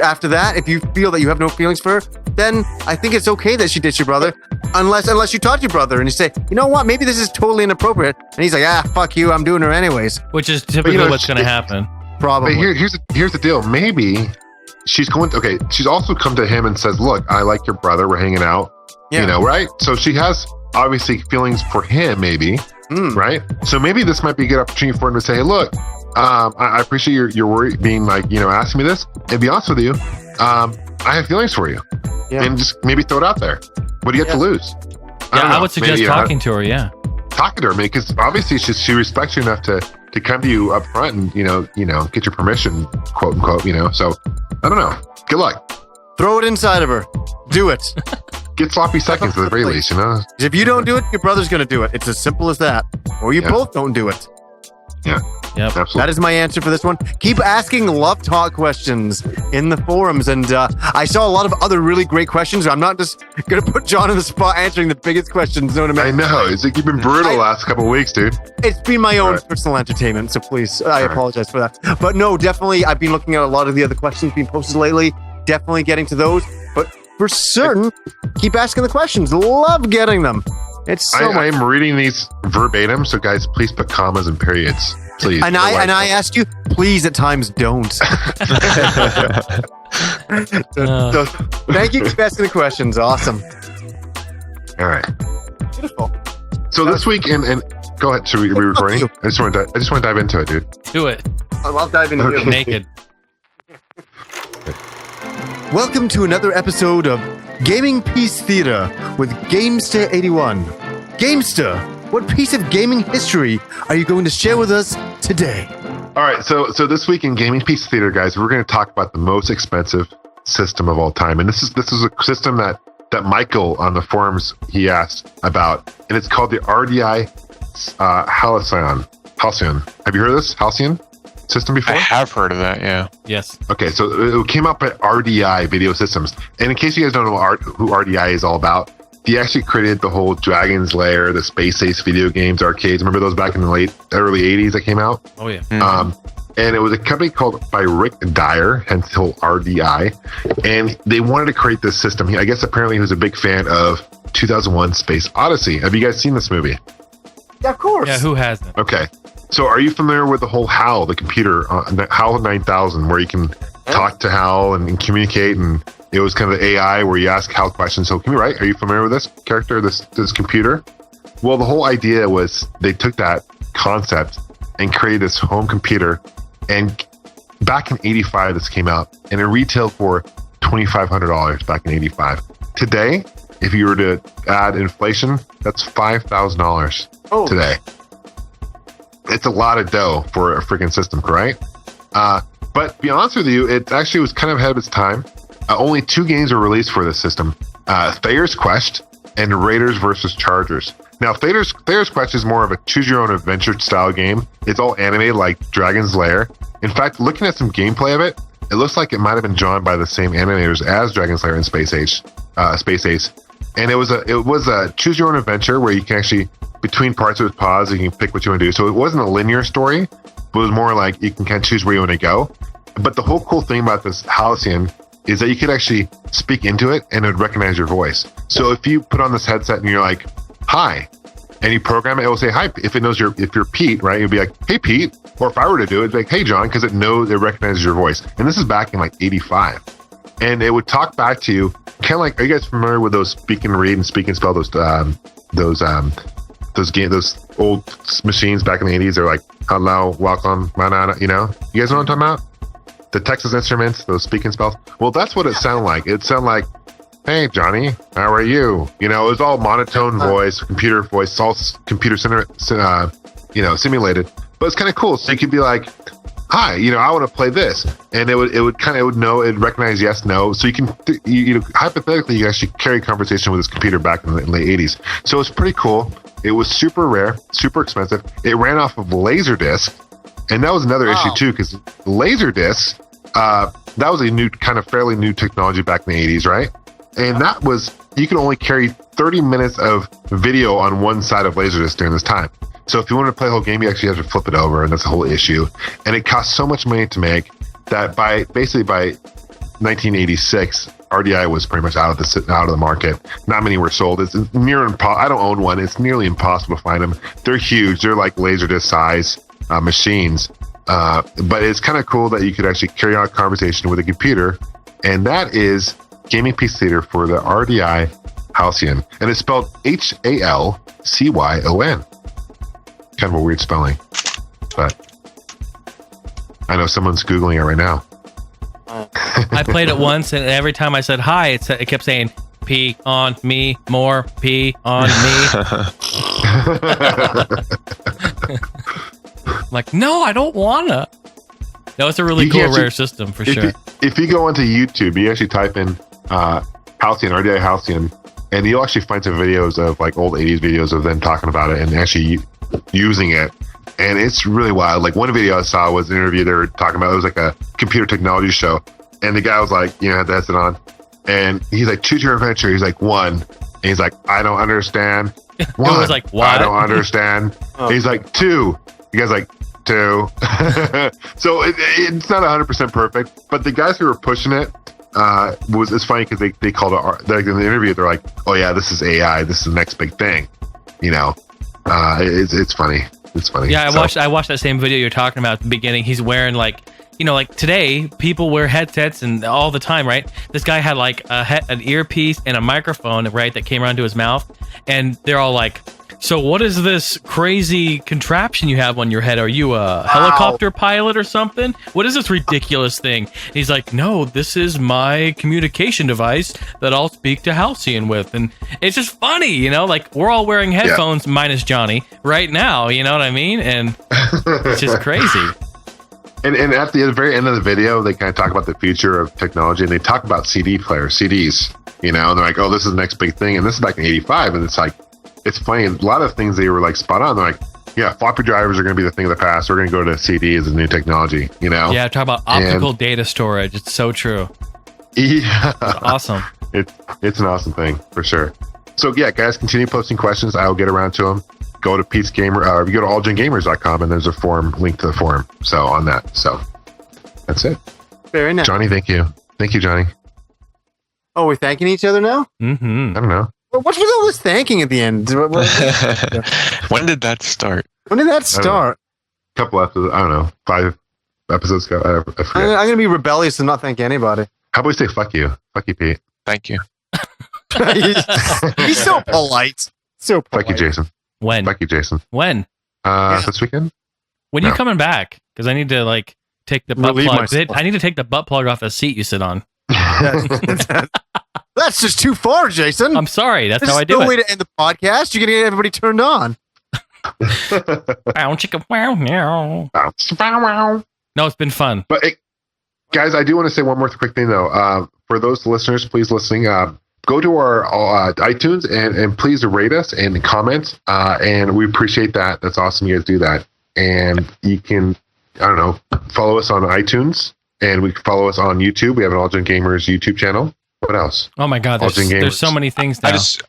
after that, if you feel that you have no feelings for her, then I think it's okay that she ditched your brother, unless you talk to your brother and you say, you know what, maybe this is totally inappropriate, and he's like, fuck you, I'm doing her anyways. Which is typically what's going to happen. Probably. But here's the deal. Maybe she's she's also come to him and says, look, I like your brother, we're hanging out, right? So she has obviously feelings for him, maybe, right? So maybe this might be a good opportunity for him to say, hey, look, I appreciate your worry being asking me this. And be honest with you, I have feelings for you. Yeah. And just maybe throw it out there. What do you have to lose? I would suggest talking to her. Yeah, talking to her, because obviously she respects you enough to come to you up front and get your permission, quote unquote. So I don't know. Good luck. Throw it inside of her. Do it. Get sloppy seconds at the very least. If you don't do it, your brother's going to do it. It's as simple as that. Or you both don't do it. Yeah. Yep. Absolutely. That is my answer for this one. Keep asking love talk questions in the forums. And I saw a lot of other really great questions. I'm not just going to put John in the spot answering the biggest questions. I know. It's like you've been brutal the last couple of weeks, dude. It's been my own personal entertainment. So please, I apologize for that. But no, definitely, I've been looking at a lot of the other questions being posted lately. Definitely getting to those. But for certain, keep asking the questions. Love getting them. It's so much. I'm reading these verbatim. So guys, please put commas and periods. Please. And I asked you, please at times don't. So thank you for asking the questions. Awesome. All right. Beautiful. So this week, and go ahead. Should we be recording? I just want to dive into it, dude. Do it. I'll dive into it. Naked. Welcome to another episode of Gaming Piece Theater with Gamester81. Gamester, what piece of gaming history are you going to share with us today? All right, so this week in Gaming Piece Theater, guys, we're going to talk about the most expensive system of all time, and this is a system that Michael on the forums he asked about, and it's called the RDI Halcyon. Have you heard of this Halcyon system before? I have heard of that. Yeah. Yes. Okay, so it came up at RDI Video Systems, and in case you guys don't know who RDI is all about. He actually created the whole Dragon's Lair, the Space Ace video games, arcades. Remember those back in the early 80s that came out? Oh, yeah. And it was a company by Rick Dyer, hence the whole RDI. And they wanted to create this system. I guess apparently he was a big fan of 2001 Space Odyssey. Have you guys seen this movie? Yeah, of course. Yeah, who hasn't? Okay. So are you familiar with the whole HAL, the computer, HAL 9000, where you can talk to HAL and communicate, and it was kind of the AI where you ask HAL questions. So are you familiar with this character, this computer? Well, the whole idea was they took that concept and created this home computer. And back in 85, this came out, and it retailed for $2,500 back in 85. Today, if you were to add inflation, that's $5,000 today. It's a lot of dough for a freaking system, right? But to be honest with you, it actually was kind of ahead of its time. Only 2 games were released for this system, Thayer's Quest and Raiders vs. Chargers. Now, Thayer's Quest is more of a choose-your-own-adventure style game. It's all animated like Dragon's Lair. In fact, looking at some gameplay of it, it looks like it might have been drawn by the same animators as Dragon's Lair and Space Ace. And it was a choose-your-own-adventure where you can actually, between parts of it, pause and you can pick what you want to do. So it wasn't a linear story, but it was more like you can kind of choose where you want to go. But the whole cool thing about this Halcyon is that you could actually speak into it and it would recognize your voice. So if you put on this headset and you're like, hi, and you program it, it will say hi. If it knows if you're Pete, right, it'd be like, hey, Pete. Or if I were to do it, it'd be like, hey, John, because it recognizes your voice. And this is back in like 85. And it would talk back to you, kind of like, are you guys familiar with those speak and read and speak and spell, those old machines back in the 80s? They're like, hello, welcome, manana, you know? You guys know what I'm talking about? The Texas Instruments, those speak and spells. Well, that's what it sounded like. It sounded like, hey, Johnny, how are you? You know, it was all monotone voice, computer voice, it's all computer simulated. But it's kind of cool. So you could be like, hi, I want to play this. And it would know, it'd recognize yes, no. So you can, hypothetically, you actually carry a conversation with this computer back in the late 80s. So it's pretty cool. It was super rare, super expensive. It ran off of Laserdisc. And that was another issue too, because Laserdisc, that was a new, kind of fairly new technology back in the 80s, right? And that was, you can only carry 30 minutes of video on one side of Laserdisc during this time. So if you wanted to play the whole game, you actually have to flip it over, and that's a whole issue. And it cost so much money to make that by 1986, RDI was pretty much out of the market. Not many were sold. It's near impossible. I don't own one. It's nearly impossible to find them. They're huge. They're like Laserdisc size machines. But it's kind of cool that you could actually carry on a conversation with a computer, and that is Gaming PC Theater for the RDI Halcyon, and it's spelled Halcyon. Kind of a weird spelling, but I know someone's Googling it right now. I played it once, and every time I said hi, it kept saying, "Pee on me, more pee on me." I'm like, no, I don't wanna. No, it's a really cool, rare system for sure. If you go onto YouTube, you actually type in Halcyon, RDI Halcyon, and you'll actually find some videos of like old 80s videos of them talking about it and actually using it. And it's really wild. Like one video I saw was an interview they were talking about. It was like a computer technology show. And the guy was like, had the headset on. And he's like, choose your adventure. He's like, 1. And he's like, I don't understand. 1. It was like, what? I don't understand. He's like, 2. The guy's like, 2. So it's not 100% perfect. But the guys who were pushing it, it's funny because they called it, like in the interview, they're like, oh yeah, this is AI. This is the next big thing. It's funny. It's funny. Yeah, I watched that same video you're talking about at the beginning. He's wearing like today people wear headsets and all the time, right? This guy had like an earpiece and a microphone, right, that came around to his mouth, and they're all like, so what is this crazy contraption you have on your head? Are you a helicopter pilot or something? What is this ridiculous thing? And he's like, no, this is my communication device that I'll speak to Halcyon with. And it's just funny, like we're all wearing headphones minus Johnny right now, you know what I mean? And it's just crazy. And at the very end of the video, they kind of talk about the future of technology, and they talk about CD players, CDs, and they're like, oh, this is the next big thing. And this is back in 85. And it's like, it's funny. A lot of things they were like spot on. They're like, yeah, floppy drivers are going to be the thing of the past. We're going to go to CD as a new technology, Yeah, talk about optical data storage. It's so true. Yeah. It's awesome. It's an awesome thing for sure. So yeah, guys, continue posting questions. I'll get around to them. Go to Pete's Gamer, you go to allgengamers.com, and there's a forum, link to the forum. So on that. So that's it. Very nice. Johnny, thank you. Thank you, Johnny. Oh, we're thanking each other now? Mm-hmm. I don't know. What's with all this thanking at the end? When did that start? When did that start? A couple episodes, I don't know, 5 episodes ago. I forget. I'm going to be rebellious and not thank anybody. How about we say fuck you? Fuck you, Pete. Thank you. He's so polite. So polite. Fuck you, Jason. When? Fuck you, Jason. When? This weekend? When you coming back? Because I need to take the butt plug. I need to take the butt plug off the seat you sit on. That's just too far, Jason. I'm sorry. That's how I do it. There's no way to end the podcast. You're going to get everybody turned on. No, it's been fun. But guys, I do want to say one more quick thing, though. For those listeners, please listening, go to our iTunes and please rate us and comment. And we appreciate that. That's awesome you guys do that. And you can, follow us on iTunes, and we can follow us on YouTube. We have an All Gen Gamers YouTube channel. What else? Oh my God, there's so many things now. I just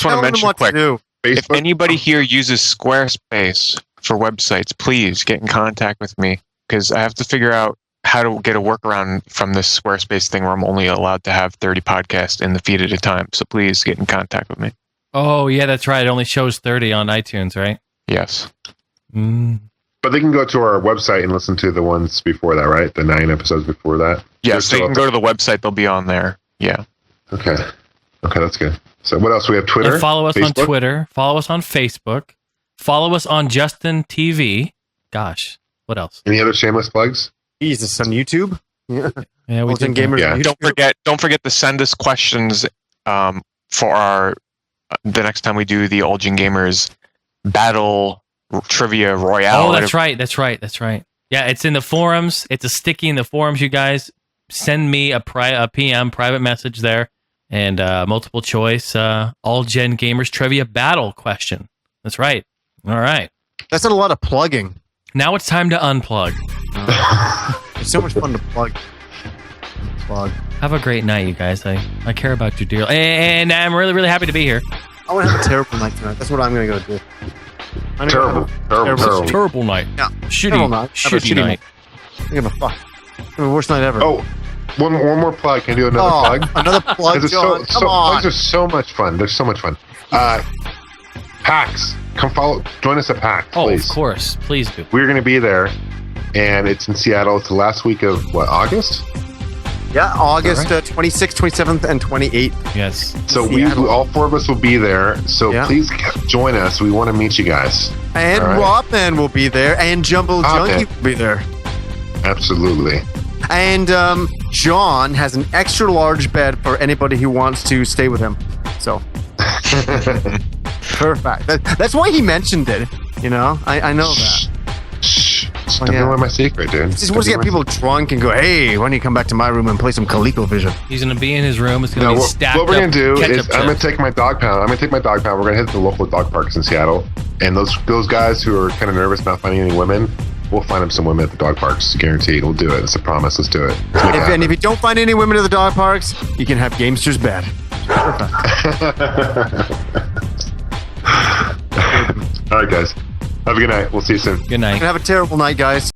want to mention quick. If anybody here uses Squarespace for websites, please get in contact with me, because I have to figure out how to get a workaround from this Squarespace thing where I'm only allowed to have 30 podcasts in the feed at a time. So please get in contact with me. Oh, yeah, that's right. It only shows 30 on iTunes, right? Yes. But they can go to our website and listen to the ones before that, right? The 9 episodes before that? Yes, they can go to the website. They'll be on there. Yeah. Okay, that's good. So what else? We have Twitter. And follow us on Twitter. Follow us on Facebook. Follow us on Justin TV. Gosh, what else? Any other shameless plugs? Jesus, on YouTube. Yeah, we did gamers. Yeah. Don't forget to send us questions for our the next time we do the All Gen Gamers Battle Trivia Royale. Oh, that's right. Yeah, it's in the forums. It's a sticky in the forums. You guys send me a PM private message there, and multiple choice All Gen Gamers Trivia Battle question. That's right. All right. That's not a lot of plugging. Now it's time to unplug. It's so much fun to plug. Have a great night, you guys. I care about you dearly. And I'm really, really happy to be here. I want to have a terrible night tonight. That's what I'm going to go do. Terrible night. Yeah. Shitty night. Give a fuck. The worst night ever. Oh, one more plug. Can I do another plug? Another plug, John. Come on. Plugs are so much fun. They're so much fun. PAX. Come join us at PAX, please. Of course. Please do. We're going to be there, and it's in Seattle. It's the last week of, August? Yeah, August 26th, 27th, and 28th. Yes. So we all four of us will be there. So please join us. We want to meet you guys. And Robman will be there, and Jumbo Junkie will be there. Absolutely. And John has an extra large bed for anybody who wants to stay with him. So, perfect. That's why he mentioned it. You know, I know that. Don't give away my secret, dude. Just wants to get people drunk and go, hey, why don't you come back to my room and play some ColecoVision? He's going to be in his room. It's going to be stacked up. What we're going to do is chips. I'm going to take my dog pound. We're going to hit the local dog parks in Seattle. And those guys who are kind of nervous not finding any women, we'll find them some women at the dog parks. Guaranteed. We'll do it. It's a promise. Let's do it. And if you don't find any women at the dog parks, you can have Gamester's bed. All right, guys. Have a good night. We'll see you soon. Good night. Have a terrible night, guys.